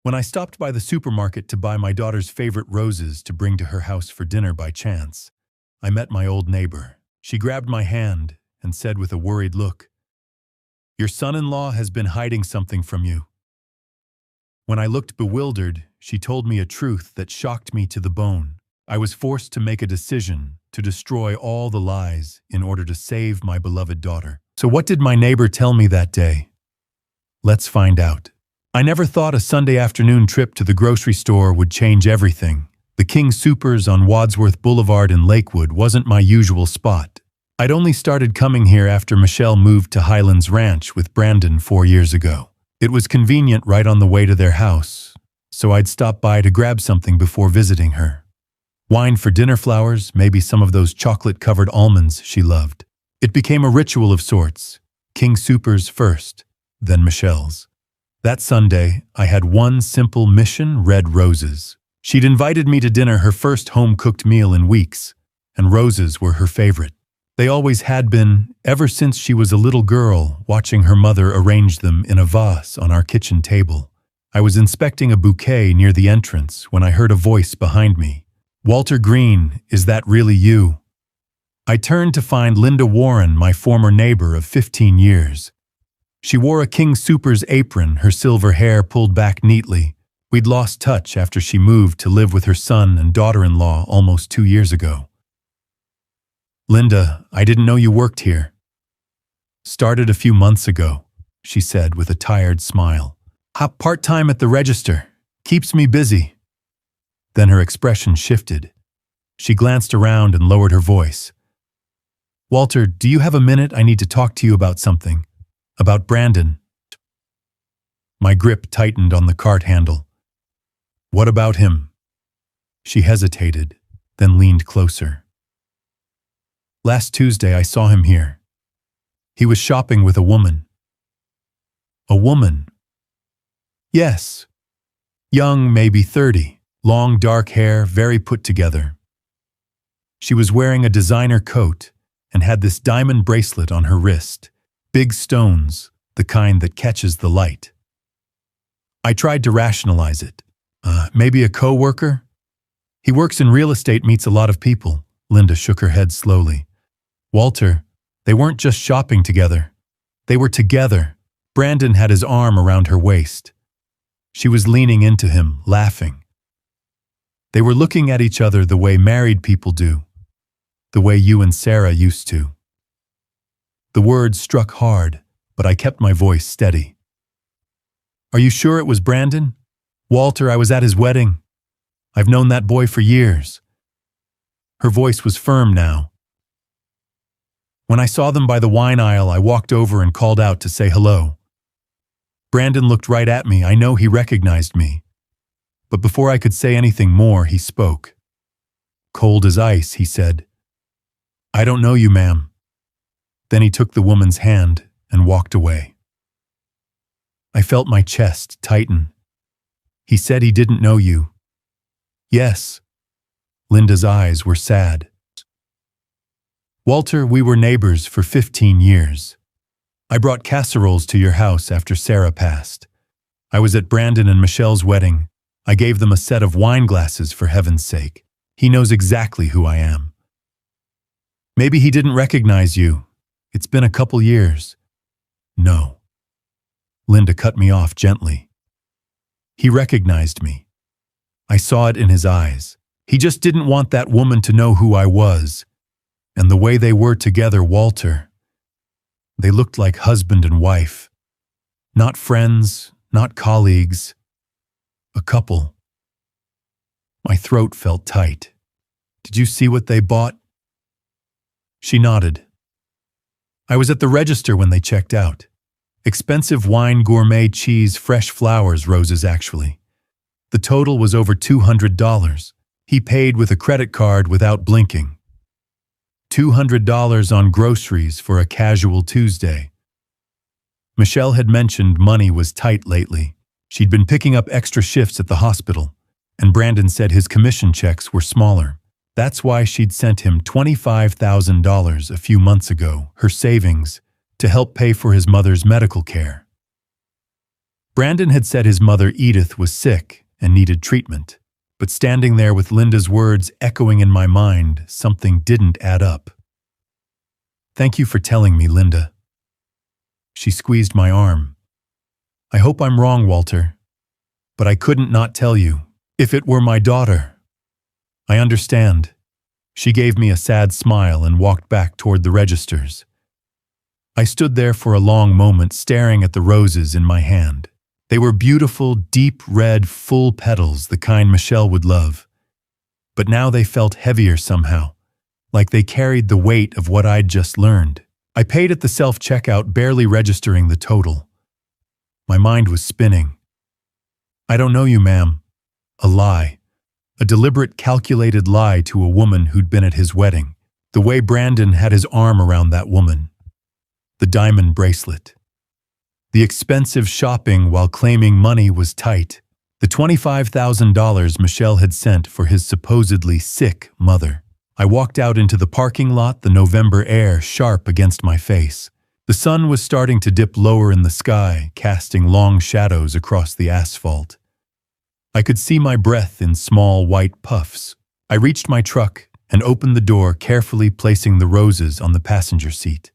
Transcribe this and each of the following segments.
When I stopped by the supermarket to buy my daughter's favorite roses to bring to her house for dinner by chance, I met my old neighbor. She grabbed my hand and said with a worried look, "Your son-in-law has been hiding something from you." When I looked bewildered, she told me a truth that shocked me to the bone. I was forced to make a decision to destroy all the lies in order to save my beloved daughter. So what did my neighbor tell me that day? Let's find out. I never thought a Sunday afternoon trip to the grocery store would change everything. The King Soopers on Wadsworth Boulevard in Lakewood wasn't my usual spot. I'd only started coming here after Michelle moved to Highlands Ranch with Brandon 4 years ago. It was convenient right on the way to their house, so I'd stop by to grab something before visiting her. Wine for dinner flowers, maybe some of those chocolate-covered almonds she loved. It became a ritual of sorts. King Soopers first, then Michelle's. That Sunday, I had one simple mission: red roses. She'd invited me to dinner, her first home-cooked meal in weeks, and roses were her favorite. They always had been, ever since she was a little girl, watching her mother arrange them in a vase on our kitchen table. I was inspecting a bouquet near the entrance when I heard a voice behind me. "Walter Green, is that really you?" I turned to find Linda Warren, my former neighbor of 15 years. She wore a King Soopers apron, her silver hair pulled back neatly. We'd lost touch after she moved to live with her son and daughter-in-law almost 2 years ago. "Linda, I didn't know you worked here." "Started a few months ago," she said with a tired smile. "Part-time at the register. Keeps me busy." Then her expression shifted. She glanced around and lowered her voice. "Walter, do you have a minute? I need to talk to you about something. About Brandon." My grip tightened on the cart handle. "What about him?" She hesitated, then leaned closer. "Last Tuesday I saw him here. He was shopping with a woman." "A woman?" "Yes. Young, maybe 30. Long dark hair, very put together. She was wearing a designer coat and had this diamond bracelet on her wrist. Big stones, the kind that catches the light." I tried to rationalize it. Maybe a co-worker? "He works in real estate, meets a lot of people." Linda shook her head slowly. "Walter, they weren't just shopping together. They were together." Brandon had his arm around her waist. She was leaning into him, laughing. They were looking at each other the way married people do, the way you and Sarah used to. The words struck hard, but I kept my voice steady. "Are you sure it was Brandon?" "Walter, I was at his wedding. I've known that boy for years." Her voice was firm now. "When I saw them by the wine aisle, I walked over and called out to say hello. Brandon looked right at me. I know he recognized me. But before I could say anything more, he spoke. Cold as ice, he said, 'I don't know you, ma'am.' Then he took the woman's hand and walked away. I felt my chest tighten. He said he didn't know you." "Yes." Linda's eyes were sad. "Walter, we were neighbors for 15 years. I brought casseroles to your house after Sarah passed. I was at Brandon and Michelle's wedding. I gave them a set of wine glasses, for heaven's sake. He knows exactly who I am." "Maybe he didn't recognize you. It's been a couple years." "No." Linda cut me off gently. "He recognized me. I saw it in his eyes. He just didn't want that woman to know who I was. And the way they were together, Walter. They looked like husband and wife. Not friends, not colleagues. A couple." My throat felt tight. "Did you see what they bought?" She nodded. "I was at the register when they checked out. Expensive wine, gourmet cheese, fresh flowers, roses actually. The total was over $200. He paid with a credit card without blinking. $200 on groceries for a casual Tuesday." Michelle had mentioned money was tight lately. She'd been picking up extra shifts at the hospital, and Brandon said his commission checks were smaller. That's why she'd sent him $25,000 a few months ago, her savings, to help pay for his mother's medical care. Brandon had said his mother Edith was sick and needed treatment, but standing there with Linda's words echoing in my mind, something didn't add up. "Thank you for telling me, Linda." She squeezed my arm. "I hope I'm wrong, Walter, but I couldn't not tell you. If it were my daughter." "I understand." She gave me a sad smile and walked back toward the registers. I stood there for a long moment staring at the roses in my hand. They were beautiful, deep red, full petals, the kind Michelle would love. But now they felt heavier somehow, like they carried the weight of what I'd just learned. I paid at the self-checkout, barely registering the total. My mind was spinning. "I don't know you, ma'am." A lie. A deliberate, calculated lie to a woman who'd been at his wedding. The way Brandon had his arm around that woman. The diamond bracelet. The expensive shopping while claiming money was tight. The $25,000 Michelle had sent for his supposedly sick mother. I walked out into the parking lot, the November air sharp against my face. The sun was starting to dip lower in the sky, casting long shadows across the asphalt. I could see my breath in small white puffs. I reached my truck and opened the door, carefully placing the roses on the passenger seat.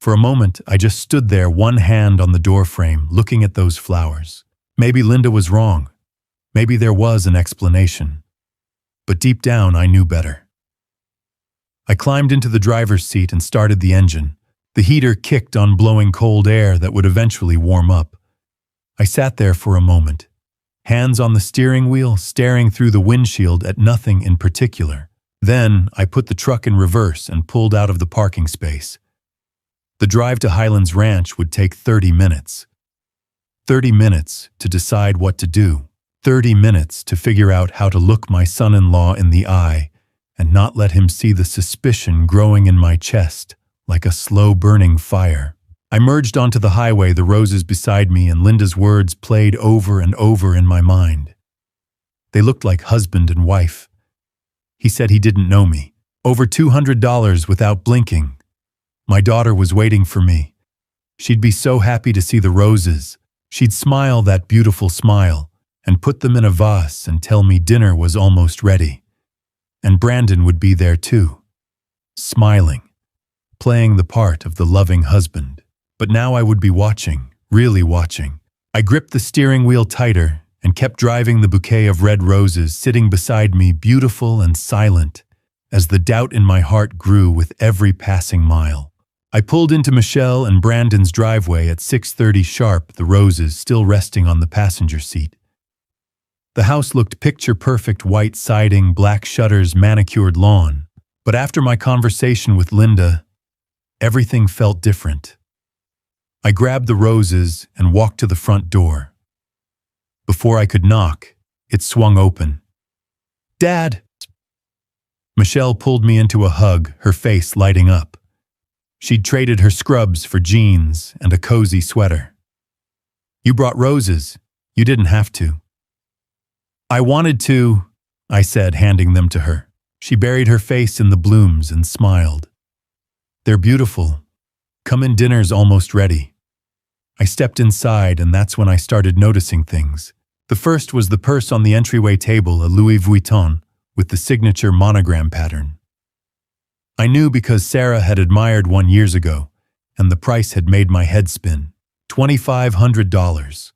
For a moment, I just stood there, one hand on the doorframe, looking at those flowers. Maybe Linda was wrong. Maybe there was an explanation. But deep down, I knew better. I climbed into the driver's seat and started the engine. The heater kicked on, blowing cold air that would eventually warm up. I sat there for a moment, hands on the steering wheel, staring through the windshield at nothing in particular. Then, I put the truck in reverse and pulled out of the parking space. The drive to Highlands Ranch would take 30 minutes. 30 minutes to decide what to do. 30 minutes to figure out how to look my son-in-law in the eye and not let him see the suspicion growing in my chest like a slow-burning fire. I merged onto the highway, the roses beside me, and Linda's words played over and over in my mind. They looked like husband and wife. He said he didn't know me. Over $200 without blinking. My daughter was waiting for me. She'd be so happy to see the roses. She'd smile that beautiful smile and put them in a vase and tell me dinner was almost ready. And Brandon would be there too, smiling, playing the part of the loving husband. But now I would be watching, really watching. I gripped the steering wheel tighter and kept driving, the bouquet of red roses sitting beside me, beautiful and silent, as the doubt in my heart grew with every passing mile. I pulled into Michelle and Brandon's driveway at 6:30 sharp, the roses still resting on the passenger seat. The house looked picture-perfect, white siding, black shutters, manicured lawn. But after my conversation with Linda, everything felt different. I grabbed the roses and walked to the front door. Before I could knock, it swung open. "Dad!" Michelle pulled me into a hug, her face lighting up. She'd traded her scrubs for jeans and a cozy sweater. "You brought roses. You didn't have to." "I wanted to," I said, handing them to her. She buried her face in the blooms and smiled. "They're beautiful. Come in, dinner's almost ready." I stepped inside, and that's when I started noticing things. The first was the purse on the entryway table, a Louis Vuitton with the signature monogram pattern. I knew because Sarah had admired one years ago, and the price had made my head spin. $2,500.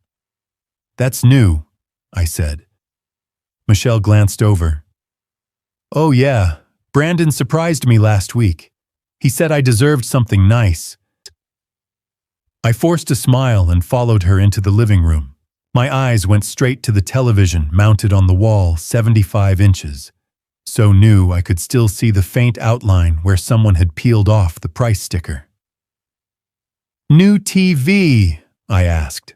"That's new," I said. Michelle glanced over. "Oh yeah, Brandon surprised me last week. He said I deserved something nice." I forced a smile and followed her into the living room. My eyes went straight to the television mounted on the wall, 75 inches. So new I could still see the faint outline where someone had peeled off the price sticker. "New TV?" I asked.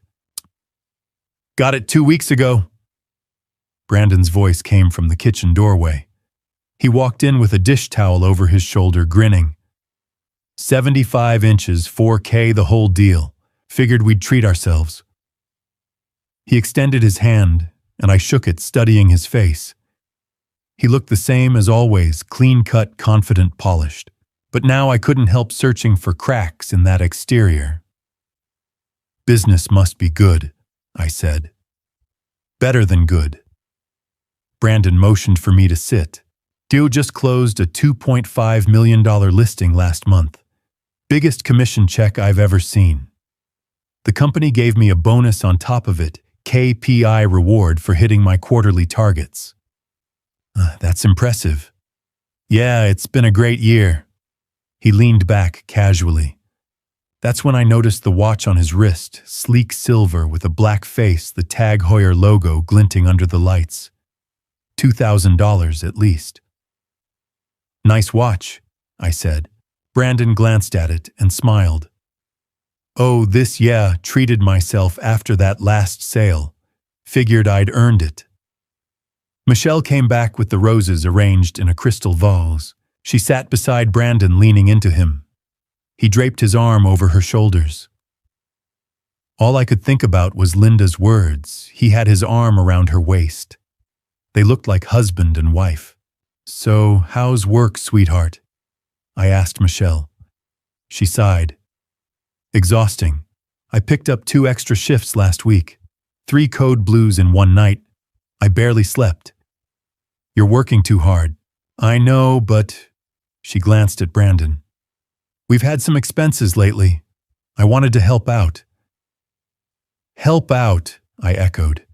"Got it 2 weeks ago." Brandon's voice came from the kitchen doorway. He walked in with a dish towel over his shoulder, grinning. 75 inches, 4K, the whole deal. Figured we'd treat ourselves. He extended his hand, and I shook it, studying his face. He looked the same as always, clean-cut, confident, polished. But now I couldn't help searching for cracks in that exterior. "Business must be good," I said. Better than good. Brandon motioned for me to sit. Dio just closed a $2.5 million listing last month. Biggest commission check I've ever seen. The company gave me a bonus on top of it, KPI reward for hitting my quarterly targets. That's impressive. Yeah, it's been a great year. He leaned back casually. That's when I noticed the watch on his wrist, sleek silver with a black face, the Tag Heuer logo glinting under the lights. $2,000 at least. Nice watch, I said. Brandon glanced at it and smiled. Oh, treated myself after that last sale. Figured I'd earned it. Michelle came back with the roses arranged in a crystal vase. She sat beside Brandon, leaning into him. He draped his arm over her shoulders. All I could think about was Linda's words. He had his arm around her waist. They looked like husband and wife. So, how's work, sweetheart? I asked Michelle. She sighed. Exhausting. I picked up 2 extra shifts last week. 3 code blues in one night. I barely slept. You're working too hard. I know, but... She glanced at Brandon. We've had some expenses lately. I wanted to help out. Help out, I echoed.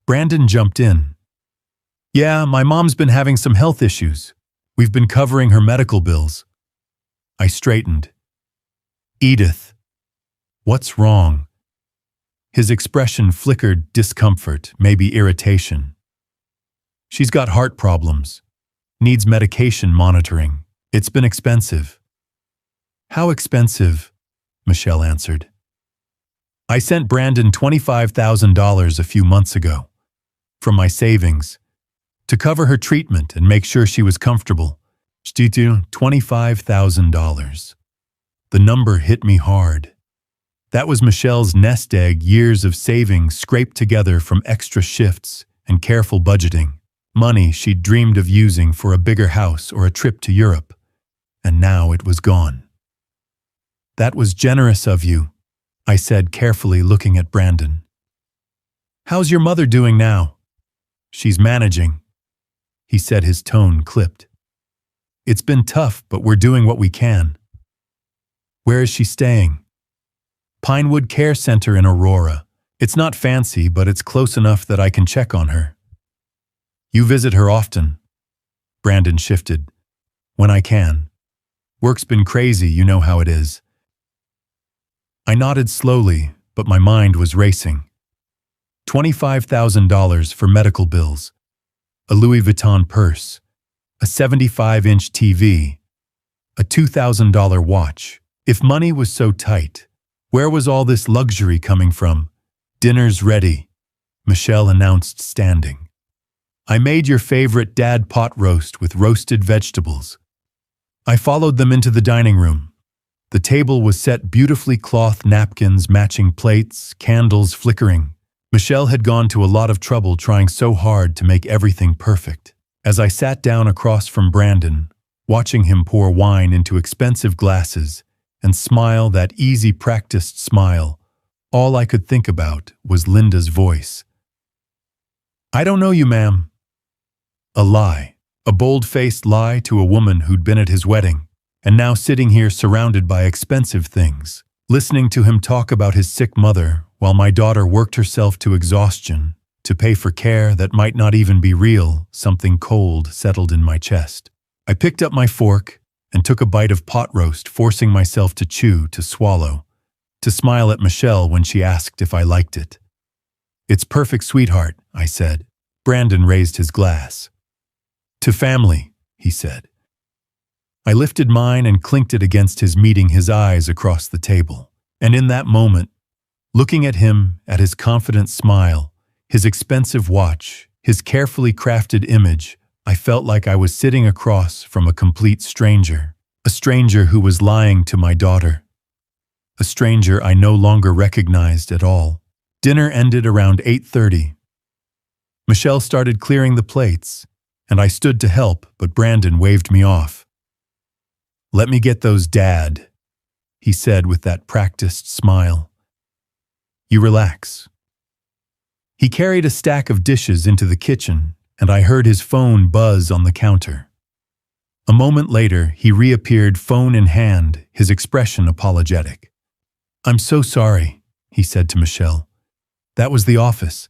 Brandon jumped in. Yeah, my mom's been having some health issues. We've been covering her medical bills. I straightened. Edith. What's wrong? His expression flickered discomfort, maybe irritation. She's got heart problems. Needs medication monitoring. It's been expensive. How expensive? Michelle answered. I sent Brandon $25,000 a few months ago. From my savings. To cover her treatment and make sure she was comfortable. $25,000. The number hit me hard. That was Michelle's nest egg, years of savings scraped together from extra shifts and careful budgeting. Money she'd dreamed of using for a bigger house or a trip to Europe. And now it was gone. That was generous of you, I said carefully, looking at Brandon. How's your mother doing now? She's managing, he said, his tone clipped. It's been tough, but we're doing what we can. Where is she staying? Pinewood Care Center in Aurora. It's not fancy, but it's close enough that I can check on her. You visit her often? Brandon shifted. When I can. Work's been crazy, you know how it is. I nodded slowly, but my mind was racing. $25,000 for medical bills. A Louis Vuitton purse. A 75-inch TV. A $2,000 watch. If money was so tight, where was all this luxury coming from? Dinner's ready, Michelle announced, standing. I made your favorite dad pot roast with roasted vegetables. I followed them into the dining room. The table was set beautifully, cloth napkins, matching plates, candles flickering. Michelle had gone to a lot of trouble trying so hard to make everything perfect. As I sat down across from Brandon, watching him pour wine into expensive glasses and smile that easy, practiced smile, all I could think about was Linda's voice. I don't know you, ma'am. A lie. A bold-faced lie to a woman who'd been at his wedding, and now sitting here surrounded by expensive things, listening to him talk about his sick mother while my daughter worked herself to exhaustion to pay for care that might not even be real. Something cold settled in my chest. I picked up my fork and took a bite of pot roast, forcing myself to chew, to swallow, to smile at Michelle when she asked if I liked it. It's perfect, sweetheart, I said. Brandon raised his glass. To family, he said. I lifted mine and clinked it against his, meeting his eyes across the table. And in that moment, looking at him, at his confident smile, his expensive watch, his carefully crafted image, I felt like I was sitting across from a complete stranger. A stranger who was lying to my daughter. A stranger I no longer recognized at all. Dinner ended around 8:30. Michelle started clearing the plates, and I stood to help, but Brandon waved me off. Let me get those, Dad, he said with that practiced smile. You relax. He carried a stack of dishes into the kitchen, and I heard his phone buzz on the counter. A moment later, he reappeared, phone in hand, his expression apologetic. "I'm so sorry," he said to Michelle. "That was the office.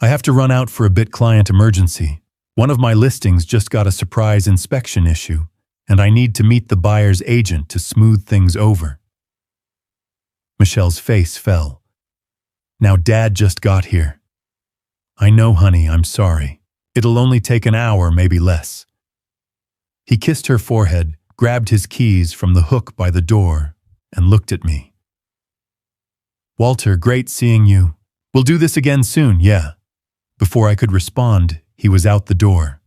I have to run out for a bit client emergency. One of my listings just got a surprise inspection issue, and I need to meet the buyer's agent to smooth things over." Michelle's face fell. "Now Dad just got here." "I know, honey, I'm sorry. It'll only take an hour, maybe less." He kissed her forehead, grabbed his keys from the hook by the door, and looked at me. "Walter, great seeing you. We'll do this again soon, yeah." Before I could respond, he was out the door.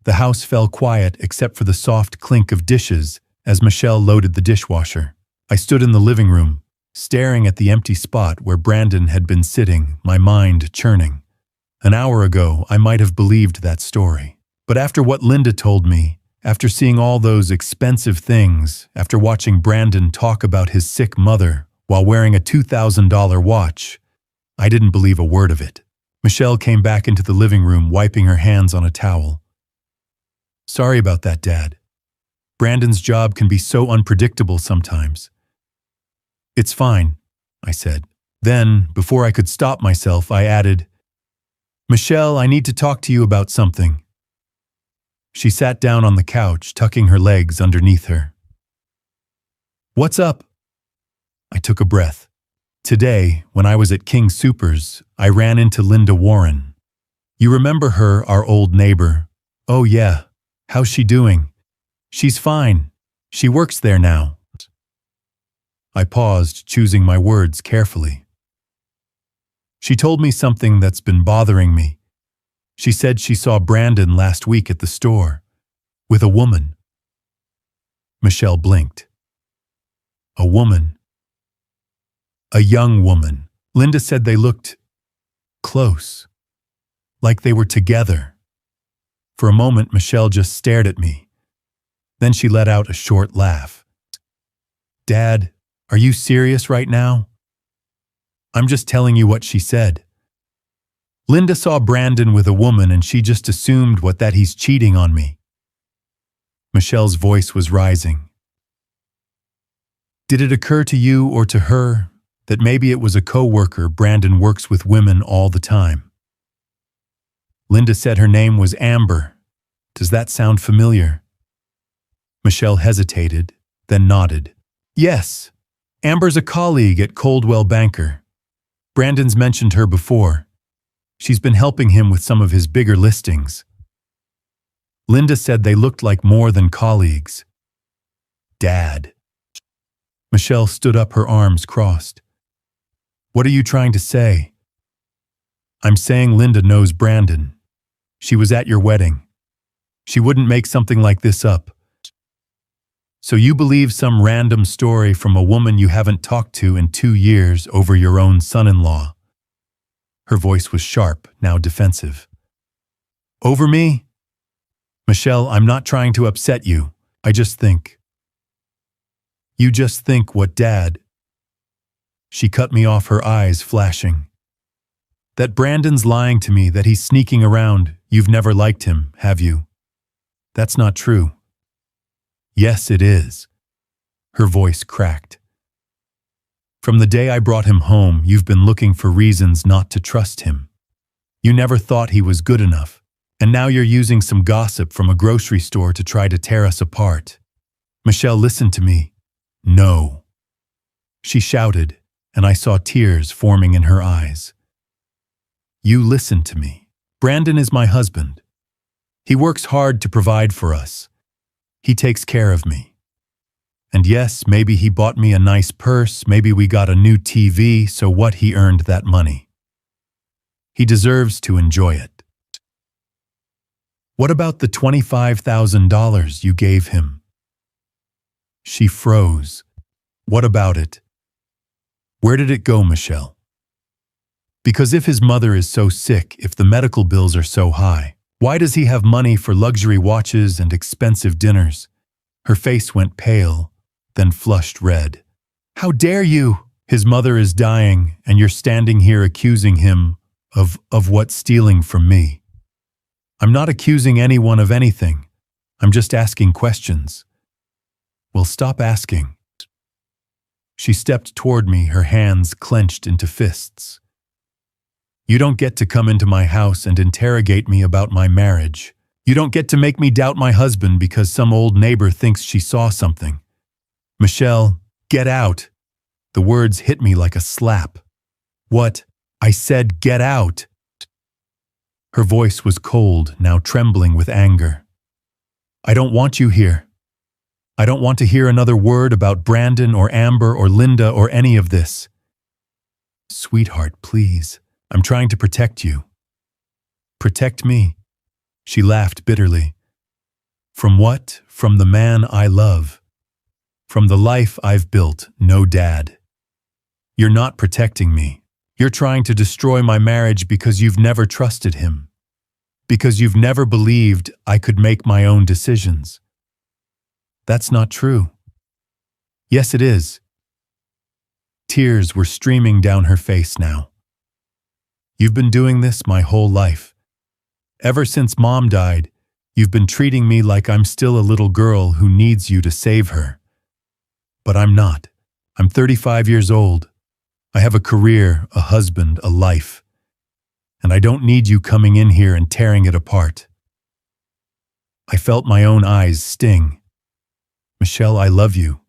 The house fell quiet except for the soft clink of dishes as Michelle loaded the dishwasher. I stood in the living room, staring at the empty spot where Brandon had been sitting, my mind churning. An hour ago, I might have believed that story. But after what Linda told me, after seeing all those expensive things, after watching Brandon talk about his sick mother while wearing a $2,000 watch, I didn't believe a word of it. Michelle came back into the living room, wiping her hands on a towel. "Sorry about that, Dad. Brandon's job can be so unpredictable sometimes." "It's fine," I said. Then, before I could stop myself, I added, "Michelle, I need to talk to you about something." She sat down on the couch, tucking her legs underneath her. "What's up?" I took a breath. Today, when I was at King Soopers, I ran into Linda Warren. You remember her, our old neighbor? "Oh yeah. How's she doing?" "She's fine. She works there now." I paused, choosing my words carefully. "She told me something that's been bothering me. She said she saw Brandon last week at the store, with a woman." Michelle blinked. "A woman?" "A young woman. Linda said they looked close, like they were together." For a moment, Michelle just stared at me. Then she let out a short laugh. "Dad, are you serious right now?" "I'm just telling you what she said. Linda saw Brandon with a woman and she just assumed that he's cheating on me." Michelle's voice was rising. "Did it occur to you or to her that maybe it was a co-worker? Brandon works with women all the time." "Linda said her name was Amber. Does that sound familiar?" Michelle hesitated, then nodded. "Yes, Amber's a colleague at Coldwell Banker. Brandon's mentioned her before. She's been helping him with some of his bigger listings." Linda said they looked like more than colleagues. "Dad." Michelle stood up, her arms crossed. "What are you trying to say?" "I'm saying Linda knows Brandon. She was at your wedding. She wouldn't make something like this up." "So you believe some random story from a woman you haven't talked to in 2 years over your own son-in-law?" Her voice was sharp, now defensive. "Over me? Michelle, I'm not trying to upset you. I just think." "You just think what, Dad?" She cut me off, her eyes flashing. "That Brandon's lying to me, that he's sneaking around. You've never liked him, have you?" "That's not true." "Yes, it is." Her voice cracked. "From the day I brought him home, you've been looking for reasons not to trust him. You never thought he was good enough, and now you're using some gossip from a grocery store to try to tear us apart." "Michelle, listen to me." "No." She shouted, and I saw tears forming in her eyes. "You listen to me. Brandon is my husband. He works hard to provide for us. He takes care of me. And yes, maybe he bought me a nice purse, maybe we got a new TV, so what, he earned that money. He deserves to enjoy it. What about the $25,000 you gave him?" She froze. "What about it?" "Where did it go, Michelle?" "Because if his mother is so sick, if the medical bills are so high, why does he have money for luxury watches and expensive dinners?" Her face went pale, then flushed red. "How dare you? His mother is dying, and you're standing here accusing him Of what stealing from me. I'm not accusing anyone of anything. I'm just asking questions. Well, stop asking. She stepped toward me, her hands clenched into fists. You don't get to come into my house and interrogate me about my marriage. You don't get to make me doubt my husband because some old neighbor thinks she saw something. Michelle, get out. The words hit me like a slap. What? I said get out. Her voice was cold, now trembling with anger. I don't want you here. I don't want to hear another word about Brandon or Amber or Linda or any of this. Sweetheart, please. I'm trying to protect you. Protect me. She laughed bitterly. From what? From the man I love. From the life I've built, no dad. You're not protecting me. You're trying to destroy my marriage because you've never trusted him. Because you've never believed I could make my own decisions. That's not true. Yes, it is. Tears were streaming down her face now. You've been doing this my whole life. Ever since Mom died, you've been treating me like I'm still a little girl who needs you to save her. But I'm not. I'm 35 years old. I have a career, a husband, a life. And I don't need you coming in here and tearing it apart. I felt my own eyes sting. Michelle, I love you.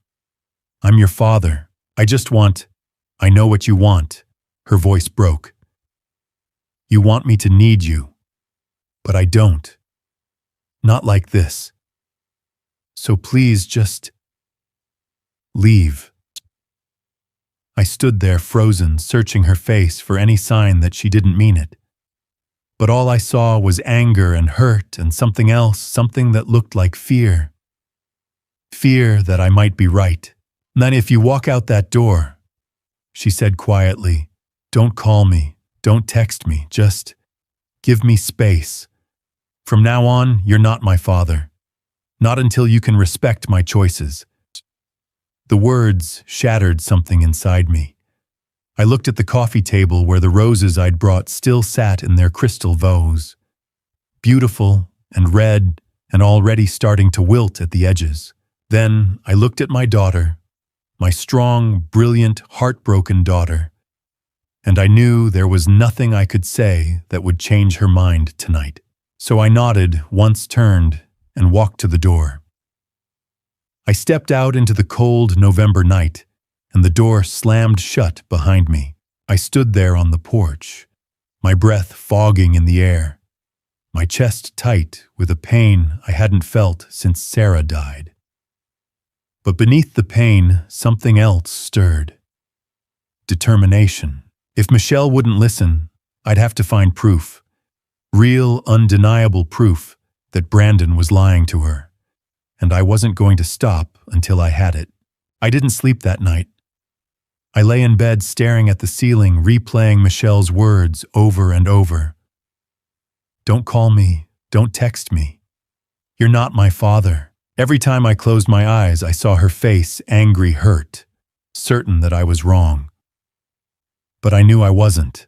I'm your father. I know what you want. Her voice broke. You want me to need you. But I don't. Not like this. So please just leave. I stood there frozen, searching her face for any sign that she didn't mean it. But all I saw was anger and hurt and something else, something that looked like fear. Fear that I might be right. Then if you walk out that door, she said quietly, don't call me, don't text me, just give me space. From now on, you're not my father. Not until you can respect my choices. The words shattered something inside me. I looked at the coffee table where the roses I'd brought still sat in their crystal vase. Beautiful and red and already starting to wilt at the edges. Then I looked at my daughter, my strong, brilliant, heartbroken daughter, and I knew there was nothing I could say that would change her mind tonight. So I nodded, once turned, and walked to the door. I stepped out into the cold November night, and the door slammed shut behind me. I stood there on the porch, my breath fogging in the air, my chest tight with a pain I hadn't felt since Sarah died. But beneath the pain, something else stirred. Determination. If Michelle wouldn't listen, I'd have to find proof. Real, undeniable proof that Brandon was lying to her. And I wasn't going to stop until I had it. I didn't sleep that night. I lay in bed staring at the ceiling, replaying Michelle's words over and over. Don't call me. Don't text me. You're not my father. Every time I closed my eyes, I saw her face, angry, hurt, certain that I was wrong. But I knew I wasn't.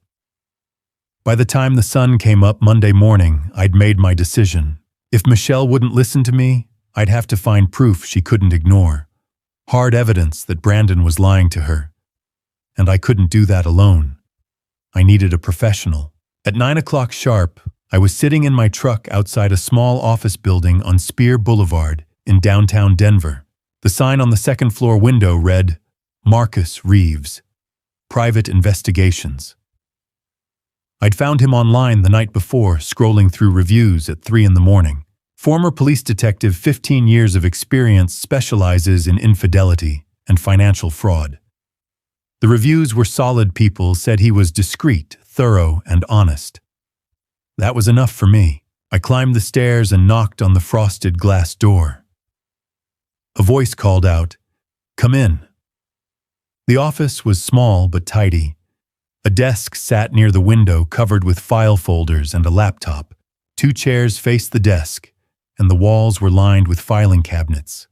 By the time the sun came up Monday morning, I'd made my decision. If Michelle wouldn't listen to me, I'd have to find proof she couldn't ignore. Hard evidence that Brandon was lying to her. And I couldn't do that alone. I needed a professional. At 9 o'clock sharp, I was sitting in my truck outside a small office building on Spear Boulevard in downtown Denver. The sign on the second-floor window read, Marcus Reeves, Private Investigations. I'd found him online the night before, scrolling through reviews at 3 in the morning. Former police detective, 15 years of experience, specializes in infidelity and financial fraud. The reviews were solid. People said he was discreet, thorough, and honest. That was enough for me. I climbed the stairs and knocked on the frosted glass door. A voice called out, "Come in." The office was small but tidy. A desk sat near the window covered with file folders and a laptop. 2 chairs faced the desk, and the walls were lined with filing cabinets.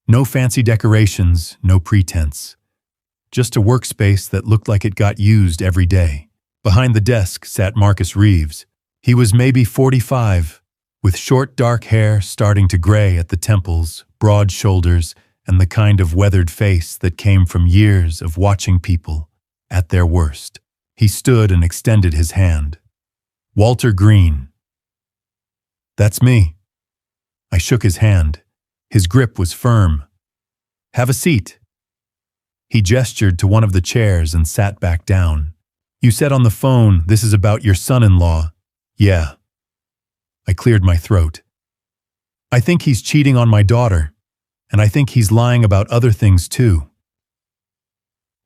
No fancy decorations, no pretense. Just a workspace that looked like it got used every day. Behind the desk sat Marcus Reeves. He was maybe 45, with short dark hair starting to gray at the temples, broad shoulders, and the kind of weathered face that came from years of watching people at their worst. He stood and extended his hand. "Walter Green." "That's me." I shook his hand. His grip was firm. "Have a seat." He gestured to one of the chairs and sat back down. "You said on the phone this is about your son-in-law." "Yeah." I cleared my throat. "I think he's cheating on my daughter, and I think he's lying about other things too."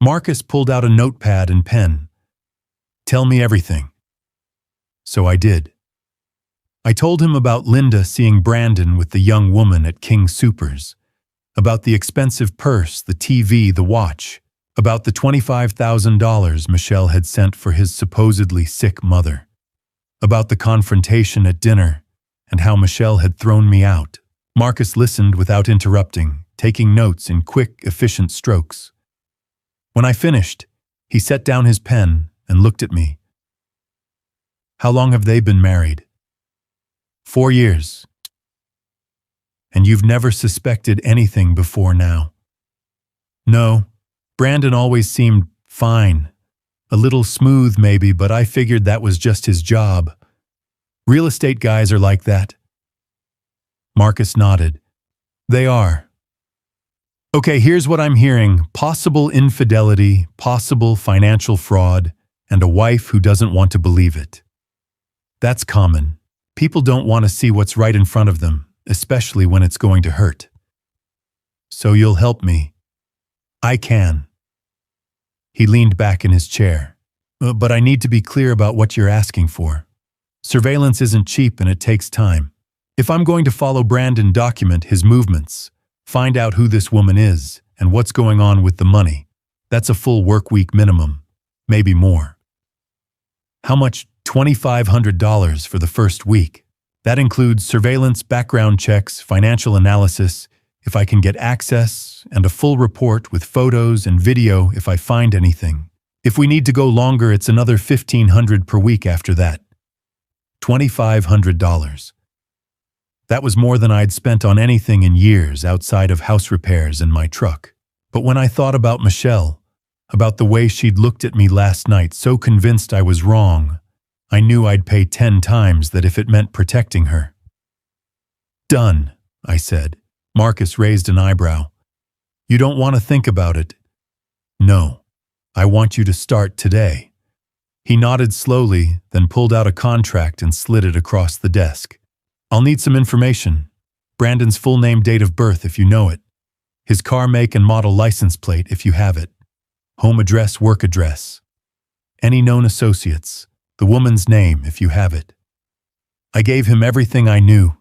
Marcus pulled out a notepad and pen. "Tell me everything." So I did. I told him about Linda seeing Brandon with the young woman at King Soopers, about the expensive purse, the TV, the watch, about the $25,000 Michelle had sent for his supposedly sick mother, about the confrontation at dinner, and how Michelle had thrown me out. Marcus listened without interrupting, taking notes in quick, efficient strokes. When I finished, he set down his pen and looked at me. "How long have they been married?" 4 years. "And you've never suspected anything before now?" "No. Brandon always seemed fine. A little smooth maybe, but I figured that was just his job. Real estate guys are like that." Marcus nodded. "They are." "Okay, here's what I'm hearing. Possible infidelity, possible financial fraud, and a wife who doesn't want to believe it. That's common. People don't want to see what's right in front of them, especially when it's going to hurt. So you'll help me." "I can." He leaned back in his chair. "But I need to be clear about what you're asking for. Surveillance isn't cheap and it takes time. If I'm going to follow Brandon, document his movements, find out who this woman is and what's going on with the money, that's a full work week minimum, maybe more." "How much?" $2,500 for the first week. That includes surveillance, background checks, financial analysis, if I can get access, and a full report with photos and video if I find anything. If we need to go longer, it's another $1,500 per week after that. $2,500. That was more than I'd spent on anything in years outside of house repairs and my truck. But when I thought about Michelle, about the way she'd looked at me last night, so convinced I was wrong, I knew I'd pay 10 times that if it meant protecting her. "Done," I said. Marcus raised an eyebrow. "You don't want to think about it?" "No. I want you to start today." He nodded slowly, then pulled out a contract and slid it across the desk. "I'll need some information. Brandon's full name, date of birth if you know it. His car make and model, license plate if you have it. Home address, work address. Any known associates. The woman's name if you have it." I gave him everything I knew.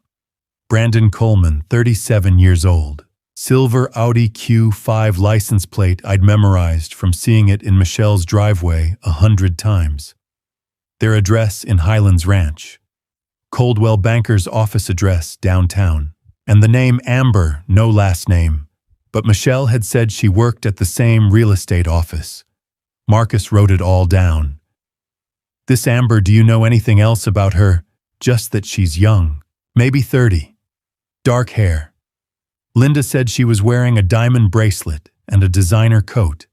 Brandon Coleman, 37 years old. Silver Audi Q5 license plate I'd memorized from seeing it in Michelle's driveway 100 times. Their address in Highlands Ranch. Coldwell Banker's office address downtown. And the name Amber, no last name. But Michelle had said she worked at the same real estate office. Marcus wrote it all down. "This Amber, do you know anything else about her? Just that she's young, maybe 30. Dark hair. Linda said she was wearing a diamond bracelet and a designer coat."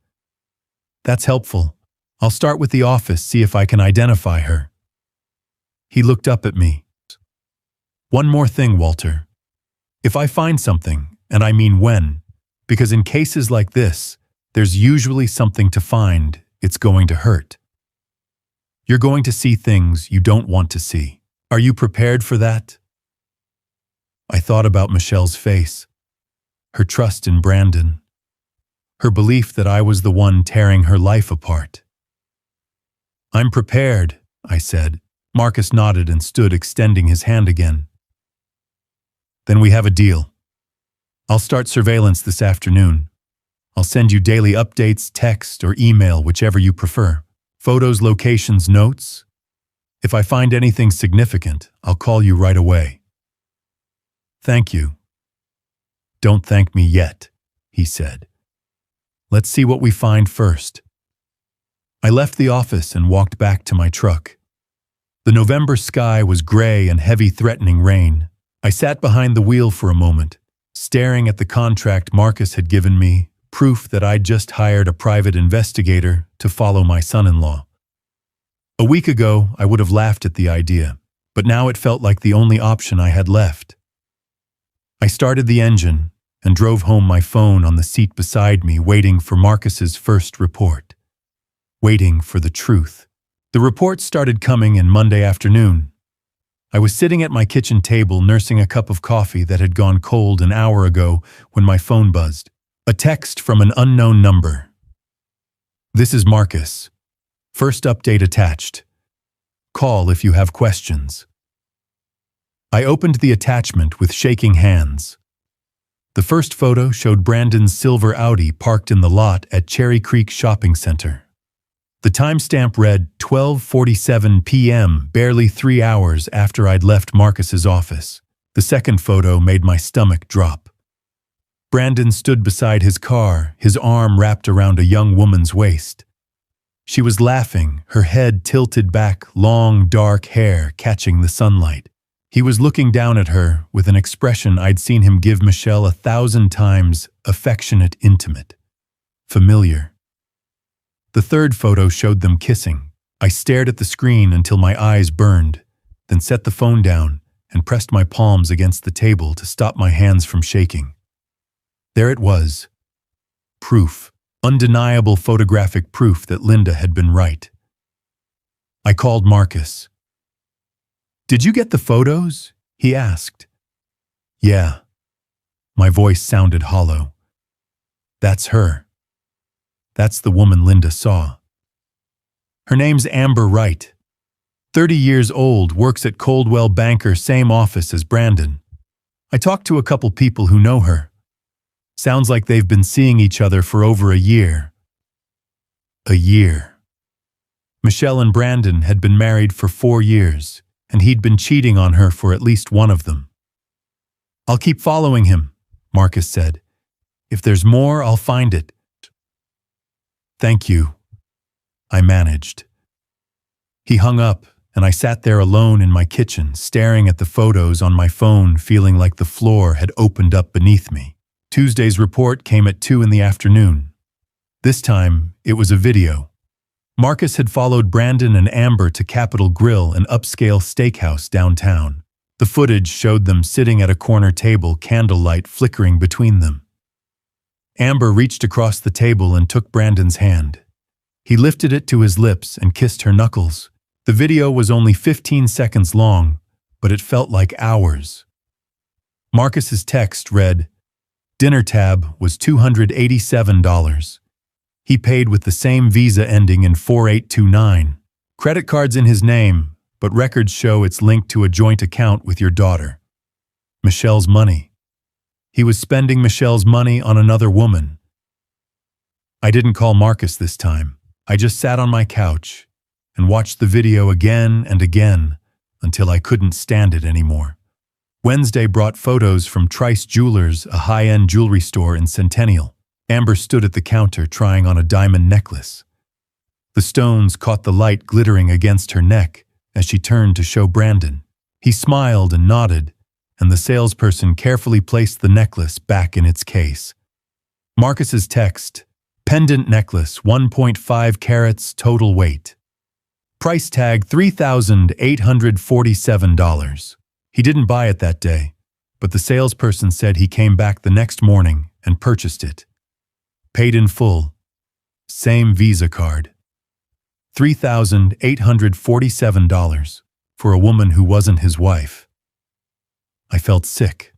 "That's helpful. I'll start with the office, see if I can identify her." He looked up at me. "One more thing, Walter. If I find something, and I mean when, because in cases like this, there's usually something to find, it's going to hurt. You're going to see things you don't want to see. Are you prepared for that?" I thought about Michelle's face, her trust in Brandon, her belief that I was the one tearing her life apart. "I'm prepared," I said. Marcus nodded and stood, extending his hand again. "Then we have a deal. I'll start surveillance this afternoon. I'll send you daily updates, text, or email, whichever you prefer. Photos, locations, notes. If I find anything significant, I'll call you right away." "Thank you." "Don't thank me yet," he said. "Let's see what we find first." I left the office and walked back to my truck. The November sky was gray and heavy, threatening rain. I sat behind the wheel for a moment, staring at the contract Marcus had given me, proof that I'd just hired a private investigator to follow my son-in-law. A week ago, I would have laughed at the idea, but now it felt like the only option I had left. I started the engine and drove home, my phone on the seat beside me, waiting for Marcus's first report. Waiting for the truth. The report started coming in Monday afternoon. I was sitting at my kitchen table nursing a cup of coffee that had gone cold an hour ago when my phone buzzed. A text from an unknown number. "This is Marcus. First update attached. Call if you have questions." I opened the attachment with shaking hands. The first photo showed Brandon's silver Audi parked in the lot at Cherry Creek Shopping Center. The timestamp read 12:47 p.m., barely 3 hours after I'd left Marcus's office. The second photo made my stomach drop. Brandon stood beside his car, his arm wrapped around a young woman's waist. She was laughing, her head tilted back, long, dark hair catching the sunlight. He was looking down at her with an expression I'd seen him give Michelle 1,000 times: affectionate, intimate, familiar. The third photo showed them kissing. I stared at the screen until my eyes burned, then set the phone down and pressed my palms against the table to stop my hands from shaking. There it was. Proof. Undeniable photographic proof that Linda had been right. I called Marcus. "Did you get the photos?" he asked. "Yeah." My voice sounded hollow. "That's her. That's the woman Linda saw. Her name's Amber Wright. 30 years old, works at Coldwell Banker, same office as Brandon. I talked to a couple people who know her. Sounds like they've been seeing each other for over a year." A year. Michelle and Brandon had been married for 4 years, and he'd been cheating on her for at least one of them. "I'll keep following him," Marcus said. "If there's more, I'll find it." "Thank you," I managed. He hung up, and I sat there alone in my kitchen, staring at the photos on my phone, feeling like the floor had opened up beneath me. Tuesday's report came at 2 in the afternoon. This time, it was a video. Marcus had followed Brandon and Amber to Capitol Grill, an upscale steakhouse downtown. The footage showed them sitting at a corner table, candlelight flickering between them. Amber reached across the table and took Brandon's hand. He lifted it to his lips and kissed her knuckles. The video was only 15 seconds long, but it felt like hours. Marcus's text read, "Dinner tab was $287. He paid with the same Visa ending in 4829. Credit card's in his name, but records show it's linked to a joint account with your daughter. Michelle's money. He was spending Michelle's money on another woman." I didn't call Marcus this time. I just sat on my couch and watched the video again and again until I couldn't stand it anymore. Wednesday brought photos from Trice Jewelers, a high-end jewelry store in Centennial. Amber stood at the counter trying on a diamond necklace. The stones caught the light glittering against her neck as she turned to show Brandon. He smiled and nodded, and the salesperson carefully placed the necklace back in its case. Marcus's text, "Pendant necklace, 1.5 carats total weight. Price tag $3,847. He didn't buy it that day, but the salesperson said he came back the next morning and purchased it. Paid in full. Same Visa card. $3,847 for a woman who wasn't his wife. I felt sick.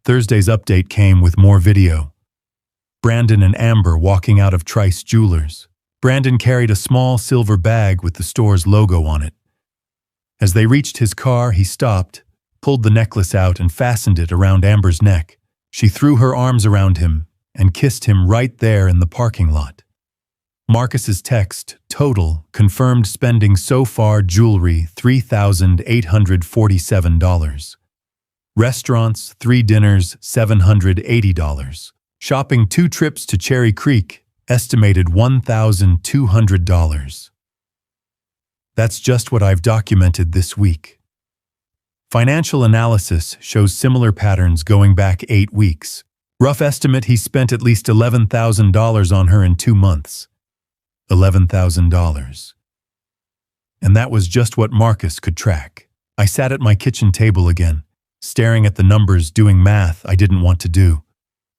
Thursday's update came with more video. Brandon and Amber walking out of Trice Jewelers. Brandon carried a small silver bag with the store's logo on it. As they reached his car, he stopped, pulled the necklace out and fastened it around Amber's neck. She threw her arms around him and kissed him right there in the parking lot. Marcus's text, total, confirmed spending so far jewelry $3,847. Restaurants, 3 dinners, $780. Shopping 2 trips to Cherry Creek, estimated $1,200. That's just what I've documented this week. Financial analysis shows similar patterns going back 8 weeks. Rough estimate he spent at least $11,000 on her in 2 months. $11,000. And that was just what Marcus could track. I sat at my kitchen table again, staring at the numbers, doing math I didn't want to do.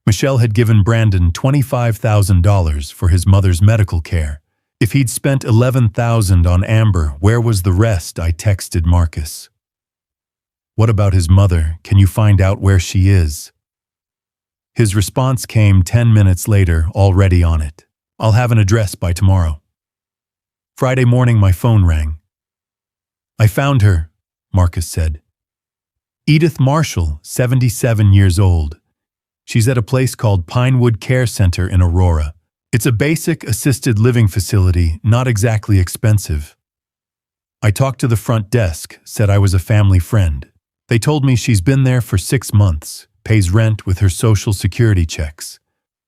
Michelle had given Brandon $25,000 for his mother's medical care. If he'd spent $11,000 on Amber, where was the rest? I texted Marcus. What about his mother? Can you find out where she is? His response came 10 minutes later, already on it. I'll have an address by tomorrow. Friday morning, my phone rang. I found her, Marcus said. Edith Marshall, 77 years old. She's at a place called Pinewood Care Center in Aurora. It's a basic assisted living facility, not exactly expensive. I talked to the front desk, said I was a family friend. They told me she's been there for 6 months, pays rent with her social security checks.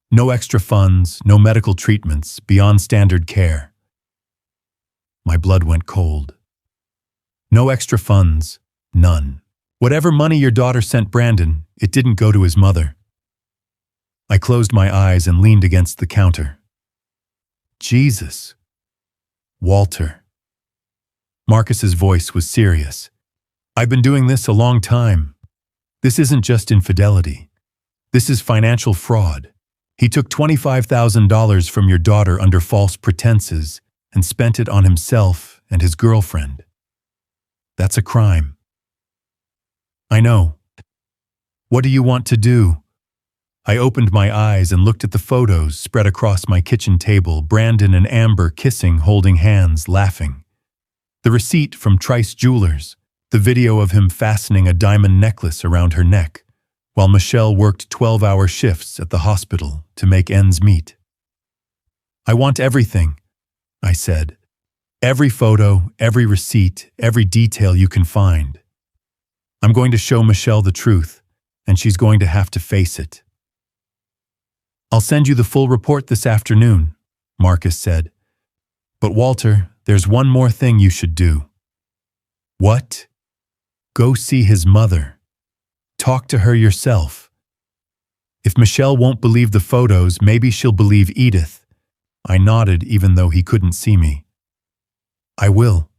No extra funds, no medical treatments, beyond standard care. My blood went cold. No extra funds, none. Whatever money your daughter sent Brandon, it didn't go to his mother. I closed my eyes and leaned against the counter. Jesus. Walter. Marcus's voice was serious. I've been doing this a long time. This isn't just infidelity. This is financial fraud. He took $25,000 from your daughter under false pretenses and spent it on himself and his girlfriend. That's a crime. I know. What do you want to do? I opened my eyes and looked at the photos spread across my kitchen table, Brandon and Amber kissing, holding hands, laughing. The receipt from Trice Jewelers, the video of him fastening a diamond necklace around her neck, while Michelle worked 12-hour shifts at the hospital to make ends meet. I want everything, I said. Every photo, every receipt, every detail you can find. I'm going to show Michelle the truth, and she's going to have to face it. I'll send you the full report this afternoon, Marcus said. But Walter, there's one more thing you should do. What? Go see his mother. Talk to her yourself. If Michelle won't believe the photos, maybe she'll believe Edith. I nodded even though he couldn't see me. I will.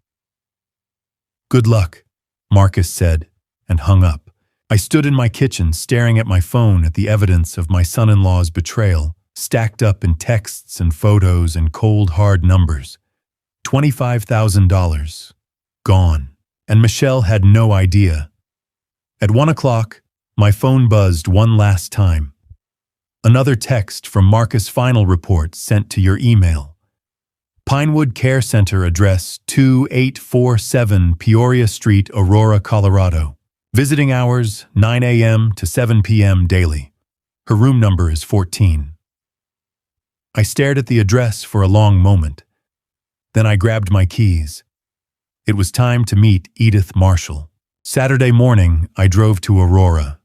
Good luck, Marcus said, and hung up. I stood in my kitchen staring at my phone at the evidence of my son-in-law's betrayal, stacked up in texts and photos and cold, hard numbers. $25,000. Gone. And Michelle had no idea. At 1 o'clock, my phone buzzed one last time. Another text from Marcus' final report sent to your email. Pinewood Care Center address 2847 Peoria Street, Aurora, Colorado. Visiting hours 9 a.m. to 7 p.m. daily. Her room number is 14. I stared at the address for a long moment. Then I grabbed my keys. It was time to meet Edith Marshall. Saturday morning, I drove to Aurora.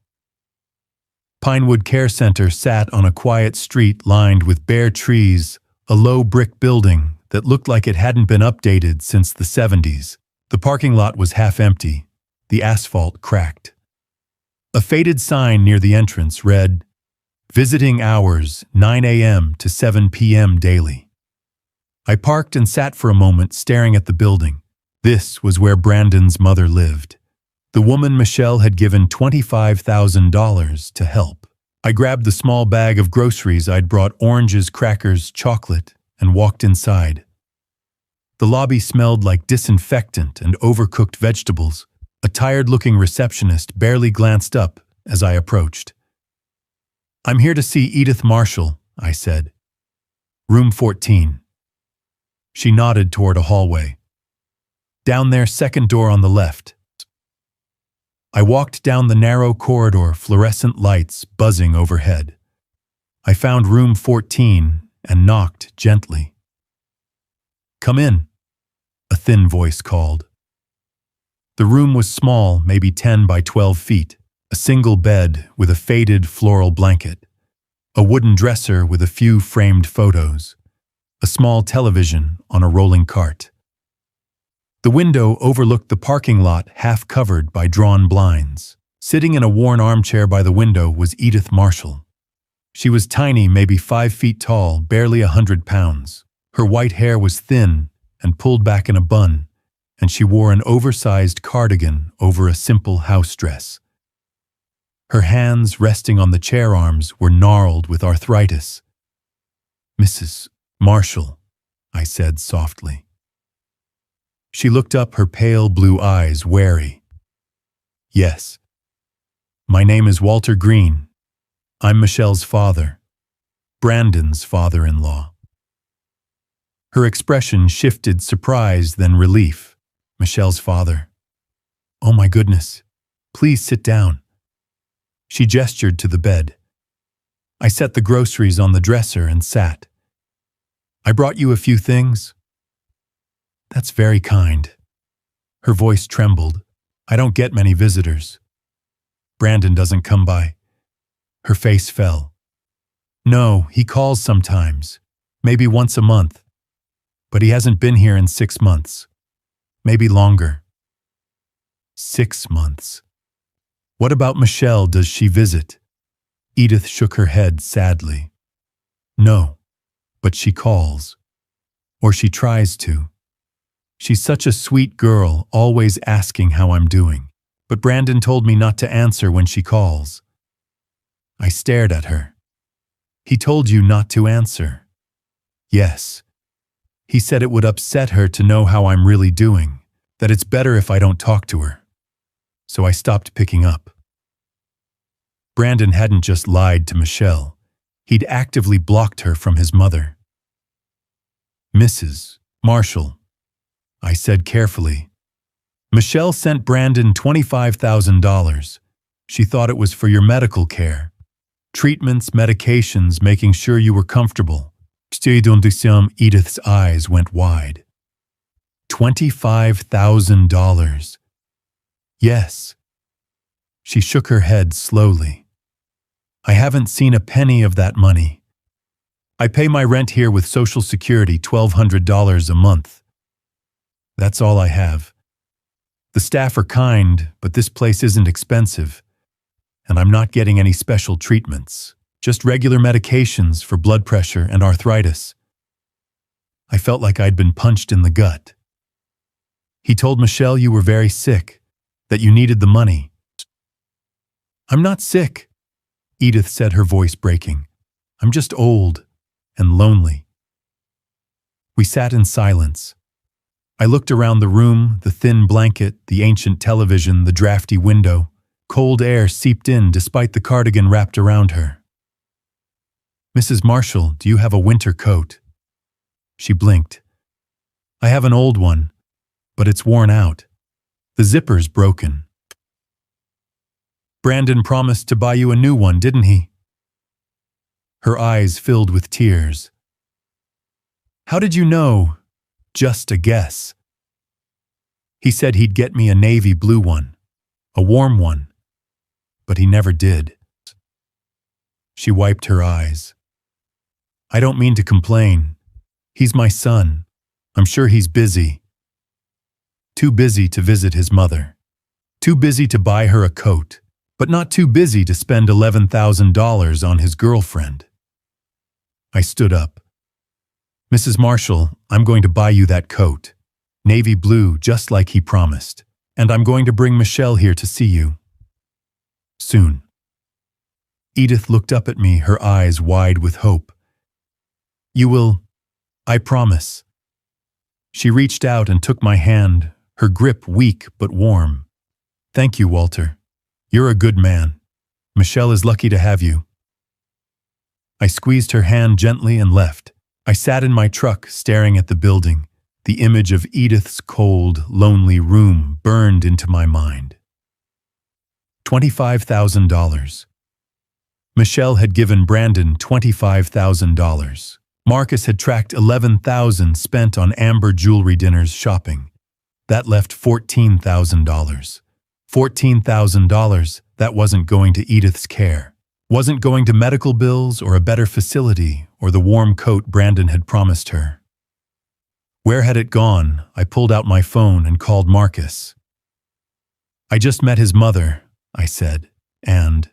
Pinewood Care Center sat on a quiet street lined with bare trees, a low brick building that looked like it hadn't been updated since the 70s. The parking lot was half empty, the asphalt cracked. A faded sign near the entrance read, Visiting hours 9 a.m. to 7 p.m. daily. I parked and sat for a moment staring at the building. This was where Brandon's mother lived. The woman Michelle had given $25,000 to help. I grabbed the small bag of groceries I'd brought, oranges, crackers, chocolate, and walked inside. The lobby smelled like disinfectant and overcooked vegetables. A tired-looking receptionist barely glanced up as I approached. I'm here to see Edith Marshall, I said. Room 14. She nodded toward a hallway. Down there, second door on the left. I walked down the narrow corridor, fluorescent lights buzzing overhead. I found room 14 and knocked gently. Come in, a thin voice called. The room was small, maybe 10 by 12 feet, a single bed with a faded floral blanket. A wooden dresser with a few framed photos. A small television on a rolling cart. The window overlooked the parking lot, half covered by drawn blinds. Sitting in a worn armchair by the window was Edith Marshall. She was tiny, maybe 5 feet tall, barely 100 pounds. Her white hair was thin and pulled back in a bun, and she wore an oversized cardigan over a simple house dress. Her hands, resting on the chair arms, were gnarled with arthritis. "Mrs. Marshall," I said softly. She looked up, her pale blue eyes wary. "Yes. My name is Walter Green. I'm Michelle's father, Brandon's father-in-law." Her expression shifted, surprise, then relief. "Michelle's father. Oh my goodness. Please sit down." She gestured to the bed. I set the groceries on the dresser and sat. "I brought you a few things." "That's very kind." Her voice trembled. "I don't get many visitors. Brandon doesn't come by." Her face fell. "No, he calls sometimes, maybe once a month. But he hasn't been here in 6 months. Maybe longer." 6 months. "What about Michelle? Does she visit?" Edith shook her head sadly. "No, but she calls. Or she tries to. She's such a sweet girl, always asking how I'm doing. But Brandon told me not to answer when she calls." I stared at her. "He told you not to answer?" "Yes. He said it would upset her to know how I'm really doing, that it's better if I don't talk to her." So I stopped picking up. Brandon hadn't just lied to Michelle. He'd actively blocked her from his mother. "Mrs. Marshall," I said carefully, "Michelle sent Brandon $25,000. She thought it was for your medical care. Treatments, medications, making sure you were comfortable." Edith's eyes went wide. $25,000. "Yes." She shook her head slowly. "I haven't seen a penny of that money. I pay my rent here with Social Security, $1,200 a month. That's all I have. The staff are kind, but this place isn't expensive, and I'm not getting any special treatments, just regular medications for blood pressure and arthritis." I felt like I'd been punched in the gut. "He told Michelle you were very sick, that you needed the money." "I'm not sick," Edith said, her voice breaking. "I'm just old and lonely." We sat in silence. I looked around the room, the thin blanket, the ancient television, the drafty window. Cold air seeped in despite the cardigan wrapped around her. "Mrs. Marshall, do you have a winter coat?" She blinked. "I have an old one, but it's worn out. The zipper's broken." "Brandon promised to buy you a new one, didn't he?" Her eyes filled with tears. "How did you know?" "Just a guess. He said he'd get me a navy blue one, a warm one, but he never did." She wiped her eyes. "I don't mean to complain. He's my son. I'm sure he's busy. Too busy to visit his mother. Too busy to buy her a coat, but not too busy to spend $11,000 on his girlfriend." I stood up. "Mrs. Marshall, I'm going to buy you that coat. Navy blue, just like he promised. And I'm going to bring Michelle here to see you. Soon." Edith looked up at me, her eyes wide with hope. "You will, I promise." She reached out and took my hand, her grip weak but warm. "Thank you, Walter. You're a good man. Michelle is lucky to have you." I squeezed her hand gently and left. I sat in my truck, staring at the building. The image of Edith's cold, lonely room burned into my mind. $25,000. Michelle had given Brandon $25,000. Marcus had tracked $11,000 spent on Amber Jewelry dinners shopping. That left $14,000. $14,000 that wasn't going to Edith's care. Wasn't going to medical bills or a better facility or the warm coat Brandon had promised her. Where had it gone? I pulled out my phone and called Marcus. I just met his mother, I said, and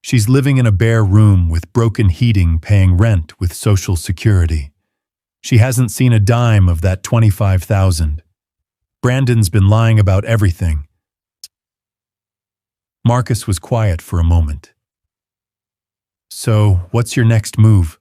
she's living in a bare room with broken heating, paying rent with Social Security. She hasn't seen a dime of that $25,000. Brandon's been lying about everything. Marcus was quiet for a moment. So, what's your next move?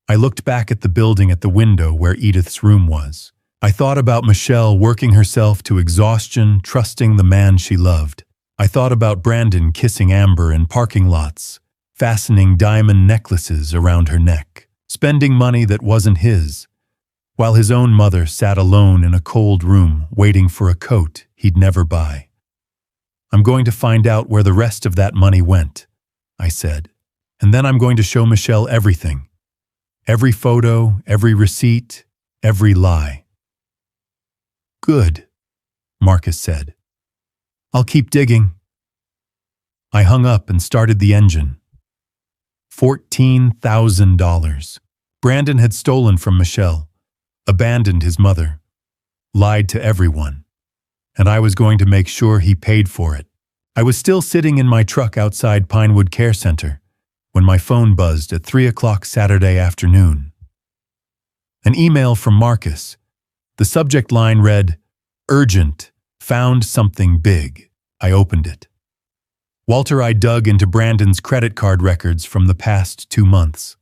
I looked back at the building at the window where Edith's room was. I thought about Michelle working herself to exhaustion, trusting the man she loved. I thought about Brandon kissing Amber in parking lots, fastening diamond necklaces around her neck, spending money that wasn't his, while his own mother sat alone in a cold room waiting for a coat he'd never buy. I'm going to find out where the rest of that money went, I said, and then I'm going to show Michelle everything. Every photo, every receipt, every lie. Good, Marcus said. I'll keep digging. I hung up and started the engine. $14,000. Brandon had stolen from Michelle, abandoned his mother, lied to everyone, and I was going to make sure he paid for it. I was still sitting in my truck outside Pinewood Care Center when my phone buzzed at 3 o'clock Saturday afternoon. An email from Marcus. The subject line read, "Urgent, found something big." I opened it. Walter, I dug into Brandon's credit card records from the past 2 months.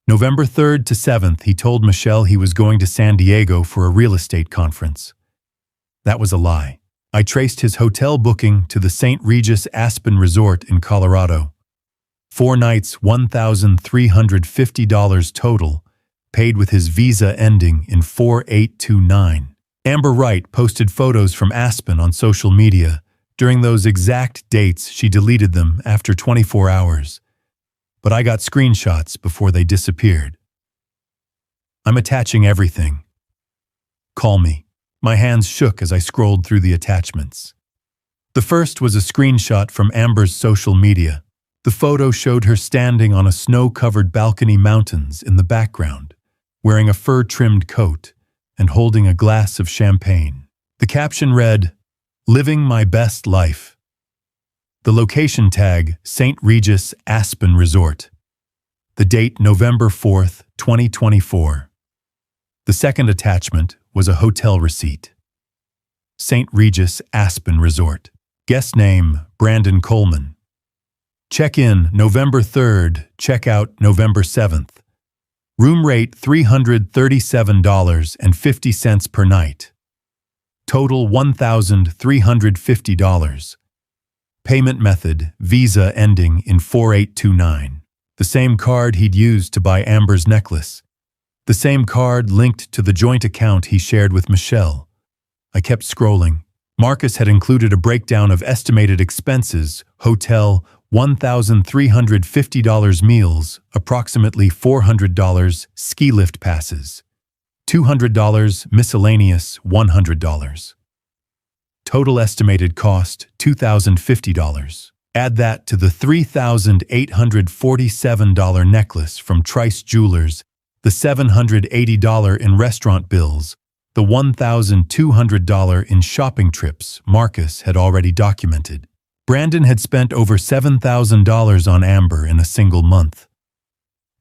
November 3rd to 7th, he told Michelle he was going to San Diego for a real estate conference. That was a lie. I traced his hotel booking to the St. Regis Aspen Resort in Colorado. 4 nights, $1,350 total, paid with his visa ending in 4829. Amber Wright posted photos from Aspen on social media. During those exact dates, she deleted them after 24 hours. But I got screenshots before they disappeared. I'm attaching everything. Call me. My hands shook as I scrolled through the attachments. The first was a screenshot from Amber's social media. The photo showed her standing on a snow-covered balcony mountains in the background, wearing a fur-trimmed coat and holding a glass of champagne. The caption read, "Living my best life." The location tag, St. Regis Aspen Resort. The date, November 4th, 2024. The second attachment was a hotel receipt. St. Regis Aspen Resort. Guest name, Brandon Coleman. Check-in, November 3rd, check-out, November 7th. Room rate, $337.50 per night. Total, $1,350. Payment method, Visa ending in 4829. The same card he'd used to buy Amber's necklace. The same card linked to the joint account he shared with Michelle. I kept scrolling. Marcus had included a breakdown of estimated expenses, hotel, $1,350 meals, approximately $400 ski lift passes, $200 miscellaneous, $100. Total estimated cost, $2,050. Add that to the $3,847 necklace from Trice Jewelers, the $780 in restaurant bills, the $1,200 in shopping trips Marcus had already documented. Brandon had spent over $7,000 on Amber in a single month,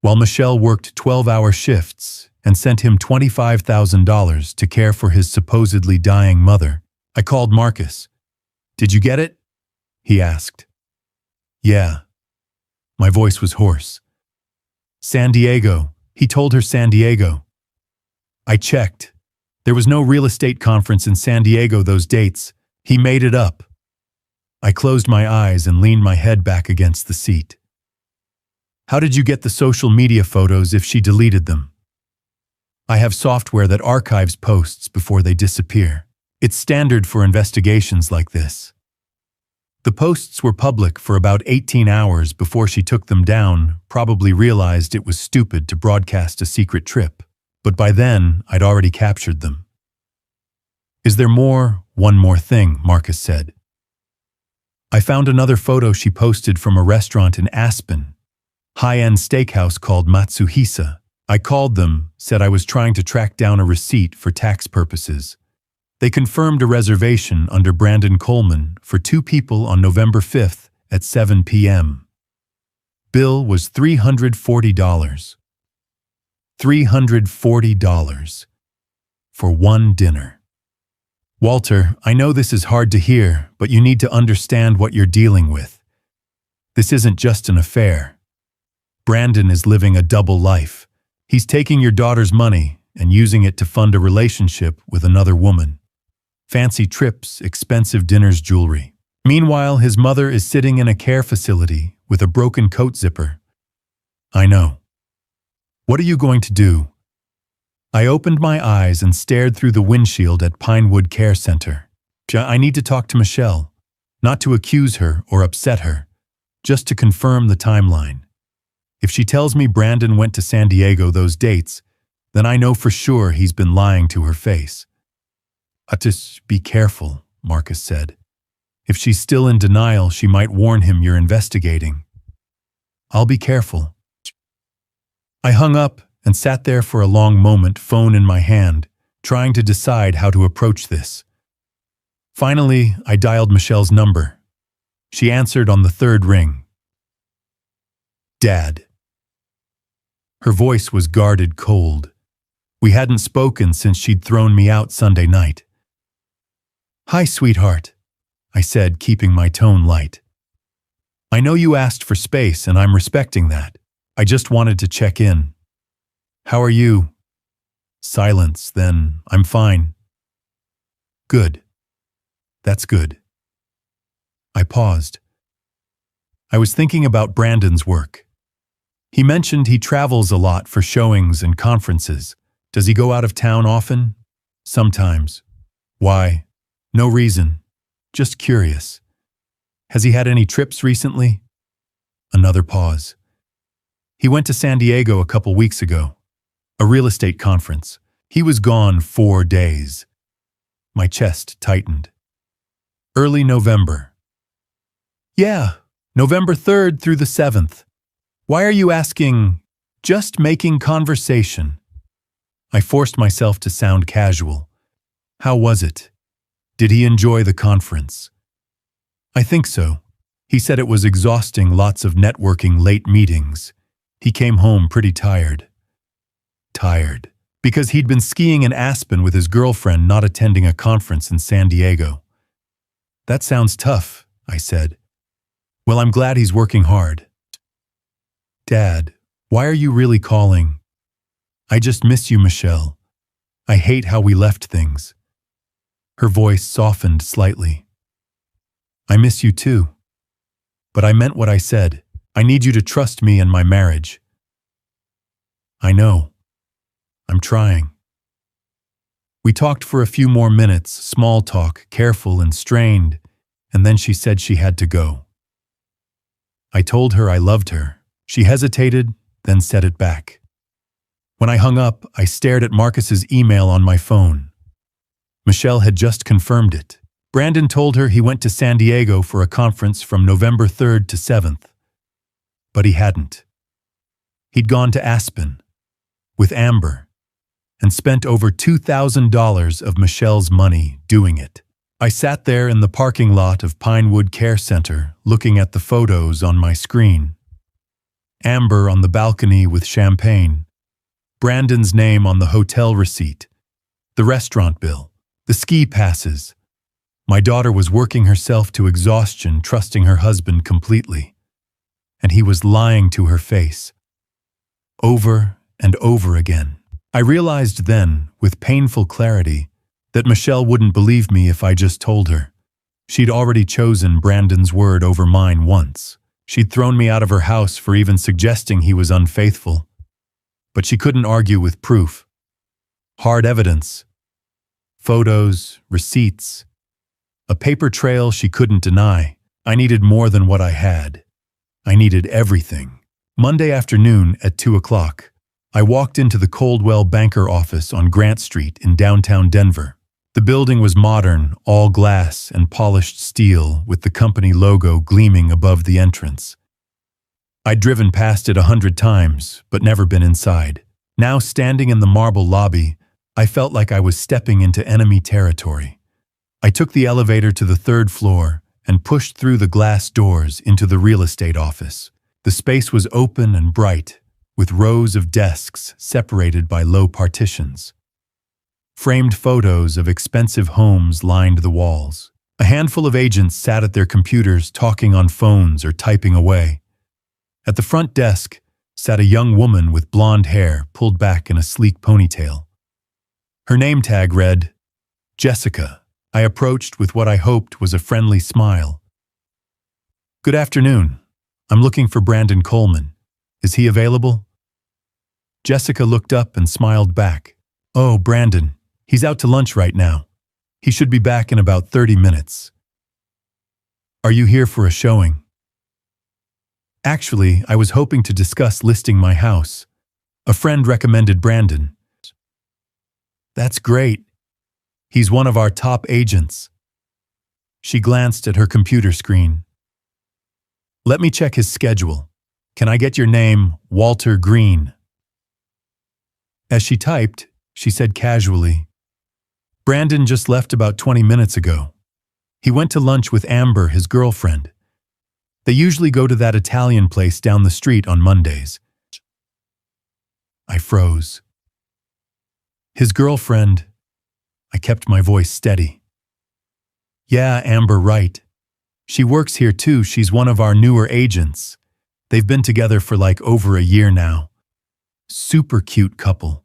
while Michelle worked 12-hour shifts and sent him $25,000 to care for his supposedly dying mother. I called Marcus. "Did you get it?" he asked. "Yeah." My voice was hoarse. "San Diego." He told her San Diego. I checked. There was no real estate conference in San Diego those dates. He made it up. I closed my eyes and leaned my head back against the seat. "How did you get the social media photos if she deleted them?" "I have software that archives posts before they disappear. It's standard for investigations like this." The posts were public for about 18 hours before she took them down, probably realized it was stupid to broadcast a secret trip. But by then, I'd already captured them. "Is there more?" "One more thing," Marcus said. I found another photo she posted from a restaurant in Aspen, high-end steakhouse called Matsuhisa. I called them, said I was trying to track down a receipt for tax purposes. They confirmed a reservation under Brandon Coleman for 2 people on November 5th at 7 p.m. Bill was $340. $340 for one dinner. Walter, I know this is hard to hear, but you need to understand what you're dealing with. This isn't just an affair. Brandon is living a double life. He's taking your daughter's money and using it to fund a relationship with another woman. Fancy trips, expensive dinners, jewelry. Meanwhile, his mother is sitting in a care facility with a broken coat zipper. I know. What are you going to do? I opened my eyes and stared through the windshield at Pinewood Care Center. I need to talk to Michelle, not to accuse her or upset her, just to confirm the timeline. If she tells me Brandon went to San Diego those dates, then I know for sure he's been lying to her face. Just be careful, Marcus said. If she's still in denial, she might warn him you're investigating. I'll be careful. I hung up and sat there for a long moment, phone in my hand, trying to decide how to approach this. Finally, I dialed Michelle's number. She answered on the 3rd ring. Dad. Her voice was guarded cold. We hadn't spoken since she'd thrown me out Sunday night. Hi, sweetheart, I said, keeping my tone light. I know you asked for space, and I'm respecting that. I just wanted to check in. How are you? Silence, then, I'm fine. Good. That's good. I paused. I was thinking about Brandon's work. He mentioned he travels a lot for showings and conferences. Does he go out of town often? Sometimes. Why? No reason. Just curious. Has he had any trips recently? Another pause. He went to San Diego a couple weeks ago. A real estate conference. He was gone 4 days. My chest tightened. Early November. Yeah, November 3rd through the 7th. Why are you asking? Just making conversation. I forced myself to sound casual. How was it? Did he enjoy the conference? I think so. He said it was exhausting, lots of networking, late meetings. He came home pretty tired. Tired. Because he'd been skiing in Aspen with his girlfriend, not attending a conference in San Diego. That sounds tough, I said. Well, I'm glad he's working hard. Dad, why are you really calling? I just miss you, Michelle. I hate how we left things. Her voice softened slightly. I miss you too. But I meant what I said. I need you to trust me and my marriage. I know. I'm trying. We talked for a few more minutes, small talk, careful and strained, and then she said she had to go. I told her I loved her. She hesitated, then said it back. When I hung up, I stared at Marcus's email on my phone. Michelle had just confirmed it. Brandon told her he went to San Diego for a conference from November 3rd to 7th. But he hadn't. He'd gone to Aspen with Amber and spent over $2,000 of Michelle's money doing it. I sat there in the parking lot of Pinewood Care Center looking at the photos on my screen. Amber on the balcony with champagne. Brandon's name on the hotel receipt. The restaurant bill. The ski passes. My daughter was working herself to exhaustion, trusting her husband completely. And he was lying to her face. Over and over again. I realized then, with painful clarity, that Michelle wouldn't believe me if I just told her. She'd already chosen Brandon's word over mine once. She'd thrown me out of her house for even suggesting he was unfaithful. But she couldn't argue with proof. Hard evidence. Photos, receipts. A paper trail she couldn't deny. I needed more than what I had. I needed everything. Monday afternoon at 2 o'clock, I walked into the Coldwell Banker office on Grant Street in downtown Denver. The building was modern, all glass and polished steel, with the company logo gleaming above the entrance. I'd driven past it 100 times, but never been inside. Now, standing in the marble lobby, I felt like I was stepping into enemy territory. I took the elevator to the 3rd floor and pushed through the glass doors into the real estate office. The space was open and bright, with rows of desks separated by low partitions. Framed photos of expensive homes lined the walls. A handful of agents sat at their computers talking on phones or typing away. At the front desk sat a young woman with blonde hair pulled back in a sleek ponytail. Her name tag read, Jessica. I approached with what I hoped was a friendly smile. "Good afternoon. I'm looking for Brandon Coleman. Is he available?" Jessica looked up and smiled back. "Oh, Brandon. He's out to lunch right now. He should be back in about 30 minutes. Are you here for a showing?" "Actually, I was hoping to discuss listing my house. A friend recommended Brandon." "That's great. He's one of our top agents." She glanced at her computer screen. "Let me check his schedule. Can I get your name, Walter Green?" As she typed, she said casually, "Brandon just left about 20 minutes ago. He went to lunch with Amber, his girlfriend. They usually go to that Italian place down the street on Mondays." I froze. "His girlfriend..." I kept my voice steady. "Yeah, Amber, right. She works here too. She's one of our newer agents. They've been together for like over a year now. Super cute couple."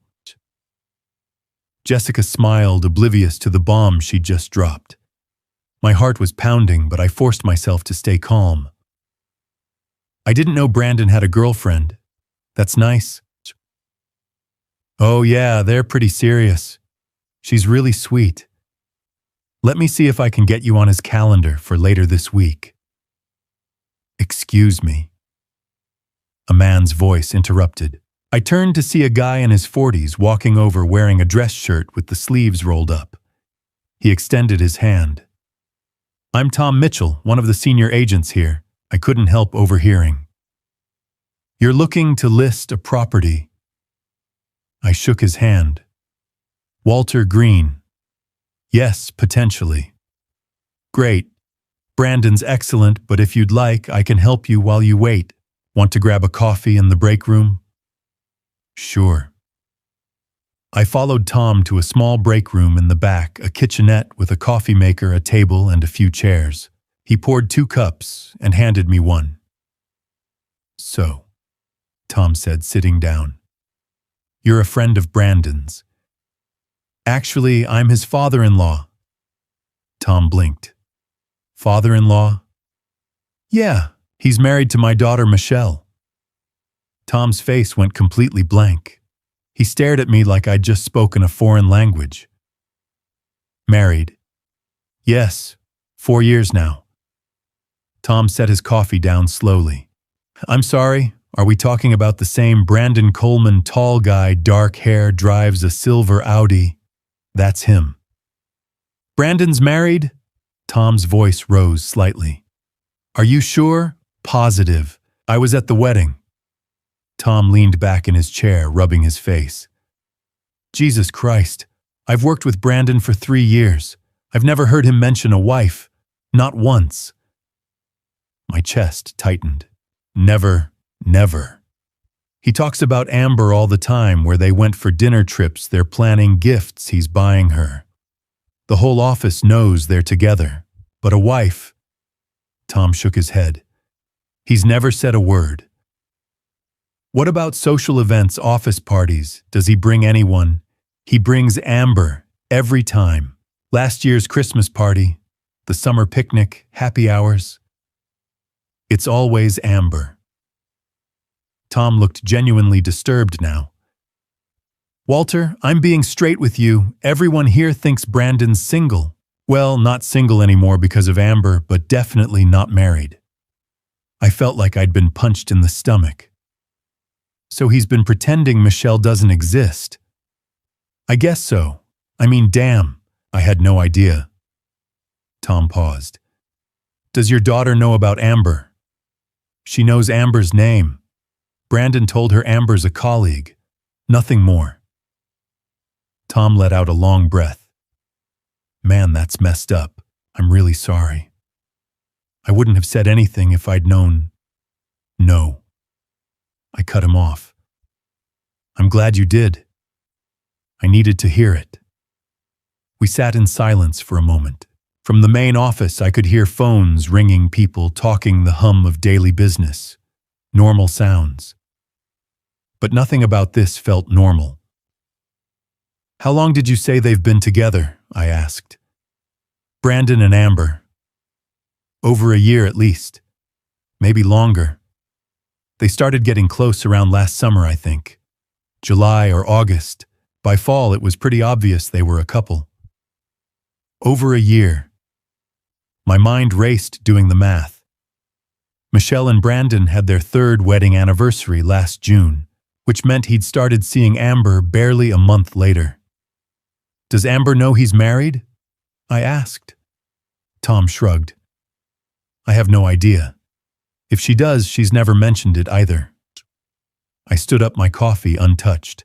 Jessica smiled, oblivious to the bomb she'd just dropped. My heart was pounding, but I forced myself to stay calm. "I didn't know Brandon had a girlfriend. That's nice." "Oh yeah, they're pretty serious. She's really sweet. Let me see if I can get you on his calendar for later this week." "Excuse me." A man's voice interrupted. I turned to see a guy in his 40s walking over wearing a dress shirt with the sleeves rolled up. He extended his hand. "I'm Tom Mitchell, one of the senior agents here." I couldn't help overhearing. "You're looking to list a property." I shook his hand. "Walter Green." "Yes, potentially." "Great. Brandon's excellent, but if you'd like, I can help you while you wait. Want to grab a coffee in the break room?" "Sure." I followed Tom to a small break room in the back, a kitchenette with a coffee maker, a table, and a few chairs. He poured 2 cups and handed me one. "So," Tom said, sitting down, "you're a friend of Brandon's." "Actually, I'm his father-in-law." Tom blinked. "Father-in-law?" "Yeah, he's married to my daughter Michelle." Tom's face went completely blank. He stared at me like I'd just spoken a foreign language. "Married?" "Yes, 4 years now." Tom set his coffee down slowly. "I'm sorry, are we talking about the same Brandon Coleman, tall guy, dark hair, drives a silver Audi?" "That's him." "Brandon's married?" Tom's voice rose slightly. "Are you sure?" "Positive. I was at the wedding." Tom leaned back in his chair, rubbing his face. "Jesus Christ, I've worked with Brandon for 3 years. I've never heard him mention a wife. Not once." My chest tightened. "Never, never. He talks about Amber all the time, where they went for dinner trips, they're planning gifts he's buying her. The whole office knows they're together. But a wife..." Tom shook his head. "He's never said a word." "What about social events, office parties? Does he bring anyone?" "He brings Amber, every time. Last year's Christmas party, the summer picnic, happy hours. It's always Amber." Tom looked genuinely disturbed now. "Walter, I'm being straight with you. Everyone here thinks Brandon's single. Well, not single anymore because of Amber, but definitely not married." I felt like I'd been punched in the stomach. "So he's been pretending Michelle doesn't exist?" "I guess so. I mean, damn. I had no idea. Tom paused. Does your daughter know about Amber? She knows Amber's name. Brandon told her Amber's a colleague. Nothing more. Tom let out a long breath. Man, that's messed up. I'm really sorry. I wouldn't have said anything if I'd known. No. I cut him off. I'm glad you did. I needed to hear it. We sat in silence for a moment. From the main office, I could hear phones ringing, people talking, the hum of daily business. Normal sounds. But nothing about this felt normal. How long did you say they've been together? I asked. Brandon and Amber. Over a year at least. Maybe longer. They started getting close around last summer, I think. July or August. By fall, it was pretty obvious they were a couple. Over a year. My mind raced doing the math. Michelle and Brandon had their third wedding anniversary last June, which meant he'd started seeing Amber barely a month later. Does Amber know he's married? I asked. Tom shrugged. I have no idea. If she does, she's never mentioned it either. I stood up my coffee untouched.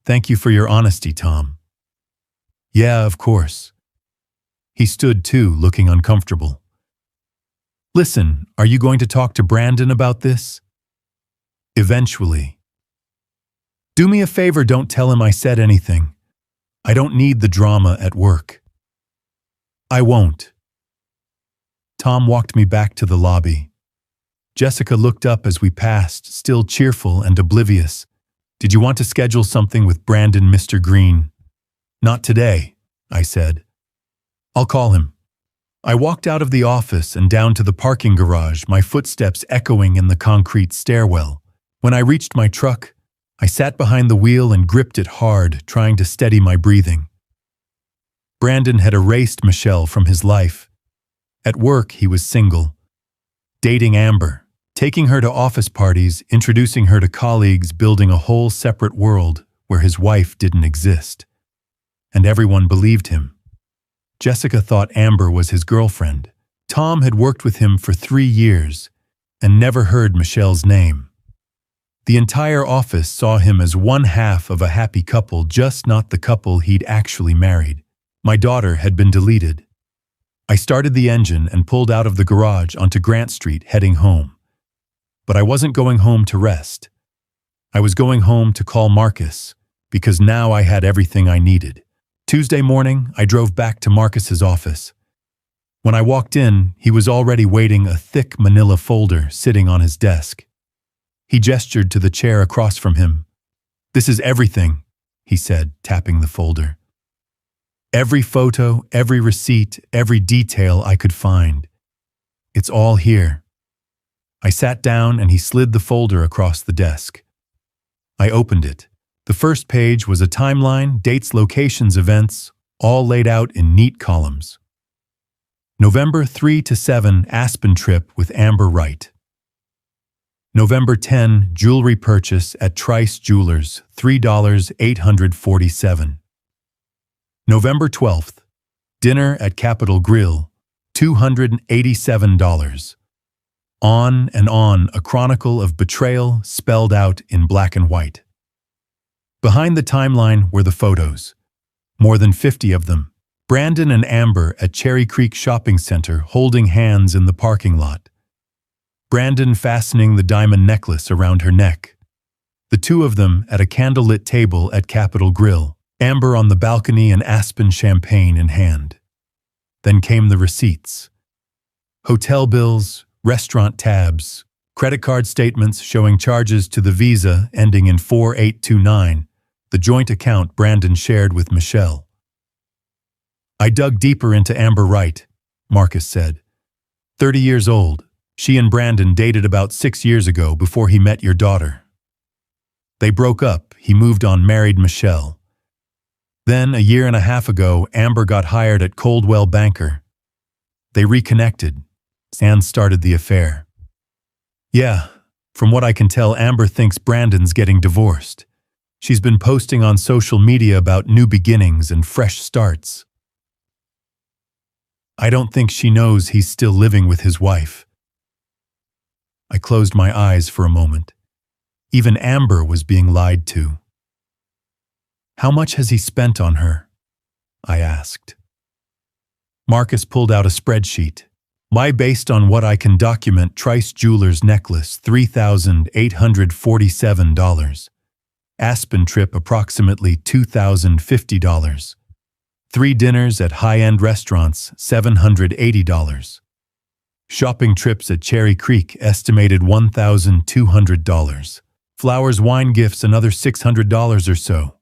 Thank you for your honesty, Tom. Yeah, of course. He stood too, looking uncomfortable. Listen, are you going to talk to Brandon about this? Eventually. Do me a favor, don't tell him I said anything. I don't need the drama at work. I won't. Tom walked me back to the lobby. Jessica looked up as we passed, still cheerful and oblivious. Did you want to schedule something with Brandon, Mr. Green? Not today, I said. I'll call him. I walked out of the office and down to the parking garage, my footsteps echoing in the concrete stairwell. When I reached my truck, I sat behind the wheel and gripped it hard, trying to steady my breathing. Brandon had erased Michelle from his life. At work, he was single, dating Amber, taking her to office parties, introducing her to colleagues, building a whole separate world where his wife didn't exist. And everyone believed him. Jessica thought Amber was his girlfriend. Tom had worked with him for 3 years and never heard Michelle's name. The entire office saw him as one half of a happy couple, just not the couple he'd actually married. My daughter had been deleted. I started the engine and pulled out of the garage onto Grant Street, heading home. But I wasn't going home to rest. I was going home to call Marcus, because now I had everything I needed. Tuesday morning, I drove back to Marcus's office. When I walked in, he was already waiting, a thick manila folder sitting on his desk. He gestured to the chair across from him. This is everything, he said, tapping the folder. Every photo, every receipt, every detail I could find. It's all here. I sat down and he slid the folder across the desk. I opened it. The first page was a timeline, dates, locations, events, all laid out in neat columns. November 3 to 7, Aspen trip with Amber Wright. November 10, jewelry purchase at Trice Jewelers, $3,847. November 12th, dinner at Capitol Grill, $287. On and on, a chronicle of betrayal spelled out in black and white. Behind the timeline were the photos, more than 50 of them. Brandon and Amber at Cherry Creek Shopping Center holding hands in the parking lot. Brandon fastening the diamond necklace around her neck. The two of them at a candlelit table at Capitol Grill, Amber on the balcony and Aspen champagne in hand. Then came the receipts. Hotel bills, restaurant tabs, credit card statements showing charges to the Visa ending in 4829, the joint account Brandon shared with Michelle. I dug deeper into Amber Wright, Marcus said. 30 years old. She and Brandon dated about 6 years ago before he met your daughter. They broke up. He moved on, married Michelle. Then, a year and a half ago, Amber got hired at Coldwell Banker. They reconnected and started the affair. Yeah, from what I can tell, Amber thinks Brandon's getting divorced. She's been posting on social media about new beginnings and fresh starts. I don't think she knows he's still living with his wife. I closed my eyes for a moment. Even Amber was being lied to. How much has he spent on her? I asked. Marcus pulled out a spreadsheet. My based on what I can document, Trice Jewelers necklace, $3,847. Aspen trip, approximately $2,050. 3 dinners at high-end restaurants, $780. Shopping trips at Cherry Creek, estimated $1,200. Flowers, wine gifts, another $600 or so.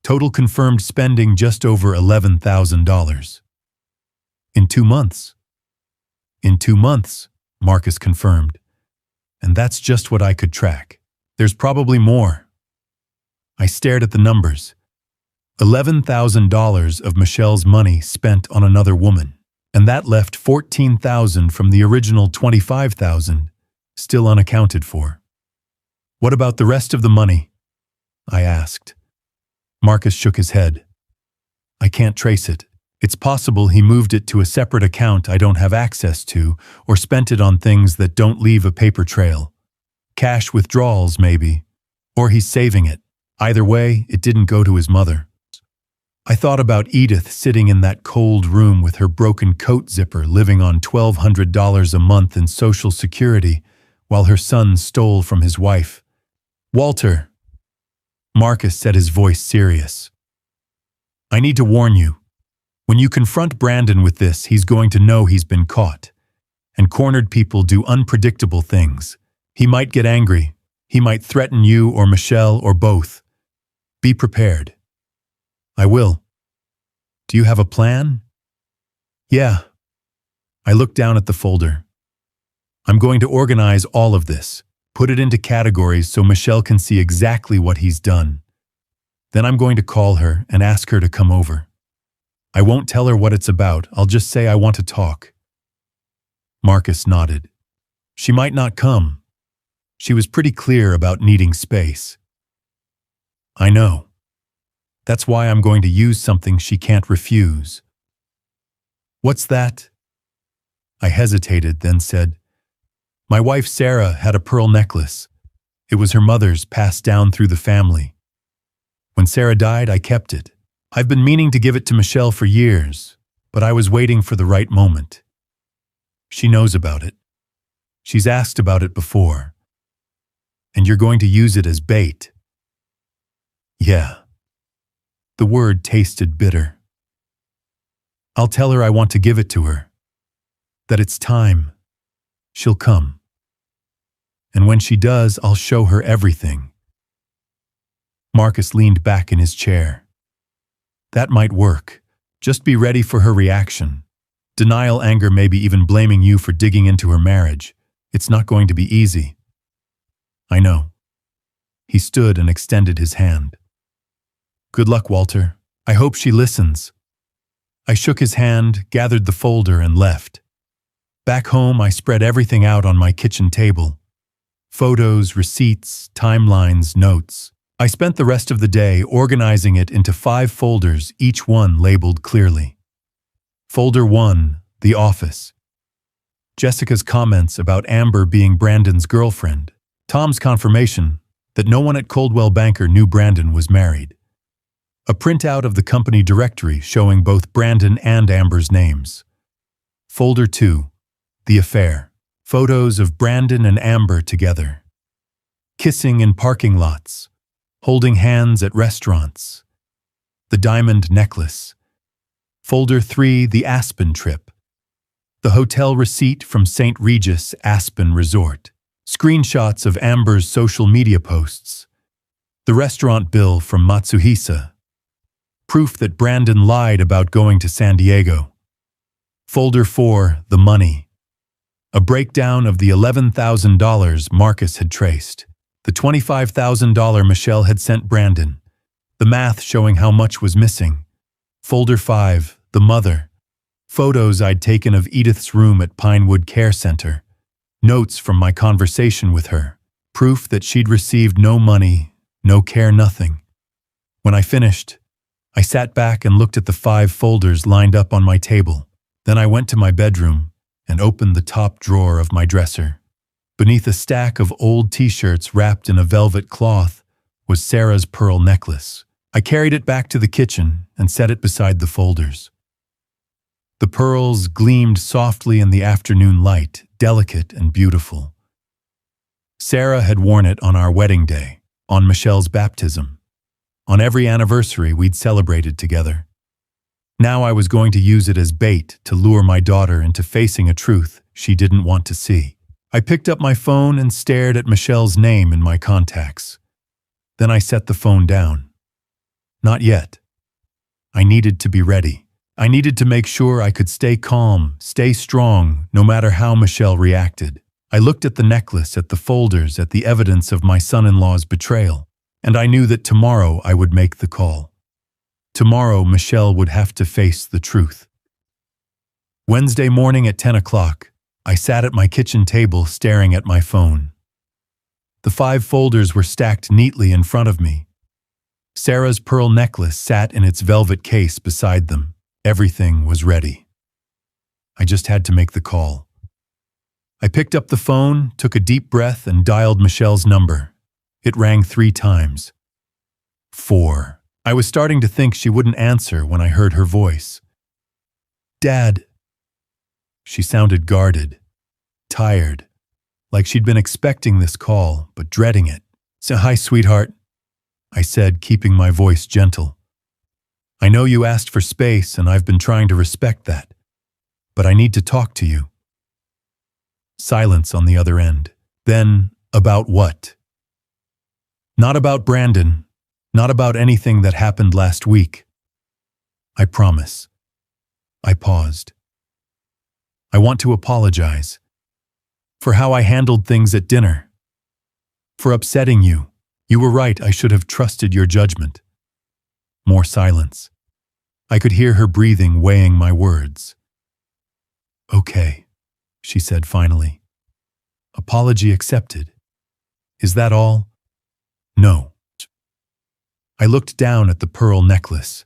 Total confirmed spending just over $11,000. In 2 months. In 2 months, Marcus confirmed. And that's just what I could track. There's probably more. I stared at the numbers. $11,000 of Michelle's money spent on another woman. And that left $14,000 from the original $25,000, still unaccounted for. What about the rest of the money? I asked. Marcus shook his head. I can't trace it. It's possible he moved it to a separate account I don't have access to, or spent it on things that don't leave a paper trail. Cash withdrawals, maybe. Or he's saving it. Either way, it didn't go to his mother. I thought about Edith sitting in that cold room with her broken coat zipper, living on $1,200 a month in Social Security, while her son stole from his wife. Walter. Marcus said, his voice serious. I need to warn you. When you confront Brandon with this, he's going to know he's been caught. And cornered people do unpredictable things. He might get angry. He might threaten you or Michelle or both. Be prepared. I will. Do you have a plan? Yeah. I looked down at the folder. I'm going to organize all of this, put it into categories so Michelle can see exactly what he's done. Then I'm going to call her and ask her to come over. I won't tell her what it's about, I'll just say I want to talk. Marcus nodded. She might not come. She was pretty clear about needing space. I know. That's why I'm going to use something she can't refuse. What's that? I hesitated, then said, my wife Sarah had a pearl necklace. It was her mother's, passed down through the family. When Sarah died, I kept it. I've been meaning to give it to Michelle for years, but I was waiting for the right moment. She knows about it. She's asked about it before. And you're going to use it as bait. Yeah. The word tasted bitter. I'll tell her I want to give it to her. That it's time. She'll come. And when she does, I'll show her everything. Marcus leaned back in his chair. That might work. Just be ready for her reaction. Denial, anger, maybe even blaming you for digging into her marriage. It's not going to be easy. I know. He stood and extended his hand. Good luck, Walter. I hope she listens. I shook his hand, gathered the folder, and left. Back home, I spread everything out on my kitchen table. Photos, receipts, timelines, notes. I spent the rest of the day organizing it into 5 folders, each one labeled clearly. Folder 1, The Office. Jessica's comments about Amber being Brandon's girlfriend. Tom's confirmation that no one at Coldwell Banker knew Brandon was married. A printout of the company directory showing both Brandon and Amber's names. Folder 2, The Affair. Photos of Brandon and Amber together. Kissing in parking lots. Holding hands at restaurants. The diamond necklace. Folder 3, The Aspen Trip. The hotel receipt from St. Regis Aspen Resort. Screenshots of Amber's social media posts. The restaurant bill from Matsuhisa. Proof that Brandon lied about going to San Diego. Folder 4, The Money. A breakdown of the $11,000 Marcus had traced. The $25,000 Michelle had sent Brandon. The math showing how much was missing. Folder 5, The Mother. Photos I'd taken of Edith's room at Pinewood Care Center. Notes from my conversation with her. Proof that she'd received no money, No care, nothing. When I finished, I sat back and looked at the 5 folders lined up on my table. Then I went to my bedroom and opened the top drawer of my dresser. Beneath a stack of old t-shirts wrapped in a velvet cloth was Sarah's pearl necklace. I carried it back to the kitchen and set it beside the folders. The pearls gleamed softly in the afternoon light, delicate and beautiful. Sarah had worn it on our wedding day, on Michelle's baptism. On every anniversary we'd celebrated together. Now I was going to use it as bait to lure my daughter into facing a truth she didn't want to see. I picked up my phone and stared at Michelle's name in my contacts. Then I set the phone down. Not yet. I needed to be ready. I needed to make sure I could stay calm, stay strong, no matter how Michelle reacted. I looked at the necklace, at the folders, at the evidence of my son-in-law's betrayal, and I knew that tomorrow I would make the call. Tomorrow Michelle would have to face the truth. Wednesday morning at 10 o'clock, I sat at my kitchen table staring at my phone. The 5 folders were stacked neatly in front of me. Sarah's pearl necklace sat in its velvet case beside them. Everything was ready. I just had to make the call. I picked up the phone, took a deep breath, and dialed Michelle's number. It rang 3 times. 4. I was starting to think she wouldn't answer when I heard her voice. "Dad." She sounded guarded, tired, like she'd been expecting this call, but dreading it. "So, hi, sweetheart," I said, keeping my voice gentle. "I know you asked for space, and I've been trying to respect that, but I need to talk to you." Silence on the other end. Then, about what? "Not about Brandon, not about anything that happened last week. I promise." I paused. "I want to apologize for how I handled things at dinner, for upsetting you. You were right, I should have trusted your judgment." More silence. I could hear her breathing, weighing my words. "Okay," she said finally. "Apology accepted. Is that all?" "No." I looked down at the pearl necklace.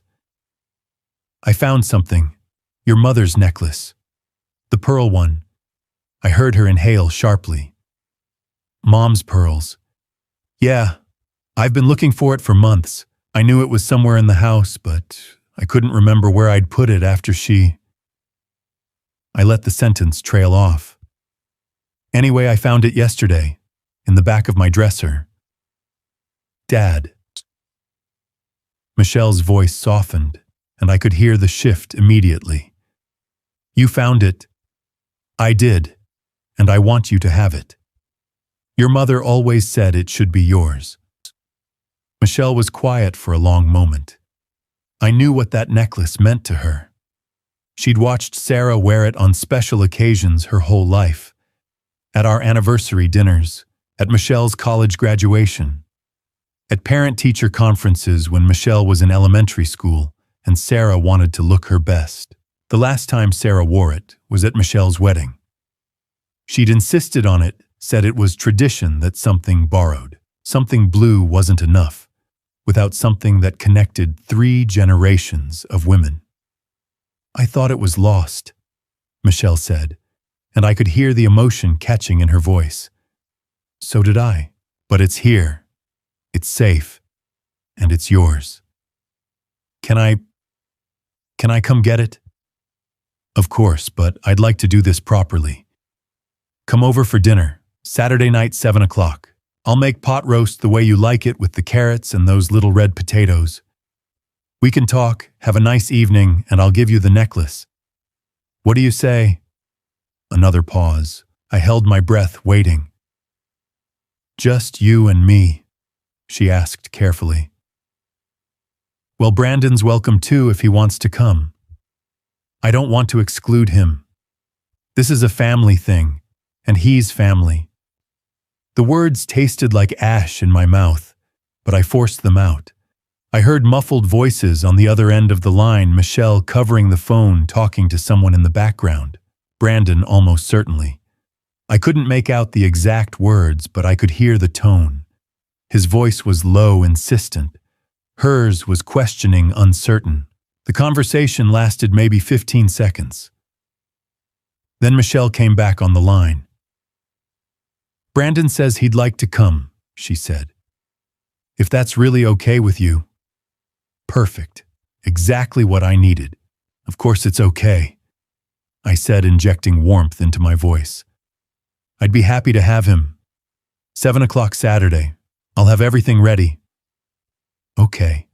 "I found something. Your mother's necklace. The pearl one." I heard her inhale sharply. "Mom's pearls." "Yeah, I've been looking for it for months. I knew it was somewhere in the house, but I couldn't remember where I'd put it after she..." I let the sentence trail off. "Anyway, I found it yesterday, in the back of my dresser." "Dad." Michelle's voice softened, and I could hear the shift immediately. "You found it." "I did, and I want you to have it. Your mother always said it should be yours." Michelle was quiet for a long moment. I knew what that necklace meant to her. She'd watched Sarah wear it on special occasions her whole life. At our anniversary dinners, at Michelle's college graduation, at parent-teacher conferences when Michelle was in elementary school and Sarah wanted to look her best. The last time Sarah wore it was at Michelle's wedding. She'd insisted on it, said it was tradition that something borrowed, something blue wasn't enough, without something that connected 3 generations of women. "I thought it was lost," Michelle said, and I could hear the emotion catching in her voice. "So did I, but it's here. It's safe, and it's yours. Can I come get it?" "Of course, but I'd like to do this properly. Come over for dinner, Saturday night, 7 o'clock. I'll make pot roast the way you like it with the carrots and those little red potatoes. We can talk, have a nice evening, and I'll give you the necklace. What do you say?" Another pause. I held my breath, waiting. "Just you and me?" she asked carefully. "Well, Brandon's welcome too if he wants to come. I don't want to exclude him. This is a family thing, and he's family." The words tasted like ash in my mouth, but I forced them out. I heard muffled voices on the other end of the line, Michelle covering the phone, talking to someone in the background. Brandon, almost certainly. I couldn't make out the exact words, but I could hear the tone. His voice was low, insistent. Hers was questioning, uncertain. The conversation lasted maybe 15 seconds. Then Michelle came back on the line. "Brandon says he'd like to come," she said. "If that's really okay with you." "Perfect. Exactly what I needed. Of course it's okay," I said, injecting warmth into my voice. "I'd be happy to have him. 7 o'clock Saturday. I'll have everything ready." "Okay."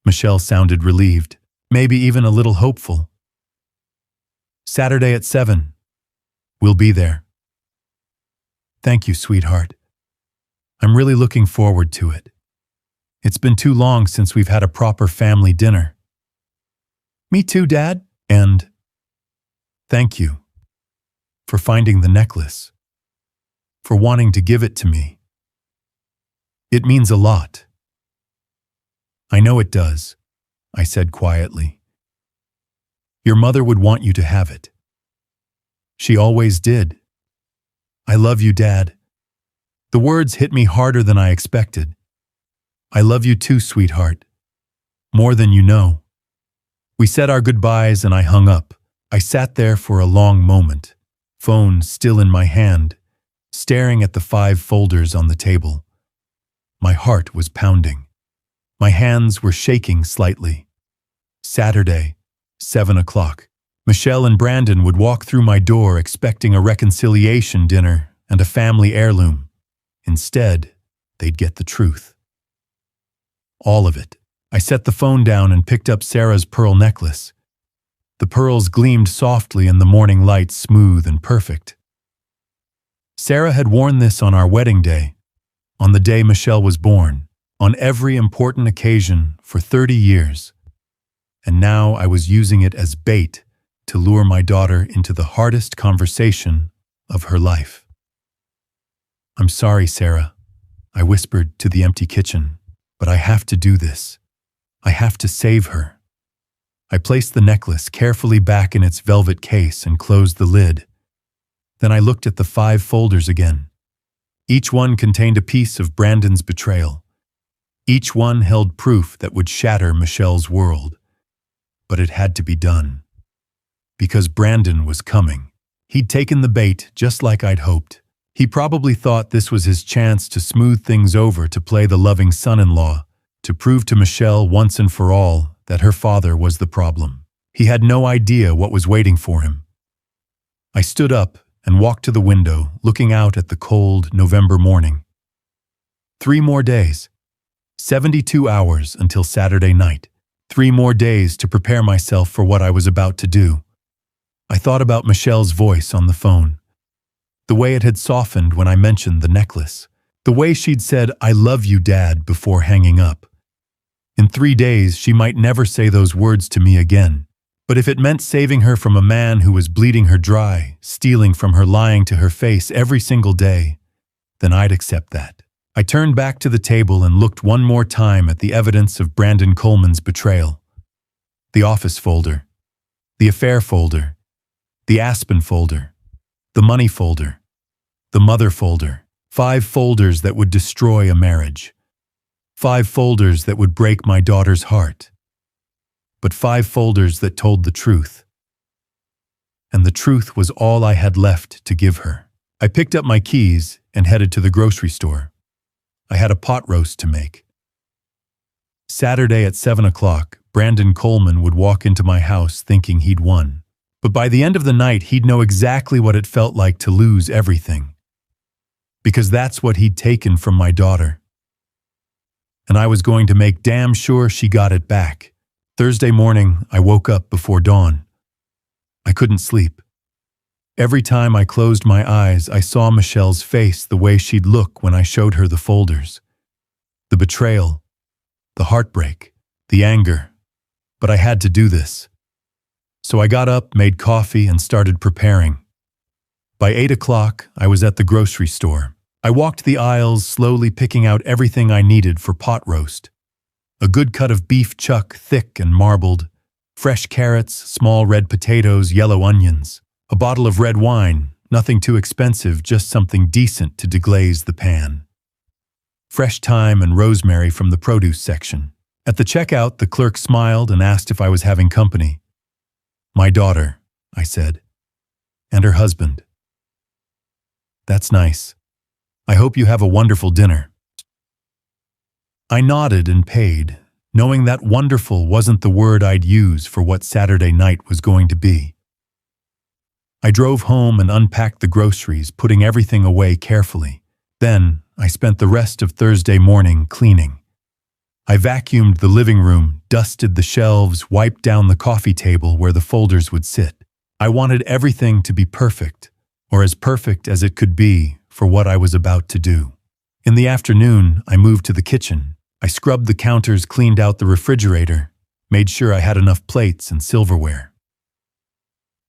Michelle sounded relieved, maybe even a little hopeful. "Saturday at 7. We'll be there." "Thank you, sweetheart. I'm really looking forward to it. It's been too long since we've had a proper family dinner." "Me too, Dad. And thank you for finding the necklace, for wanting to give it to me. It means a lot." "I know it does," I said quietly. "Your mother would want you to have it. She always did. I love you, Dad." The words hit me harder than I expected. "I love you too, sweetheart. More than you know." We said our goodbyes and I hung up. I sat there for a long moment, phone still in my hand, staring at the 5 folders on the table. My heart was pounding. My hands were shaking slightly. Saturday, 7 o'clock. Michelle and Brandon would walk through my door expecting a reconciliation dinner and a family heirloom. Instead, they'd get the truth. All of it. I set the phone down and picked up Sarah's pearl necklace. The pearls gleamed softly in the morning light, smooth and perfect. Sarah had worn this on our wedding day, on the day Michelle was born, on every important occasion for 30 years. And now I was using it as bait to lure my daughter into the hardest conversation of her life. "I'm sorry, Sarah," I whispered to the empty kitchen, "but I have to do this. I have to save her." I placed the necklace carefully back in its velvet case and closed the lid. Then I looked at the 5 folders again. Each one contained a piece of Brandon's betrayal. Each one held proof that would shatter Michelle's world. But it had to be done. Because Brandon was coming. He'd taken the bait just like I'd hoped. He probably thought this was his chance to smooth things over, to play the loving son-in-law, to prove to Michelle once and for all that her father was the problem. He had no idea what was waiting for him. I stood up and walked to the window, looking out at the cold November morning. 3 more days. 72 hours until Saturday night. 3 more days to prepare myself for what I was about to do. I thought about Michelle's voice on the phone. The way it had softened when I mentioned the necklace. The way she'd said, "I love you, Dad," before hanging up. In 3 days, she might never say those words to me again. But if it meant saving her from a man who was bleeding her dry, stealing from her, lying to her face every single day, then I'd accept that. I turned back to the table and looked one more time at the evidence of Brandon Coleman's betrayal. The office folder, the affair folder, the Aspen folder, the money folder, the mother folder. 5 folders that would destroy a marriage. 5 folders that would break my daughter's heart. But 5 folders that told the truth. And the truth was all I had left to give her. I picked up my keys and headed to the grocery store. I had a pot roast to make. Saturday at 7 o'clock, Brandon Coleman would walk into my house thinking he'd won. But by the end of the night, he'd know exactly what it felt like to lose everything. Because that's what he'd taken from my daughter. And I was going to make damn sure she got it back. Thursday morning, I woke up before dawn. I couldn't sleep. Every time I closed my eyes, I saw Michelle's face, the way she'd look when I showed her the folders. The betrayal, the heartbreak, the anger. But I had to do this. So I got up, made coffee, and started preparing. By 8 o'clock, I was at the grocery store. I walked the aisles, slowly picking out everything I needed for pot roast. A good cut of beef chuck, thick and marbled, fresh carrots, small red potatoes, yellow onions, a bottle of red wine, nothing too expensive, just something decent to deglaze the pan. fresh thyme and rosemary from the produce section. At the checkout, the clerk smiled and asked if I was having company. "My daughter," I said, "and her husband." "That's nice. I hope you have a wonderful dinner." I nodded and paid, knowing that wonderful wasn't the word I'd use for what Saturday night was going to be. I drove home and unpacked the groceries, putting everything away carefully. Then, I spent the rest of Thursday morning cleaning. I vacuumed the living room, dusted the shelves, wiped down the coffee table where the folders would sit. I wanted everything to be perfect, or as perfect as it could be for what I was about to do. In the afternoon, I moved to the kitchen. I scrubbed the counters, cleaned out the refrigerator, made sure I had enough plates and silverware.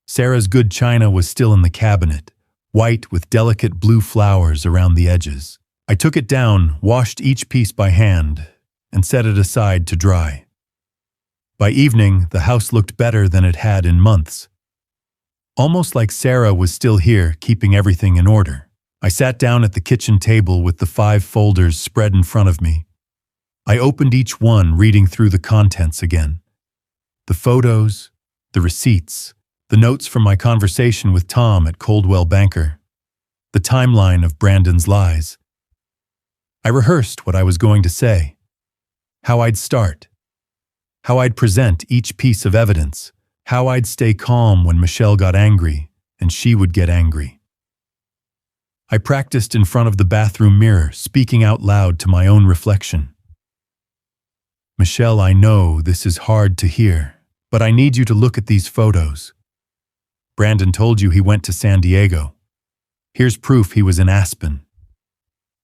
Sarah's good china was still in the cabinet, white with delicate blue flowers around the edges. I took it down, washed each piece by hand, and set it aside to dry. By evening, the house looked better than it had in months. Almost like Sarah was still here, keeping everything in order. I sat down at the kitchen table with the 5 folders spread in front of me. I opened each one, reading through the contents again. The photos, the receipts, the notes from my conversation with Tom at Coldwell Banker, the timeline of Brandon's lies. I rehearsed what I was going to say, how I'd start, how I'd present each piece of evidence, how I'd stay calm when Michelle got angry and she would get angry. I practiced in front of the bathroom mirror, speaking out loud to my own reflection. "Michelle, I know this is hard to hear, but I need you to look at these photos. Brandon told you he went to San Diego. Here's proof he was in Aspen.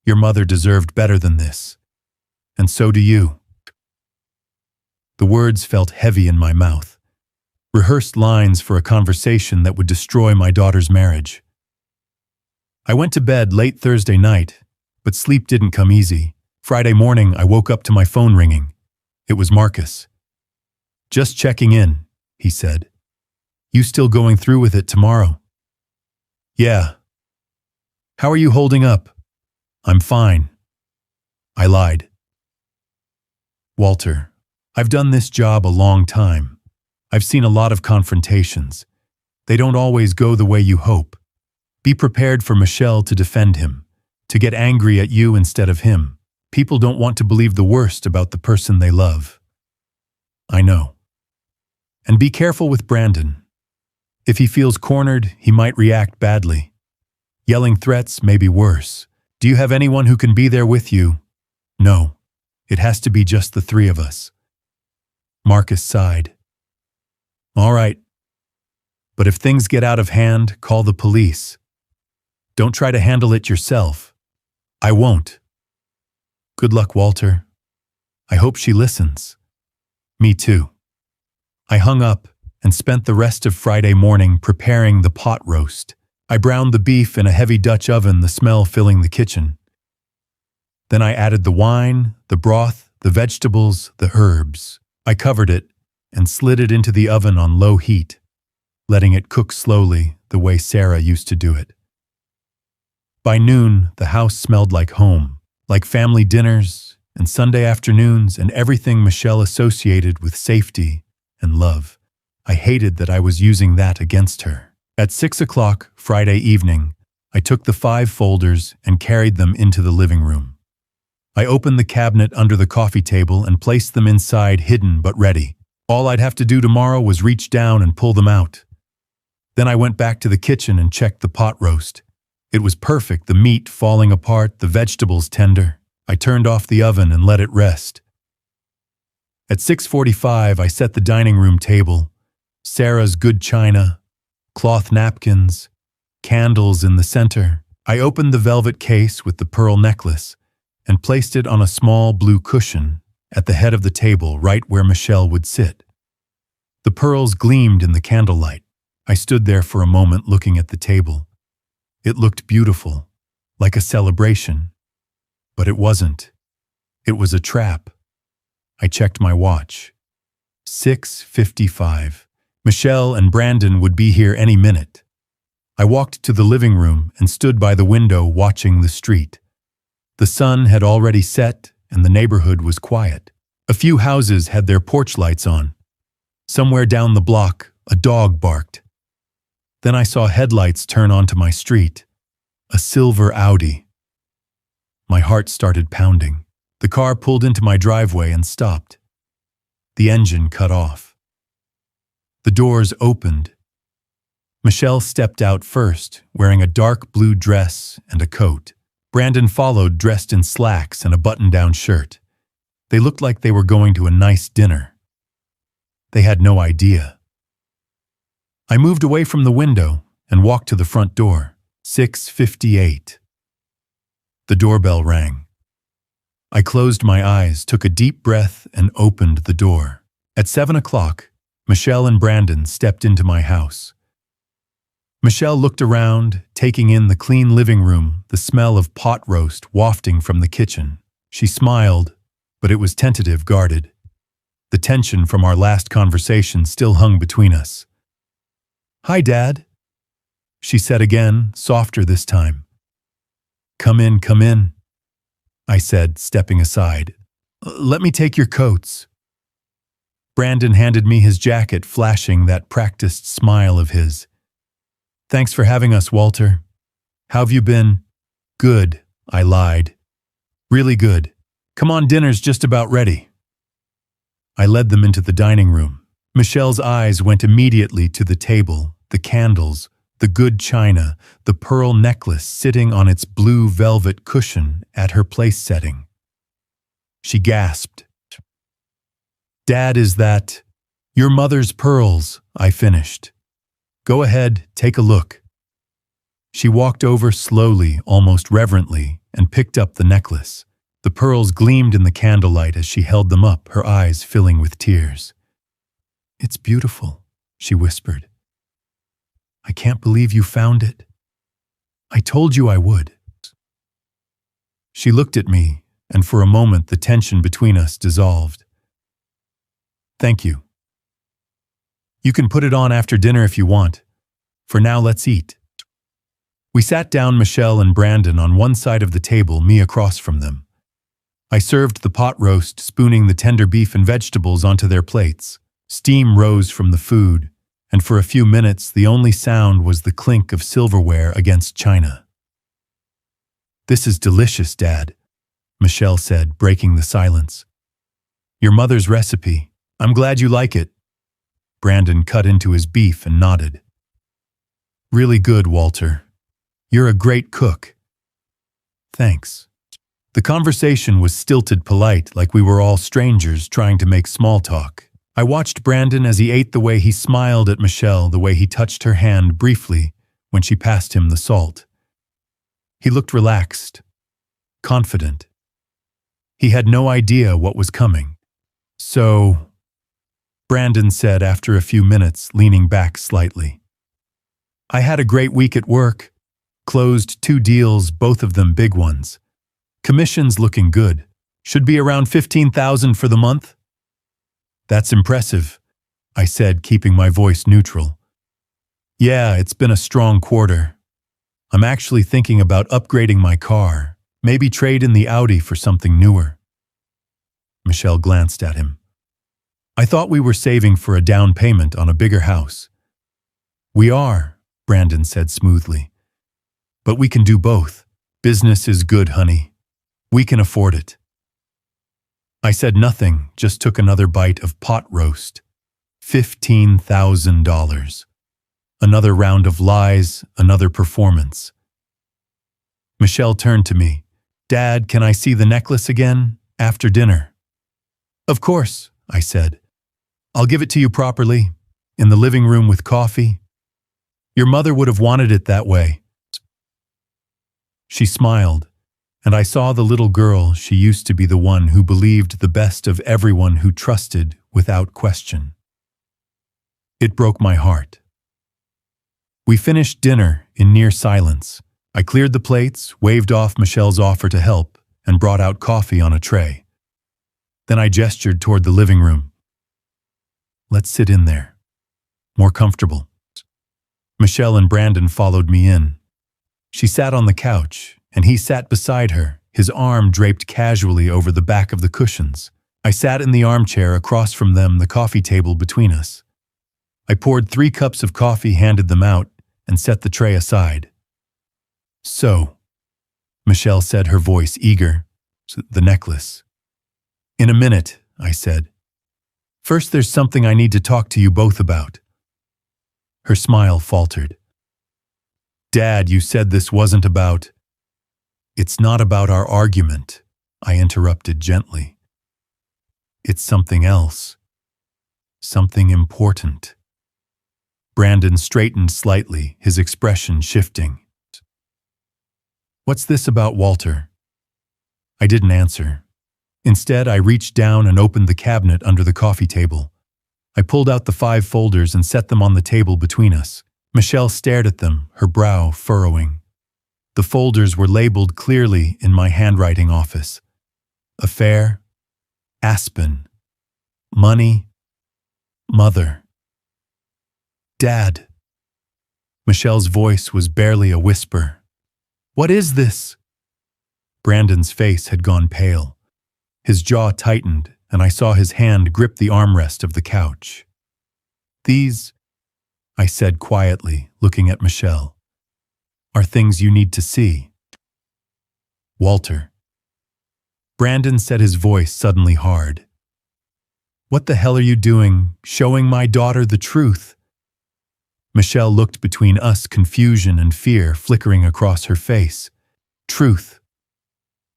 Your mother deserved better than this, and so do you." The words felt heavy in my mouth, rehearsed lines for a conversation that would destroy my daughter's marriage. I went to bed late Thursday night, but sleep didn't come easy. Friday morning, I woke up to my phone ringing. It was Marcus. "Just checking in," he said. "You still going through with it tomorrow?" "Yeah." "How are you holding up?" "I'm fine." I lied. "Walter, I've done this job a long time. I've seen a lot of confrontations. They don't always go the way you hope. Be prepared for Michelle to defend him, to get angry at you instead of him. People don't want to believe the worst about the person they love." "I know. And be careful with Brandon. If he feels cornered, he might react badly. Yelling threats may be worse. Do you have anyone who can be there with you?" "No. It has to be just the 3 of us." Marcus sighed. "All right. But if things get out of hand, call the police. Don't try to handle it yourself." "I won't." "Good luck, Walter. I hope she listens." "Me too." I hung up and spent the rest of Friday morning preparing the pot roast. I browned the beef in a heavy Dutch oven, the smell filling the kitchen. Then I added the wine, the broth, the vegetables, the herbs. I covered it and slid it into the oven on low heat, letting it cook slowly the way Sarah used to do it. By noon, the house smelled like home, like family dinners and Sunday afternoons and everything Michelle associated with safety and love. I hated that I was using that against her. At 6 o'clock Friday evening, I took the 5 folders and carried them into the living room. I opened the cabinet under the coffee table and placed them inside, hidden but ready. All I'd have to do tomorrow was reach down and pull them out. Then I went back to the kitchen and checked the pot roast. It was perfect, the meat falling apart, the vegetables tender. I turned off the oven and let it rest. At 6:45, I set the dining room table. Sarah's good china, cloth napkins, candles in the center. I opened the velvet case with the pearl necklace and placed it on a small blue cushion at the head of the table, right where Michelle would sit. The pearls gleamed in the candlelight. I stood there for a moment looking at the table. It looked beautiful, like a celebration. But it wasn't. It was a trap. I checked my watch. 6:55. Michelle and Brandon would be here any minute. I walked to the living room and stood by the window watching the street. The sun had already set and the neighborhood was quiet. A few houses had their porch lights on. Somewhere down the block, a dog barked. Then I saw headlights turn onto my street. A silver Audi. My heart started pounding. The car pulled into my driveway and stopped. The engine cut off. The doors opened. Michelle stepped out first, wearing a dark blue dress and a coat. Brandon followed, dressed in slacks and a button-down shirt. They looked like they were going to a nice dinner. They had no idea. I moved away from the window and walked to the front door. 6:58. The doorbell rang. I closed my eyes, took a deep breath, and opened the door. At 7 o'clock, Michelle and Brandon stepped into my house. Michelle looked around, taking in the clean living room, the smell of pot roast wafting from the kitchen. She smiled, but it was tentative, guarded. The tension from our last conversation still hung between us. "Hi, Dad," she said again, softer this time. Come in," I said, stepping aside. "Let me take your coats." Brandon handed me his jacket, flashing that practiced smile of his. "Thanks for having us, Walter. How've you been?" "Good," I lied. "Really good. Come on, dinner's just about ready." I led them into the dining room. Michelle's eyes went immediately to the table, the candles, the good china, the pearl necklace sitting on its blue velvet cushion at her place setting. She gasped. "Dad, is that your mother's pearls?" I finished. "Go ahead, take a look." She walked over slowly, almost reverently, and picked up the necklace. The pearls gleamed in the candlelight as she held them up, her eyes filling with tears. "It's beautiful," she whispered. "I can't believe you found it. I told you I would." She looked at me, and for a moment the tension between us dissolved. "Thank you. You can put it on after dinner if you want. For now, let's eat." We sat down, Michelle and Brandon on one side of the table, me across from them. I served the pot roast, spooning the tender beef and vegetables onto their plates. Steam rose from the food, and for a few minutes the only sound was the clink of silverware against china. "This is delicious, Dad," Michelle said, breaking the silence. "Your mother's recipe. I'm glad you like it." Brandon cut into his beef and nodded. "Really good, Walter. You're a great cook." "Thanks." The conversation was stilted, polite, like we were all strangers trying to make small talk. I watched Brandon as he ate, the way he smiled at Michelle, the way he touched her hand briefly when she passed him the salt. He looked relaxed, confident. He had no idea what was coming. "So," Brandon said after a few minutes, leaning back slightly. "I had a great week at work. Closed 2 deals, both of them big ones. Commission's looking good. Should be around 15,000 for the month." "That's impressive," I said, keeping my voice neutral. "Yeah, it's been a strong quarter. I'm actually thinking about upgrading my car, maybe trade in the Audi for something newer." Michelle glanced at him. "I thought we were saving for a down payment on a bigger house." "We are," Brandon said smoothly. "But we can do both. Business is good, honey. We can afford it." I said nothing, just took another bite of pot roast. $15,000. Another round of lies, another performance. Michelle turned to me. "Dad, can I see the necklace again? After dinner?" "Of course," I said. "I'll give it to you properly, in the living room with coffee. Your mother would have wanted it that way." She smiled, and I saw the little girl. She used to be the one who believed the best of everyone, who trusted without question. It broke my heart. We finished dinner in near silence. I cleared the plates, waved off Michelle's offer to help, and brought out coffee on a tray. Then I gestured toward the living room. "Let's sit in there. More comfortable." Michelle and Brandon followed me in. She sat on the couch, and he sat beside her, his arm draped casually over the back of the cushions. I sat in the armchair across from them, the coffee table between us. I poured 3 cups of coffee, handed them out, and set the tray aside. "So," Michelle said, her voice eager. "The necklace." "In a minute," I said. "First, there's something I need to talk to you both about." Her smile faltered. "Dad, you said this wasn't about—" "It's not about our argument," I interrupted gently. "It's something else. Something important." Brandon straightened slightly, his expression shifting. "What's this about Walter?" I didn't answer. Instead, I reached down and opened the cabinet under the coffee table. I pulled out the 5 folders and set them on the table between us. Michelle stared at them, her brow furrowing. The folders were labeled clearly in my handwriting office. Affair, Aspen, money, mother. "Dad." Michelle's voice was barely a whisper. "What is this?" Brandon's face had gone pale. His jaw tightened, and I saw his hand grip the armrest of the couch. "These," I said quietly, looking at Michelle, "are things you need to see." "Walter." Brandon said, his voice suddenly hard. "What the hell are you doing, showing my daughter the truth?" Michelle looked between us, confusion and fear flickering across her face. "Truth?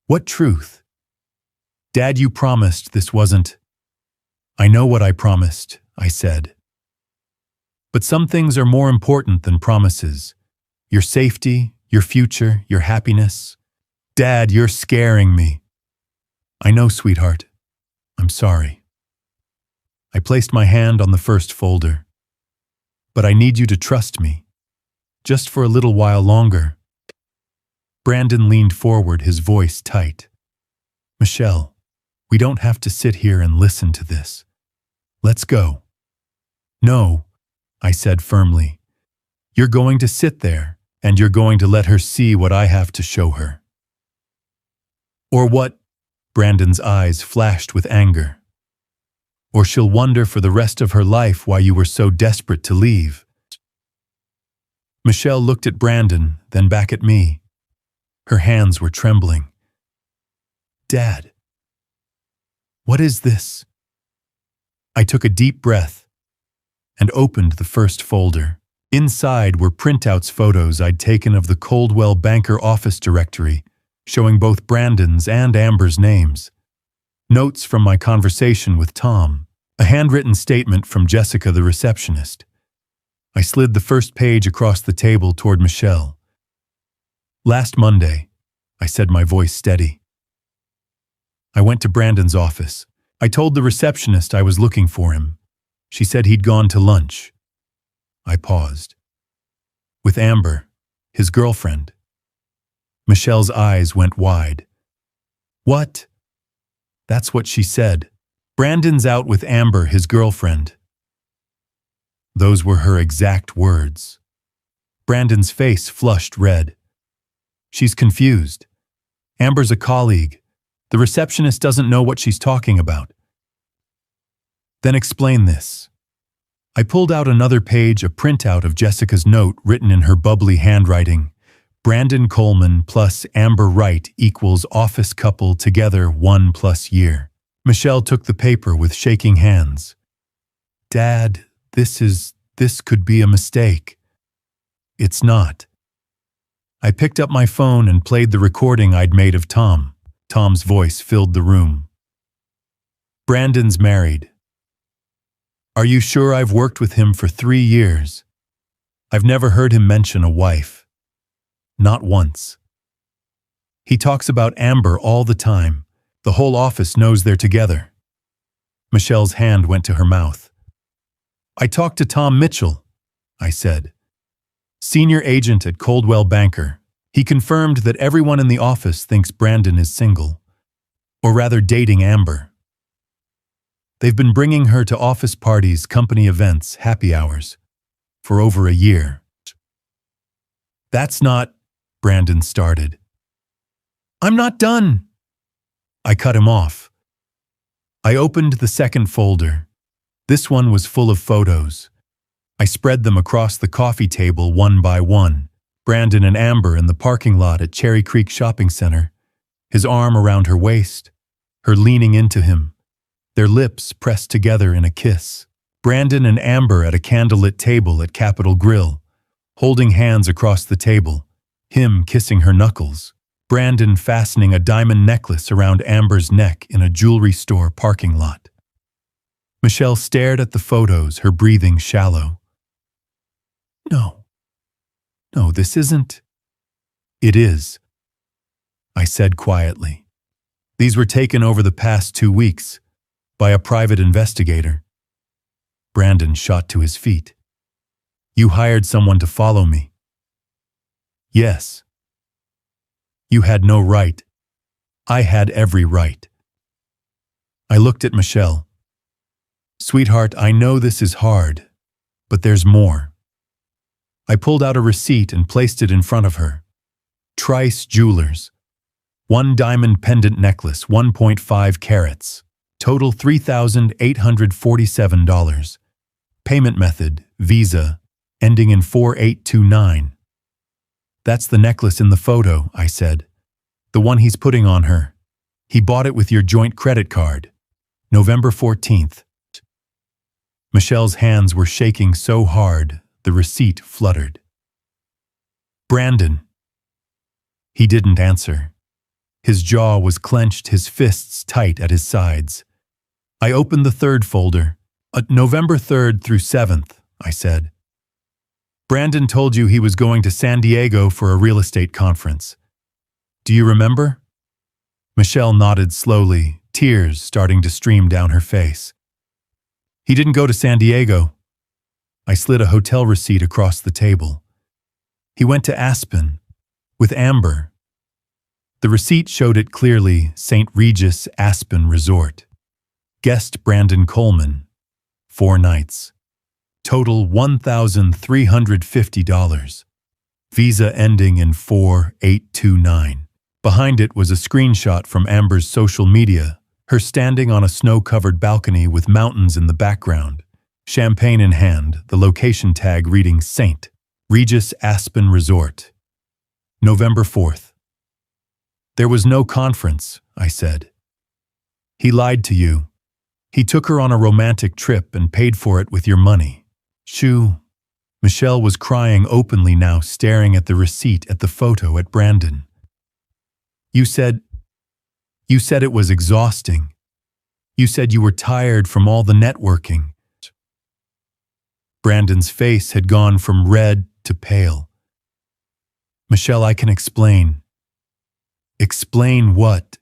What truth?" "Dad, you promised this wasn't—" "I know what I promised," I said. "But some things are more important than promises. Your safety, your future, your happiness. Dad, you're scaring me." "I know, sweetheart. I'm sorry." I placed my hand on the first folder. "But I need you to trust me. Just for a little while longer." Brandon leaned forward, his voice tight. "Michelle, we don't have to sit here and listen to this. Let's go." "No," I said firmly. "You're going to sit there, and you're going to let her see what I have to show her." "Or what?" Brandon's eyes flashed with anger. "Or she'll wonder for the rest of her life why you were so desperate to leave." Michelle looked at Brandon, then back at me. Her hands were trembling. "Dad, what is this?" I took a deep breath and opened the first folder. Inside were printouts, photos I'd taken of the Coldwell Banker office directory, showing both Brandon's and Amber's names. Notes from my conversation with Tom, a handwritten statement from Jessica, the receptionist. I slid the first page across the table toward Michelle. "Last Monday," I said, my voice steady. "I went to Brandon's office. I told the receptionist I was looking for him. She said he'd gone to lunch." I paused. "With Amber, his girlfriend." Michelle's eyes went wide. "What?" "That's what she said. Brandon's out with Amber, his girlfriend." Those were her exact words. Brandon's face flushed red. "She's confused. Amber's a colleague. The receptionist doesn't know what she's talking about." "Then explain this." I pulled out another page, a printout of Jessica's note written in her bubbly handwriting. "Brandon Coleman plus Amber Wright equals office couple together 1+ year." Michelle took the paper with shaking hands. "Dad, this could be a mistake." "It's not." I picked up my phone and played the recording I'd made of Tom. Tom's voice filled the room. "Brandon's married." "Are you sure? I've worked with him for 3 years. I've never heard him mention a wife. Not once. He talks about Amber all the time. The whole office knows they're together." Michelle's hand went to her mouth. "I talked to Tom Mitchell," I said. "Senior agent at Coldwell Banker. He confirmed that everyone in the office thinks Brandon is single. Or rather dating Amber. They've been bringing her to office parties, company events, happy hours. For over a year." "That's not—" Brandon started. I'm not done. I cut him off. I opened the second folder. This one was full of photos. I spread them across the coffee table one by one. Brandon and Amber in the parking lot at Cherry Creek Shopping Center, his arm around her waist, her leaning into him, their lips pressed together in a kiss. Brandon and Amber at a candlelit table at Capitol Grill, holding hands across the table, him kissing her knuckles. Brandon fastening a diamond necklace around Amber's neck in a jewelry store parking lot. Michelle stared at the photos, her breathing shallow. No, this isn't. It is, I said quietly. These were taken over the past 2 weeks by a private investigator. Brandon shot to his feet. You hired someone to follow me. Yes. You had no right. I had every right. I looked at Michelle. Sweetheart, I know this is hard, but there's more. I pulled out a receipt and placed it in front of her. Trice Jewelers. 1 diamond pendant necklace, 1.5 carats. Total $3,847. Payment method, Visa, ending in 4829. That's the necklace in the photo, I said. The one he's putting on her. He bought it with your joint credit card. November 14th. Michelle's hands were shaking so hard, the receipt fluttered. Brandon. He didn't answer. His jaw was clenched, his fists tight at his sides. I opened the third folder. November 3rd through 7th, I said. Brandon told you he was going to San Diego for a real estate conference. Do you remember? Michelle nodded slowly, tears starting to stream down her face. He didn't go to San Diego. I slid a hotel receipt across the table. He went to Aspen, with Amber. The receipt showed it clearly, St. Regis Aspen Resort. Guest Brandon Coleman. 4 nights. Total $1,350. Visa ending in 4829. Behind it was a screenshot from Amber's social media, her standing on a snow-covered balcony with mountains in the background. Champagne in hand, the location tag reading St. Regis Aspen Resort. November 4th. There was no conference, I said. He lied to you. He took her on a romantic trip and paid for it with your money. Shoo. Michelle was crying openly now, staring at the receipt, at the photo, at Brandon. You said it was exhausting. You said you were tired from all the networking. Brandon's face had gone from red to pale. Michelle, I can explain. Explain what?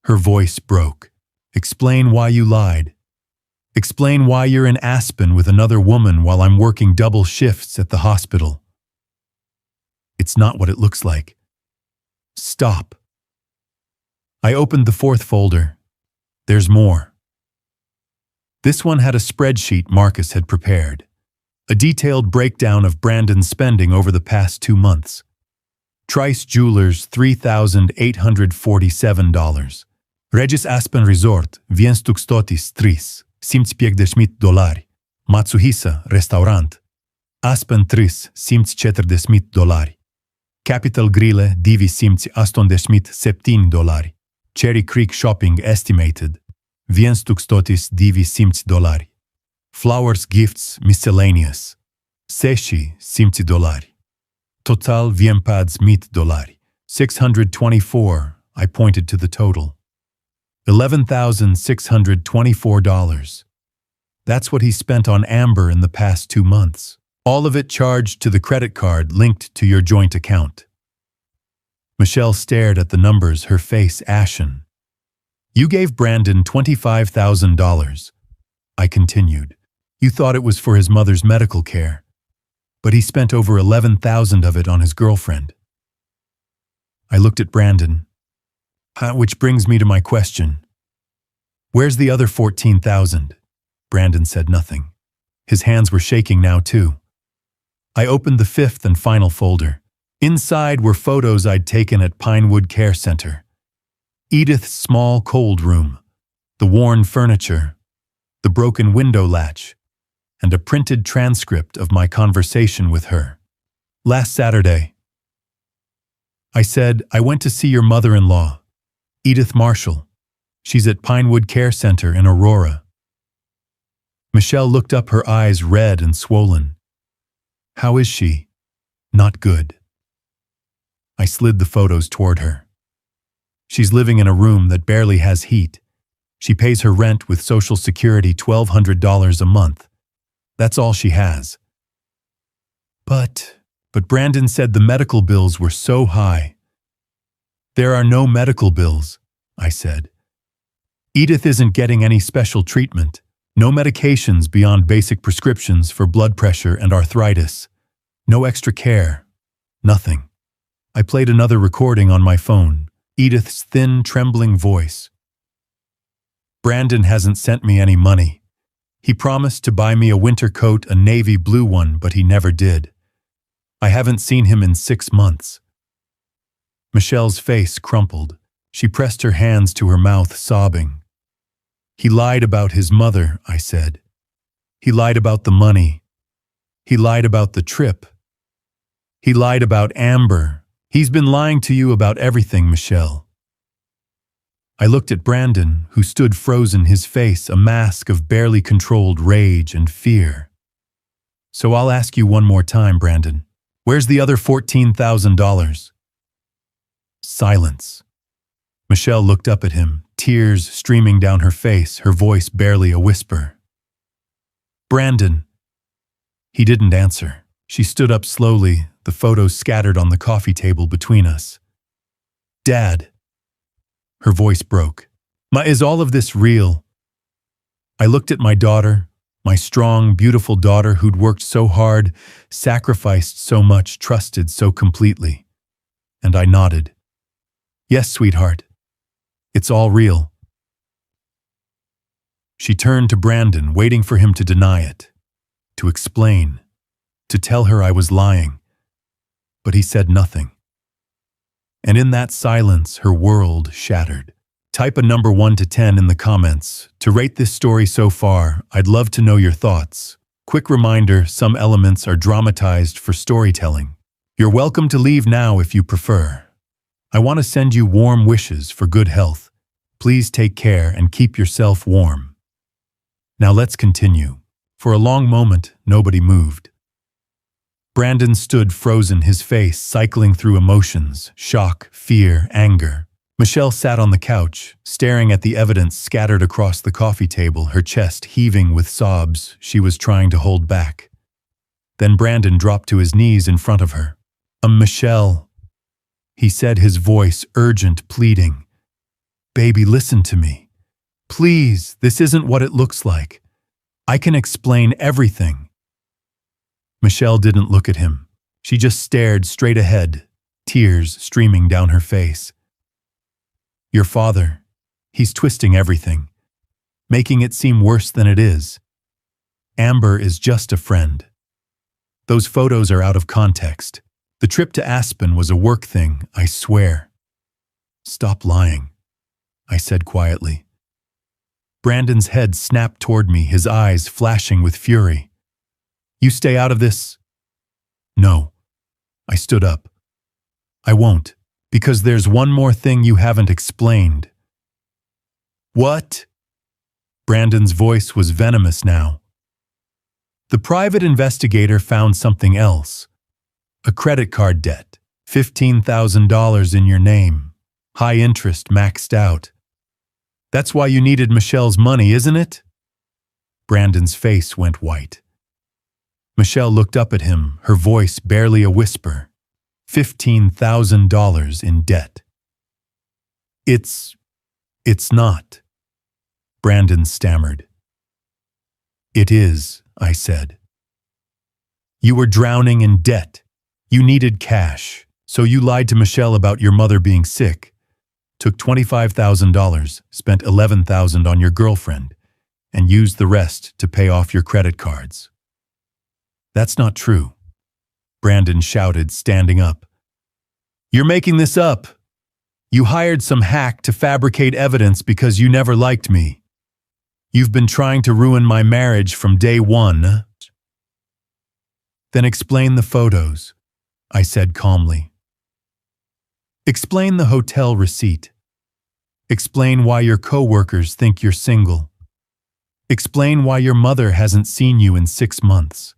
Her voice broke. Explain why you lied. Explain why you're in Aspen with another woman while I'm working double shifts at the hospital. It's not what it looks like. Stop. I opened the 4th folder. There's more. This one had a spreadsheet Marcus had prepared. A detailed breakdown of Brandon's spending over the past 2 months. Trice Jewelers, $3,847. Regis Aspen Resort, $1,103, $150. Matsuhisa Restaurant, Aspen 3, $140. Capitol Grill, $217. Cherry Creek Shopping estimated, $120. Flowers Gifts Miscellaneous, $60. Total $100. 624, I pointed to the total. $11,624. That's what he spent on Amber in the past 2 months. All of it charged to the credit card linked to your joint account. Michelle stared at the numbers, her face ashen. You gave Brandon $25,000. I continued. You thought it was for his mother's medical care, but he spent over $11,000 of it on his girlfriend. I looked at Brandon, which brings me to my question. Where's the other $14,000? Brandon said nothing. His hands were shaking now too. I opened the 5th and final folder. Inside were photos I'd taken at Pinewood Care Center. Edith's small cold room, the worn furniture, the broken window latch, and a printed transcript of my conversation with her. Last Saturday, I said, I went to see your mother-in-law, Edith Marshall. She's at Pinewood Care Center in Aurora. Michelle looked up, her eyes red and swollen. How is she? Not good. I slid the photos toward her. She's living in a room that barely has heat. She pays her rent with Social Security, $1,200 a month. That's all she has. But Brandon said the medical bills were so high. There are no medical bills, I said. Edith isn't getting any special treatment. No medications beyond basic prescriptions for blood pressure and arthritis. No extra care. Nothing. I played another recording on my phone, Edith's thin, trembling voice. Brandon hasn't sent me any money. He promised to buy me a winter coat, a navy blue one, but he never did. I haven't seen him in 6 months. Michelle's face crumpled. She pressed her hands to her mouth, sobbing. He lied about his mother, I said. He lied about the money. He lied about the trip. He lied about Amber. He's been lying to you about everything, Michelle. I looked at Brandon, who stood frozen, his face a mask of barely controlled rage and fear. So I'll ask you one more time, Brandon. Where's the other $14,000? Silence. Michelle looked up at him, tears streaming down her face, her voice barely a whisper. Brandon. He didn't answer. She stood up slowly, the photos scattered on the coffee table between us. Dad. Her voice broke. Is all of this real? I looked at my daughter, my strong, beautiful daughter who'd worked so hard, sacrificed so much, trusted so completely. And I nodded. Yes, sweetheart. It's all real. She turned to Brandon, waiting for him to deny it, to explain, to tell her I was lying. But he said nothing. And in that silence, her world shattered. Type a number 1 to 10 in the comments. To rate this story so far, I'd love to know your thoughts. Quick reminder, some elements are dramatized for storytelling. You're welcome to leave now if you prefer. I want to send you warm wishes for good health. Please take care and keep yourself warm. Now let's continue. For a long moment, nobody moved. Brandon stood frozen, his face cycling through emotions, shock, fear, anger. Michelle sat on the couch, staring at the evidence scattered across the coffee table, her chest heaving with sobs she was trying to hold back. Then Brandon dropped to his knees in front of her. Michelle, he said, his voice urgent, pleading. Baby, listen to me. Please, this isn't what it looks like. I can explain everything. Michelle didn't look at him. She just stared straight ahead, tears streaming down her face. Your father, he's twisting everything, making it seem worse than it is. Amber is just a friend. Those photos are out of context. The trip to Aspen was a work thing, I swear. Stop lying, I said quietly. Brandon's head snapped toward me, his eyes flashing with fury. You stay out of this? No. I stood up. I won't, because there's one more thing you haven't explained. What? Brandon's voice was venomous now. The private investigator found something else. A credit card debt, $15,000 in your name, high interest, maxed out. That's why you needed Michelle's money, isn't it? Brandon's face went white. Michelle looked up at him, her voice barely a whisper. $15,000 in debt. It's not. Brandon stammered. It is, I said. You were drowning in debt. You needed cash, so you lied to Michelle about your mother being sick, took $25,000, spent $11,000 on your girlfriend, and used the rest to pay off your credit cards. That's not true, Brandon shouted, standing up. You're making this up. You hired some hack to fabricate evidence because you never liked me. You've been trying to ruin my marriage from day one. Then explain the photos, I said calmly. Explain the hotel receipt. Explain why your coworkers think you're single. Explain why your mother hasn't seen you in 6 months.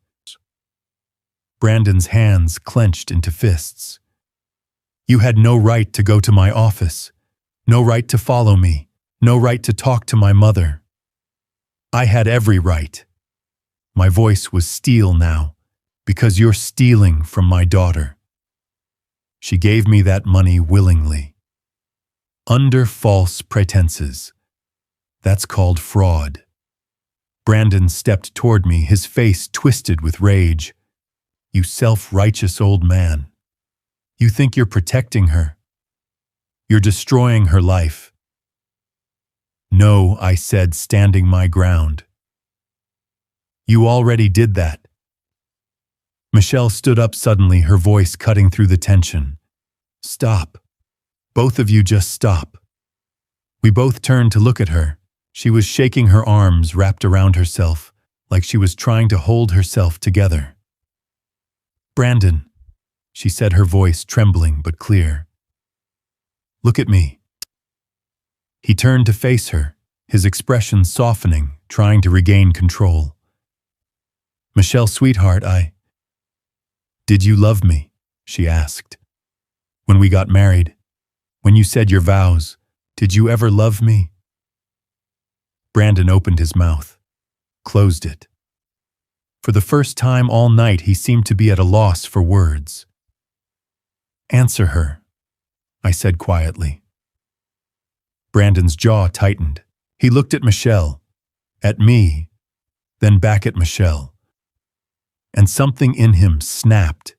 Brandon's hands clenched into fists. You had no right to go to my office, no right to follow me, no right to talk to my mother. I had every right. My voice was steel now, because you're stealing from my daughter. She gave me that money willingly. Under false pretenses. That's called fraud. Brandon stepped toward me, his face twisted with rage. You self-righteous old man. You think you're protecting her. You're destroying her life. No, I said, standing my ground. You already did that. Michelle stood up suddenly, her voice cutting through the tension. Stop. Both of you just stop. We both turned to look at her. She was shaking her arms wrapped around herself, like she was trying to hold herself together. Brandon, she said, her voice trembling but clear. Look at me. He turned to face her, his expression softening, trying to regain control. Michelle, sweetheart, Did you love me? She asked. When we got married, when you said your vows, did you ever love me? Brandon opened his mouth, closed it. For the first time all night, he seemed to be at a loss for words. Answer her, I said quietly. Brandon's jaw tightened. He looked at Michelle, at me, then back at Michelle. And something in him snapped.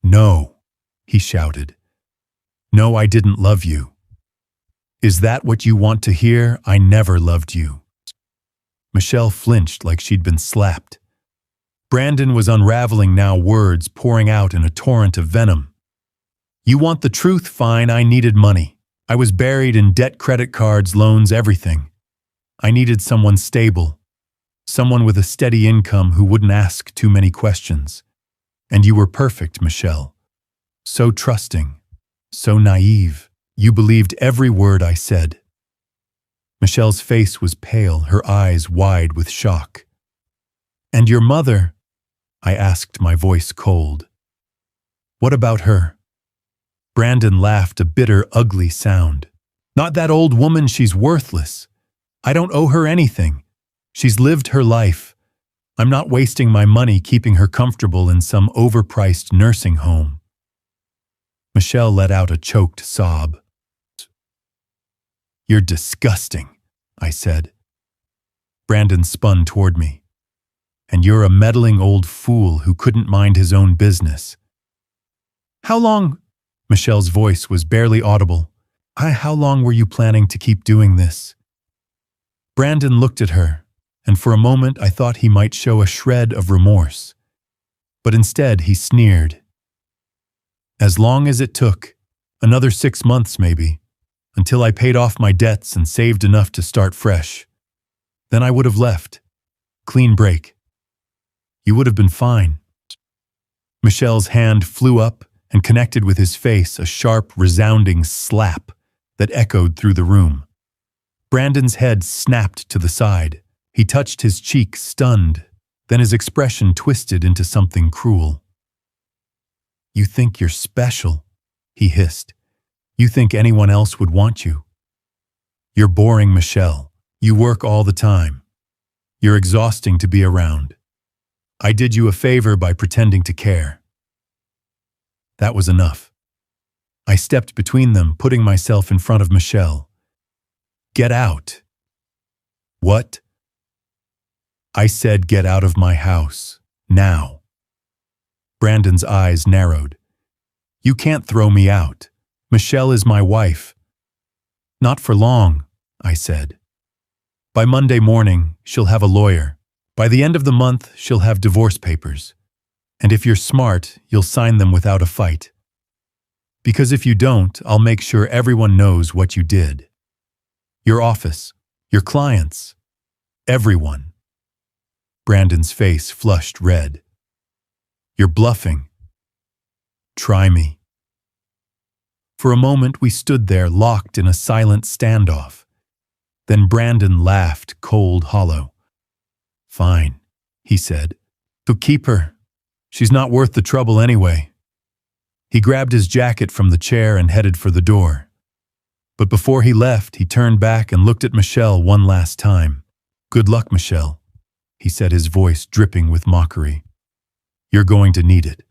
No, he shouted. No, I didn't love you. Is that what you want to hear? I never loved you. Michelle flinched like she'd been slapped. Brandon was unraveling now, words pouring out in a torrent of venom. You want the truth? Fine, I needed money. I was buried in debt, credit cards, loans, everything. I needed someone stable, someone with a steady income who wouldn't ask too many questions. And you were perfect, Michelle. So trusting, so naive. You believed every word I said. Michelle's face was pale, her eyes wide with shock. And your mother? I asked, my voice cold. What about her? Brandon laughed, a bitter, ugly sound. Not that old woman, she's worthless. I don't owe her anything. She's lived her life. I'm not wasting my money keeping her comfortable in some overpriced nursing home. Michelle let out a choked sob. You're disgusting, I said. Brandon spun toward me. And you're a meddling old fool who couldn't mind his own business. How long? Michelle's voice was barely audible. How long were you planning to keep doing this? Brandon looked at her, and for a moment I thought he might show a shred of remorse. But instead he sneered. As long as it took, another 6 months maybe, until I paid off my debts and saved enough to start fresh. Then I would have left. Clean break. You would have been fine. Michelle's hand flew up and connected with his face, a sharp, resounding slap that echoed through the room. Brandon's head snapped to the side. He touched his cheek, stunned. Then his expression twisted into something cruel. You think you're special, he hissed. You think anyone else would want you. You're boring, Michelle. You work all the time. You're exhausting to be around. I did you a favor by pretending to care. That was enough. I stepped between them, putting myself in front of Michelle. Get out. What? I said get out of my house, now. Brandon's eyes narrowed. You can't throw me out. Michelle is my wife. Not for long, I said. By Monday morning, she'll have a lawyer. By the end of the month, she'll have divorce papers. And if you're smart, you'll sign them without a fight. Because if you don't, I'll make sure everyone knows what you did. Your office, your clients, everyone. Brandon's face flushed red. You're bluffing. Try me. For a moment, we stood there locked in a silent standoff. Then Brandon laughed, cold, hollow. Fine, he said. So keep her. She's not worth the trouble anyway. He grabbed his jacket from the chair and headed for the door. But before he left, he turned back and looked at Michelle one last time. Good luck, Michelle, he said, his voice dripping with mockery. You're going to need it.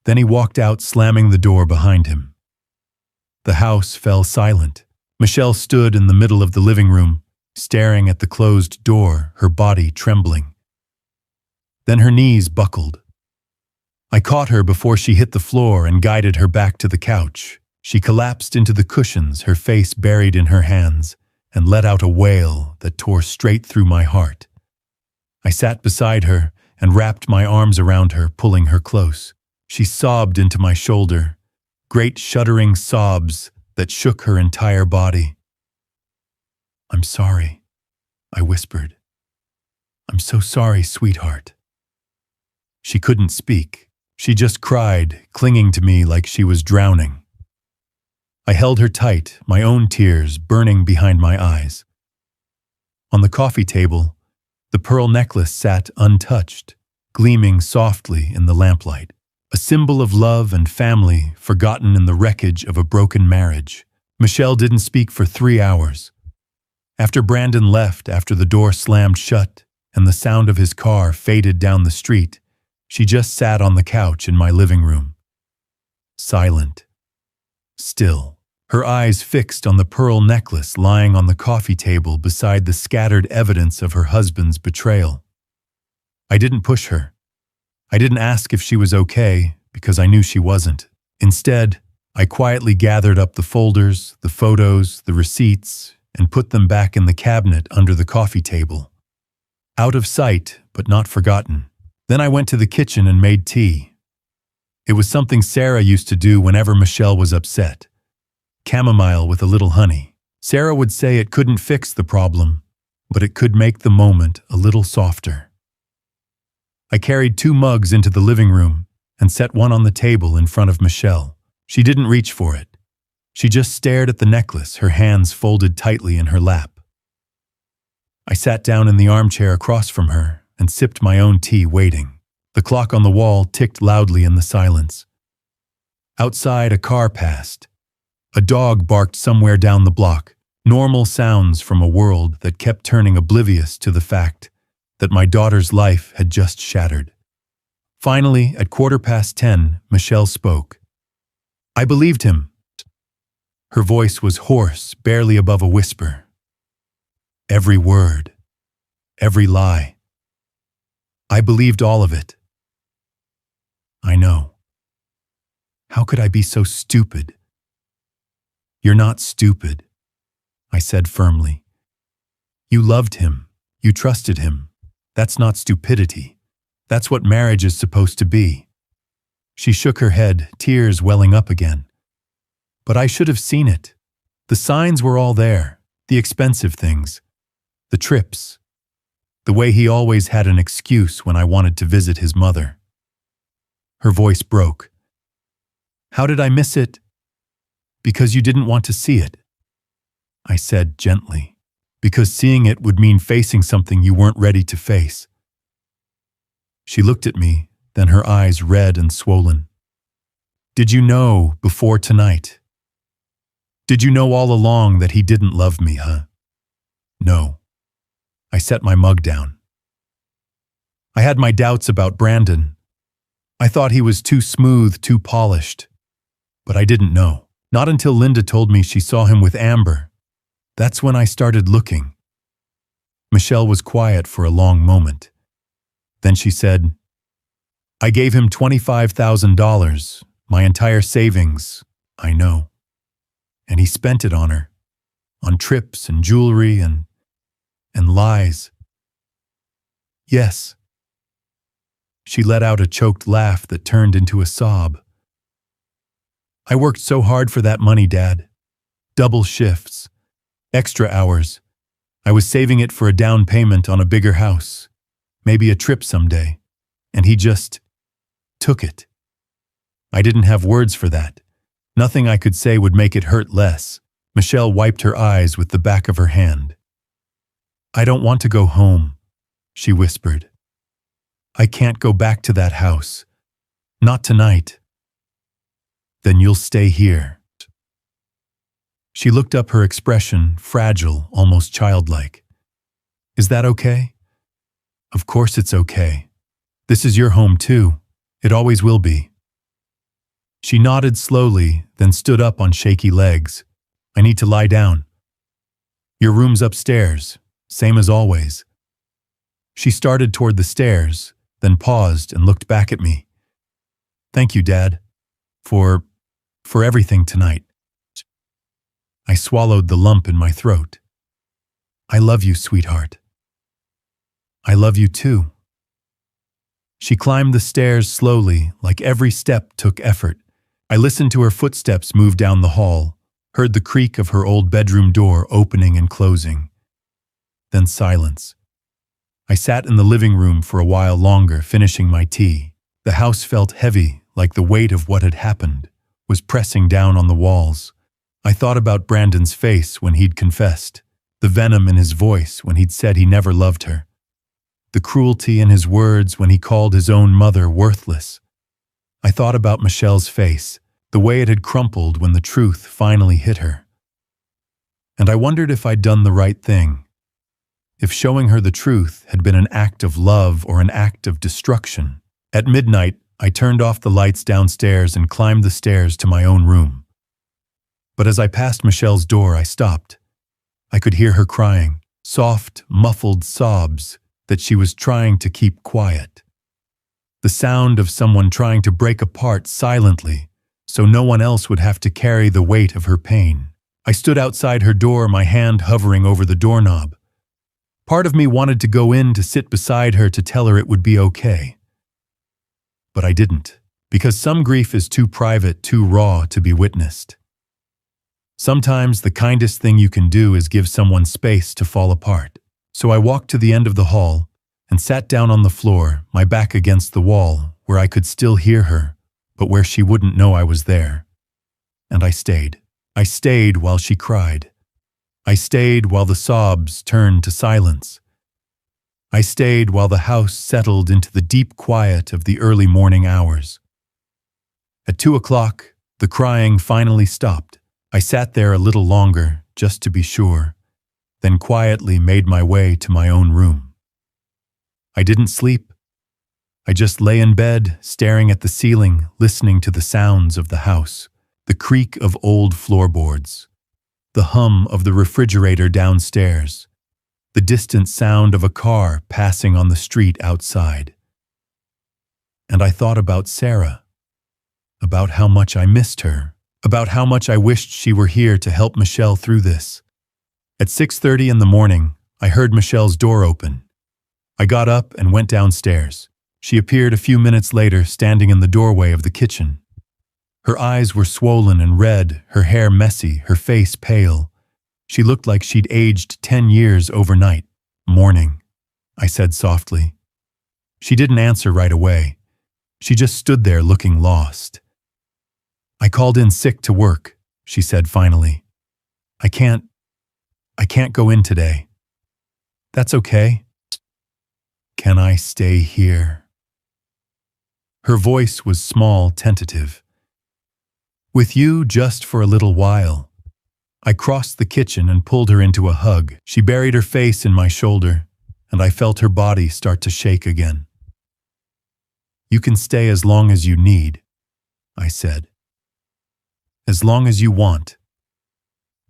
Then he walked out, slamming the door behind him. The house fell silent. Michelle stood in the middle of the living room, staring at the closed door, her body trembling. Then her knees buckled. I caught her before she hit the floor and guided her back to the couch. She collapsed into the cushions, her face buried in her hands, and let out a wail that tore straight through my heart. I sat beside her and wrapped my arms around her, pulling her close. She sobbed into my shoulder, great shuddering sobs that shook her entire body. I'm sorry, I whispered. I'm so sorry, sweetheart. She couldn't speak. She just cried, clinging to me like she was drowning. I held her tight, my own tears burning behind my eyes. On the coffee table, the pearl necklace sat untouched, gleaming softly in the lamplight, a symbol of love and family forgotten in the wreckage of a broken marriage. Michelle didn't speak for 3 hours. After Brandon left, after the door slammed shut and the sound of his car faded down the street, she just sat on the couch in my living room. Silent. Still. Her eyes fixed on the pearl necklace lying on the coffee table beside the scattered evidence of her husband's betrayal. I didn't push her. I didn't ask if she was okay, because I knew she wasn't. Instead, I quietly gathered up the folders, the photos, the receipts, and put them back in the cabinet under the coffee table. Out of sight, but not forgotten. Then I went to the kitchen and made tea. It was something Sarah used to do whenever Michelle was upset. Chamomile with a little honey. Sarah would say it couldn't fix the problem, but it could make the moment a little softer. I carried 2 mugs into the living room and set one on the table in front of Michelle. She didn't reach for it. She just stared at the necklace, her hands folded tightly in her lap. I sat down in the armchair across from her and sipped my own tea, waiting. The clock on the wall ticked loudly in the silence. Outside, a car passed. A dog barked somewhere down the block, normal sounds from a world that kept turning oblivious to the fact that my daughter's life had just shattered. Finally, at 10:15, Michelle spoke. I believed him. Her voice was hoarse, barely above a whisper. Every word, every lie. I believed all of it. I know. How could I be so stupid? You're not stupid, I said firmly. You loved him. You trusted him. That's not stupidity. That's what marriage is supposed to be. She shook her head, tears welling up again. But I should have seen it. The signs were all there, the expensive things, the trips, the way he always had an excuse when I wanted to visit his mother. Her voice broke. How did I miss it? Because you didn't want to see it, I said gently. Because seeing it would mean facing something you weren't ready to face. She looked at me, then her eyes red and swollen. Did you know before tonight? Did you know all along that he didn't love me, huh? No. I set my mug down. I had my doubts about Brandon. I thought he was too smooth, too polished. But I didn't know. Not until Linda told me she saw him with Amber. That's when I started looking. Michelle was quiet for a long moment. Then she said, I gave him $25,000, my entire savings, I know. And he spent it on her, on trips and jewelry and lies. Yes. She let out a choked laugh that turned into a sob. I worked so hard for that money, Dad. Double shifts, extra hours. I was saving it for a down payment on a bigger house, maybe a trip someday. And he just took it. I didn't have words for that. Nothing I could say would make it hurt less. Michelle wiped her eyes with the back of her hand. I don't want to go home, she whispered. I can't go back to that house. Not tonight. Then you'll stay here. She looked up, her expression fragile, almost childlike. Is that okay? Of course it's okay. This is your home too. It always will be. She nodded slowly, then stood up on shaky legs. I need to lie down. Your room's upstairs, same as always. She started toward the stairs, then paused and looked back at me. Thank you, Dad, for everything tonight. I swallowed the lump in my throat. I love you, sweetheart. I love you too. She climbed the stairs slowly, like every step took effort. I listened to her footsteps move down the hall, heard the creak of her old bedroom door opening and closing. Then silence. I sat in the living room for a while longer, finishing my tea. The house felt heavy, like the weight of what had happened was pressing down on the walls. I thought about Brandon's face when he'd confessed, the venom in his voice when he'd said he never loved her, the cruelty in his words when he called his own mother worthless. I thought about Michelle's face, the way it had crumpled when the truth finally hit her. And I wondered if I'd done the right thing, if showing her the truth had been an act of love or an act of destruction. At midnight, I turned off the lights downstairs and climbed the stairs to my own room. But as I passed Michelle's door, I stopped. I could hear her crying, soft, muffled sobs that she was trying to keep quiet. The sound of someone trying to break apart silently so no one else would have to carry the weight of her pain. I stood outside her door, my hand hovering over the doorknob. Part of me wanted to go in to sit beside her to tell her it would be okay. But I didn't, because some grief is too private, too raw to be witnessed. Sometimes the kindest thing you can do is give someone space to fall apart. So I walked to the end of the hall and sat down on the floor, my back against the wall, where I could still hear her, but where she wouldn't know I was there. And I stayed. I stayed while she cried. I stayed while the sobs turned to silence. I stayed while the house settled into the deep quiet of the early morning hours. At 2 o'clock, the crying finally stopped. I sat there a little longer, just to be sure, then quietly made my way to my own room. I didn't sleep. I just lay in bed, staring at the ceiling, listening to the sounds of the house, the creak of old floorboards, the hum of the refrigerator downstairs, the distant sound of a car passing on the street outside. And I thought about Sarah, about how much I missed her, about how much I wished she were here to help Michelle through this. At 6:30 in the morning, I heard Michelle's door open. I got up and went downstairs. She appeared a few minutes later, standing in the doorway of the kitchen. Her eyes were swollen and red, her hair messy, her face pale. She looked like she'd aged 10 years overnight. "Morning," I said softly. She didn't answer right away. She just stood there looking lost. "I called in sick to work," she said finally. I can't go in today." "That's okay. Can I stay here?" Her voice was small, tentative. "With you just for a little while." I crossed the kitchen and pulled her into a hug. She buried her face in my shoulder, and I felt her body start to shake again. "You can stay as long as you need," I said. "As long as you want.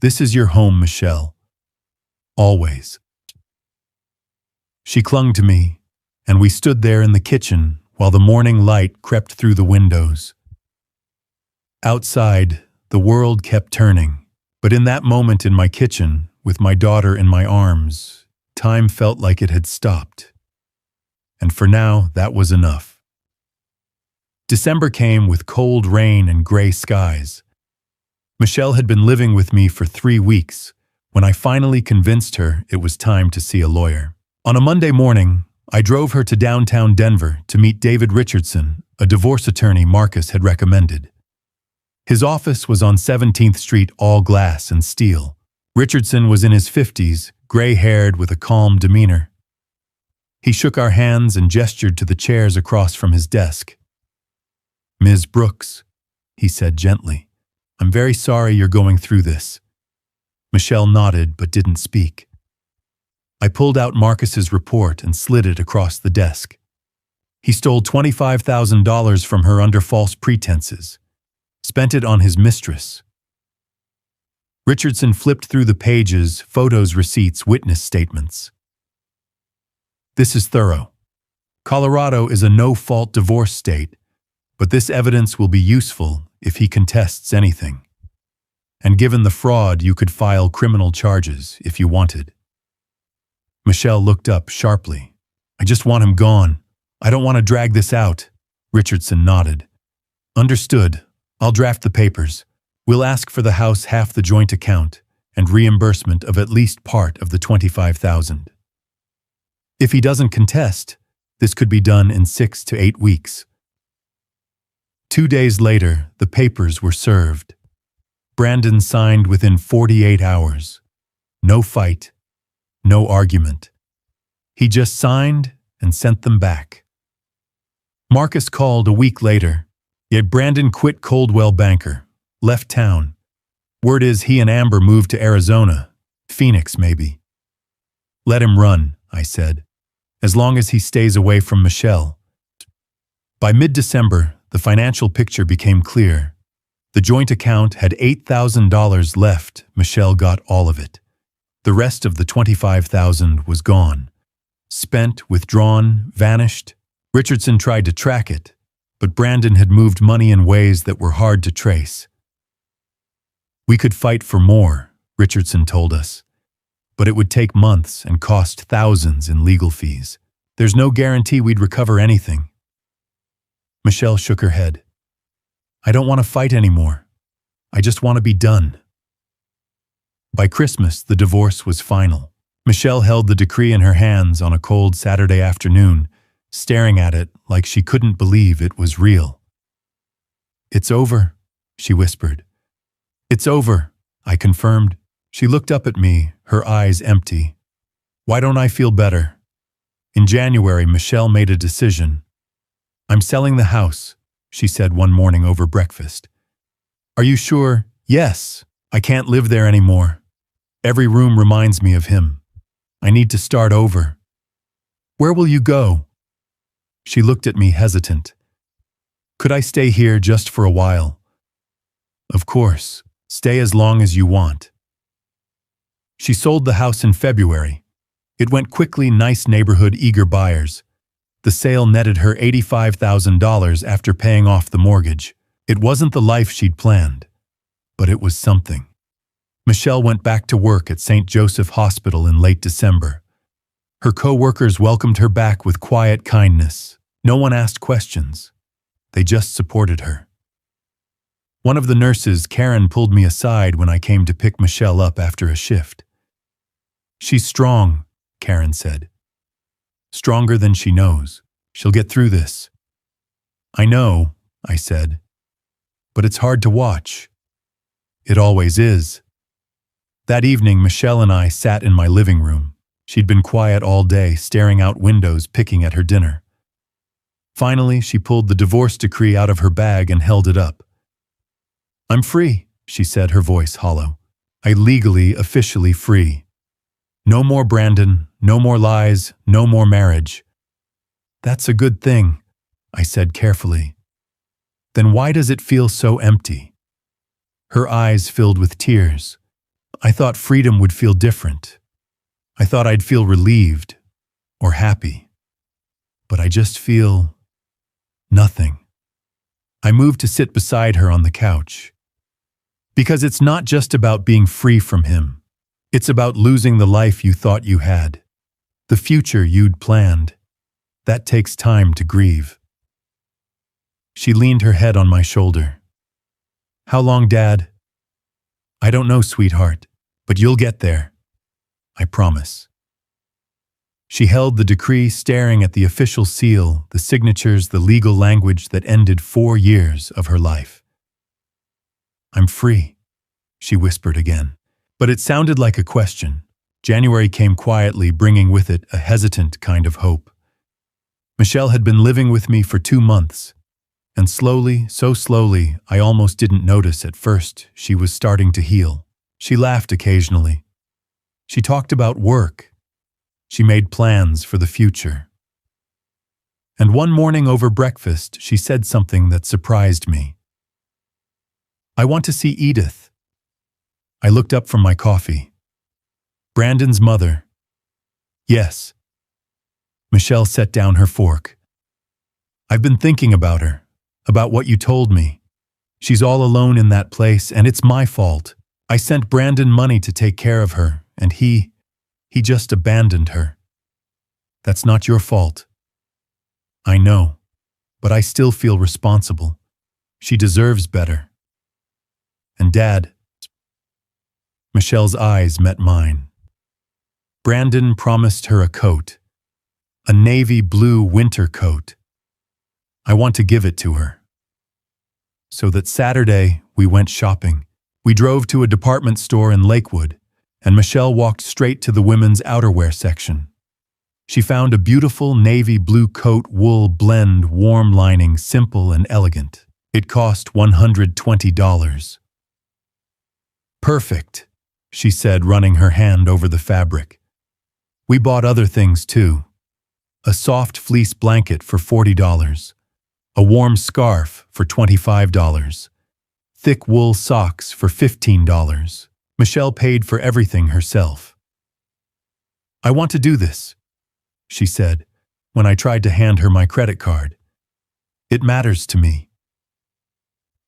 This is your home, Michelle. Always." She clung to me, and we stood there in the kitchen while the morning light crept through the windows. Outside, the world kept turning. But in that moment in my kitchen, with my daughter in my arms, time felt like it had stopped. And for now, that was enough. December came with cold rain and gray skies. Michelle had been living with me for 3 weeks when I finally convinced her it was time to see a lawyer. On a Monday morning, I drove her to downtown Denver to meet David Richardson, a divorce attorney Marcus had recommended. His office was on 17th Street, all glass and steel. Richardson was in his 50s, gray-haired with a calm demeanor. He shook our hands and gestured to the chairs across from his desk. "Ms. Brooks," he said gently, "I'm very sorry you're going through this." Michelle nodded but didn't speak. I pulled out Marcus's report and slid it across the desk. He stole $25,000 from her under false pretenses, spent it on his mistress. Richardson flipped through the pages, photos, receipts, witness statements. "This is thorough. Colorado is a no-fault divorce state, but this evidence will be useful if he contests anything. And given the fraud, you could file criminal charges if you wanted." Michelle looked up sharply. "I just want him gone. I don't want to drag this out." Richardson nodded. "Understood. I'll draft the papers. We'll ask for the house, half the joint account, and reimbursement of at least part of the $25,000. If he doesn't contest, this could be done in 6 to 8 weeks. 2 days later, the papers were served. Brandon signed within 48 hours. No fight, no argument. He just signed and sent them back. Marcus called a week later, yet Brandon quit Coldwell Banker, left town. Word is he and Amber moved to Arizona, Phoenix maybe. "Let him run," I said, "as long as he stays away from Michelle." By mid-December, the financial picture became clear. The joint account had $8,000 left. Michelle got all of it. The rest of the $25,000 was gone. Spent, withdrawn, vanished. Richardson tried to track it, but Brandon had moved money in ways that were hard to trace. "We could fight for more," Richardson told us, "but it would take months and cost thousands in legal fees. There's no guarantee we'd recover anything." Michelle shook her head. "I don't want to fight anymore. I just want to be done." By Christmas, the divorce was final. Michelle held the decree in her hands on a cold Saturday afternoon, staring at it like she couldn't believe it was real. "It's over," she whispered. "It's over," I confirmed. She looked up at me, her eyes empty. "Why don't I feel better?" In January, Michelle made a decision. "I'm selling the house," she said one morning over breakfast. "Are you sure?" "Yes. I can't live there anymore. Every room reminds me of him. I need to start over." "Where will you go?" She looked at me hesitant. "Could I stay here just for a while?" "Of course. Stay as long as you want." She sold the house in February. It went quickly, nice neighborhood, eager buyers. The sale netted her $85,000 after paying off the mortgage. It wasn't the life she'd planned, but it was something. Michelle went back to work at St. Joseph Hospital in late December. Her co-workers welcomed her back with quiet kindness. No one asked questions. They just supported her. One of the nurses, Karen, pulled me aside when I came to pick Michelle up after a shift. "She's strong," Karen said. "Stronger than she knows. She'll get through this." "I know," I said, "but it's hard to watch." "It always is." That evening, Michelle and I sat in my living room. She'd been quiet all day, staring out windows, picking at her dinner. Finally, she pulled the divorce decree out of her bag and held it up. "I'm free," she said, her voice hollow. "I legally, officially free. No more Brandon, no more lies, no more marriage." "That's a good thing," I said carefully. "Then why does it feel so empty?" Her eyes filled with tears. "I thought freedom would feel different. I thought I'd feel relieved or happy. But I just feel nothing." I moved to sit beside her on the couch. "Because it's not just about being free from him. It's about losing the life you thought you had, the future you'd planned. That takes time to grieve." She leaned her head on my shoulder. "How long, Dad?" I don't know, sweetheart, but you'll get there. I promise. She held the decree, staring at the official seal, the signatures, the legal language that ended 4 years of her life. I'm free, she whispered again. But it sounded like a question. January came quietly, bringing with it a hesitant kind of hope. Michelle had been living with me for 2 months, and slowly, so slowly, I almost didn't notice at first, she was starting to heal. She laughed occasionally. She talked about work. She made plans for the future. And one morning over breakfast, she said something that surprised me. I want to see Edith. I looked up from my coffee. Brandon's mother. Yes. Michelle set down her fork. I've been thinking about her, about what you told me. She's all alone in that place, and it's my fault. I sent Brandon money to take care of her, and he just abandoned her. That's not your fault. I know, but I still feel responsible. She deserves better. And Dad. Michelle's eyes met mine. Brandon promised her a coat, a navy blue winter coat. I want to give it to her. So that Saturday, we went shopping. We drove to a department store in Lakewood, and Michelle walked straight to the women's outerwear section. She found a beautiful navy blue coat, wool blend, warm lining, simple and elegant. It cost $120. Perfect, she said, running her hand over the fabric. We bought other things too. A soft fleece blanket for $40. A warm scarf for $25. Thick wool socks for $15. Michelle paid for everything herself. I want to do this, she said, when I tried to hand her my credit card. It matters to me.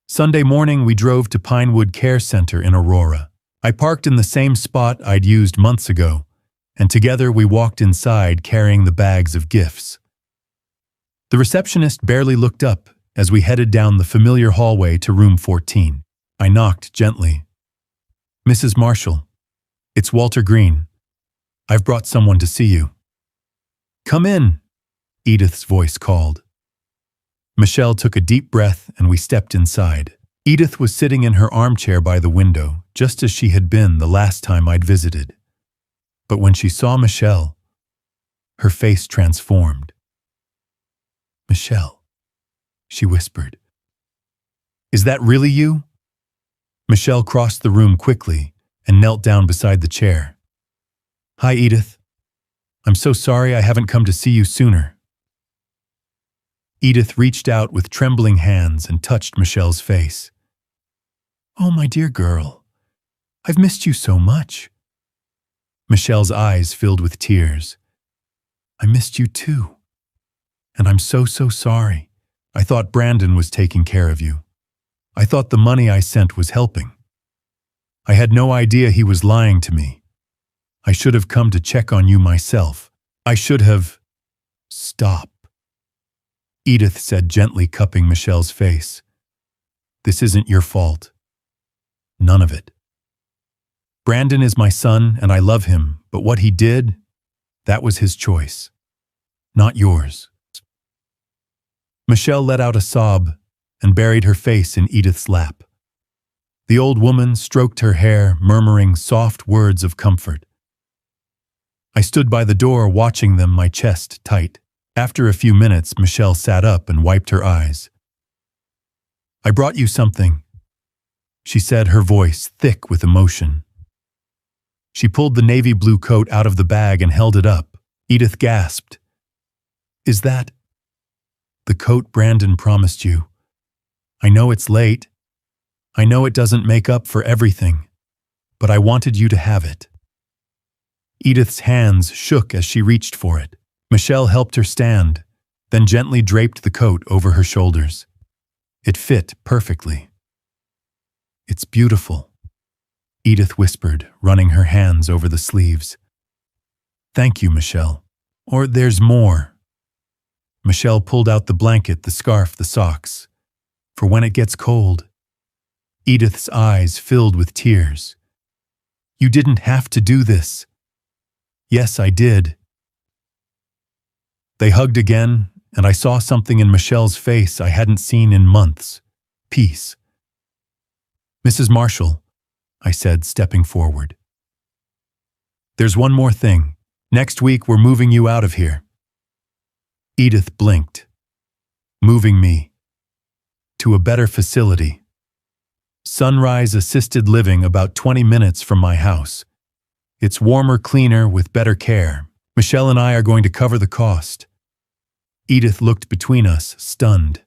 Sunday morning, we drove to Pinewood Care Center in Aurora. I parked in the same spot I'd used months ago, and together we walked inside carrying the bags of gifts. The receptionist barely looked up as we headed down the familiar hallway to room 14. I knocked gently. Mrs. Marshall, it's Walter Green. I've brought someone to see you. Come in, Edith's voice called. Michelle took a deep breath and we stepped inside. Edith was sitting in her armchair by the window, just as she had been the last time I'd visited. But when she saw Michelle, her face transformed. Michelle, she whispered. Is that really you? Michelle crossed the room quickly and knelt down beside the chair. Hi, Edith. I'm so sorry I haven't come to see you sooner. Edith reached out with trembling hands and touched Michelle's face. Oh, my dear girl, I've missed you so much. Michelle's eyes filled with tears. I missed you too. And I'm so sorry. I thought Brandon was taking care of you. I thought the money I sent was helping. I had no idea he was lying to me. I should have come to check on you myself. I should have... Stop, Edith said, gently cupping Michelle's face. This isn't your fault. None of it. Brandon is my son and I love him, but what he did, that was his choice, not yours. Michelle let out a sob and buried her face in Edith's lap. The old woman stroked her hair, murmuring soft words of comfort. I stood by the door watching them, my chest tight. After a few minutes, Michelle sat up and wiped her eyes. I brought you something, she said, her voice thick with emotion. She pulled the navy blue coat out of the bag and held it up. Edith gasped. Is that the coat Brandon promised you? I know it's late. I know it doesn't make up for everything, but I wanted you to have it. Edith's hands shook as she reached for it. Michelle helped her stand, then gently draped the coat over her shoulders. It fit perfectly. It's beautiful, Edith whispered, running her hands over the sleeves. Thank you, Michelle. Or there's more. Michelle pulled out the blanket, the scarf, the socks. For when it gets cold, Edith's eyes filled with tears. You didn't have to do this. Yes, I did. They hugged again, and I saw something in Michelle's face I hadn't seen in months. Peace. Mrs. Marshall, I said, stepping forward. There's one more thing. Next week, we're moving you out of here. Edith blinked. Moving me to a better facility. Sunrise Assisted Living, about 20 minutes from my house. It's warmer, cleaner, with better care. Michelle and I are going to cover the cost. Edith looked between us, stunned.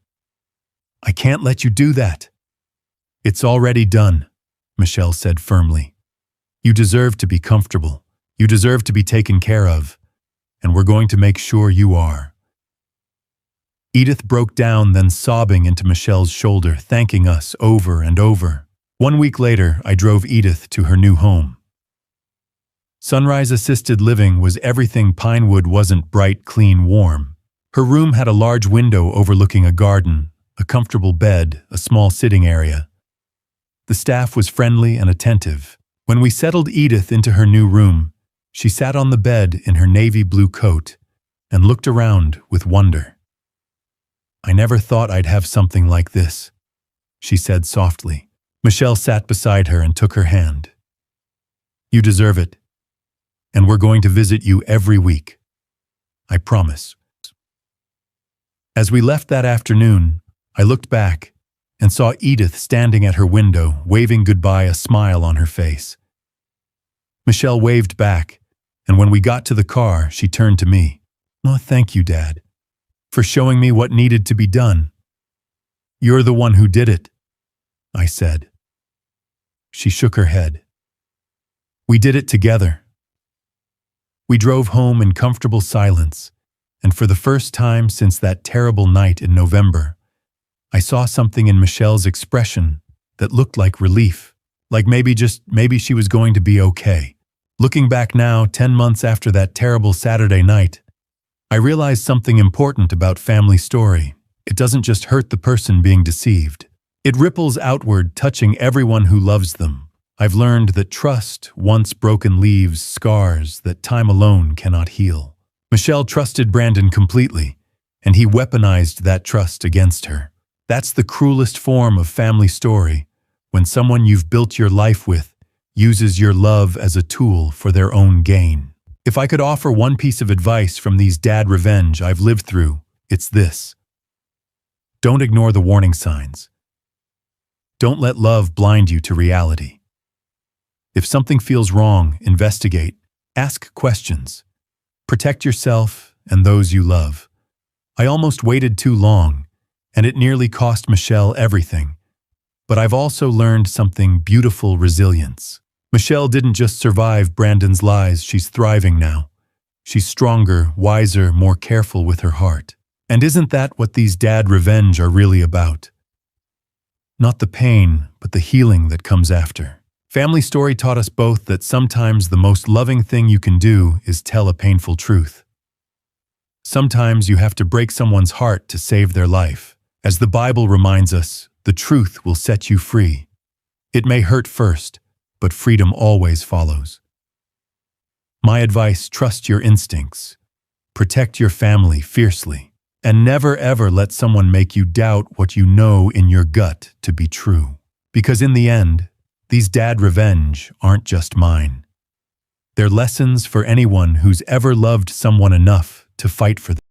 I can't let you do that. It's already done, Michelle said firmly. You deserve to be comfortable. You deserve to be taken care of. And we're going to make sure you are. Edith broke down, then sobbing into Michelle's shoulder, thanking us over and over. 1 week later, I drove Edith to her new home. Sunrise Assisted Living was everything Pinewood wasn't: bright, clean, warm. Her room had a large window overlooking a garden, a comfortable bed, a small sitting area. The staff was friendly and attentive. When we settled Edith into her new room, she sat on the bed in her navy blue coat and looked around with wonder. I never thought I'd have something like this, she said softly. Michelle sat beside her and took her hand. You deserve it, and we're going to visit you every week. I promise. As we left that afternoon, I looked back and saw Edith standing at her window, waving goodbye, a smile on her face. Michelle waved back, and when we got to the car, she turned to me. Oh, thank you, Dad, for showing me what needed to be done. You're the one who did it, I said. She shook her head. We did it together. We drove home in comfortable silence, and for the first time since that terrible night in November, I saw something in Michelle's expression that looked like relief, like maybe she was going to be okay. Looking back now, 10 months after that terrible Saturday night, I realized something important about family story. It doesn't just hurt the person being deceived. It ripples outward, touching everyone who loves them. I've learned that trust, once broken, leaves scars that time alone cannot heal. Michelle trusted Brandon completely, and he weaponized that trust against her. That's the cruelest form of family story, when someone you've built your life with uses your love as a tool for their own gain. If I could offer one piece of advice from these dad revenge I've lived through, it's this. Don't ignore the warning signs. Don't let love blind you to reality. If something feels wrong, investigate. Ask questions. Protect yourself and those you love. I almost waited too long, and it nearly cost Michelle everything. But I've also learned something beautiful: resilience. Michelle didn't just survive Brandon's lies, she's thriving now. She's stronger, wiser, more careful with her heart. And isn't that what these dad revenge are really about? Not the pain, but the healing that comes after. Family Story taught us both that sometimes the most loving thing you can do is tell a painful truth. Sometimes you have to break someone's heart to save their life. As the Bible reminds us, the truth will set you free. It may hurt first, but freedom always follows. My advice: trust your instincts. Protect your family fiercely. And never ever let someone make you doubt what you know in your gut to be true. Because in the end, these dad revenge aren't just mine. They're lessons for anyone who's ever loved someone enough to fight for them.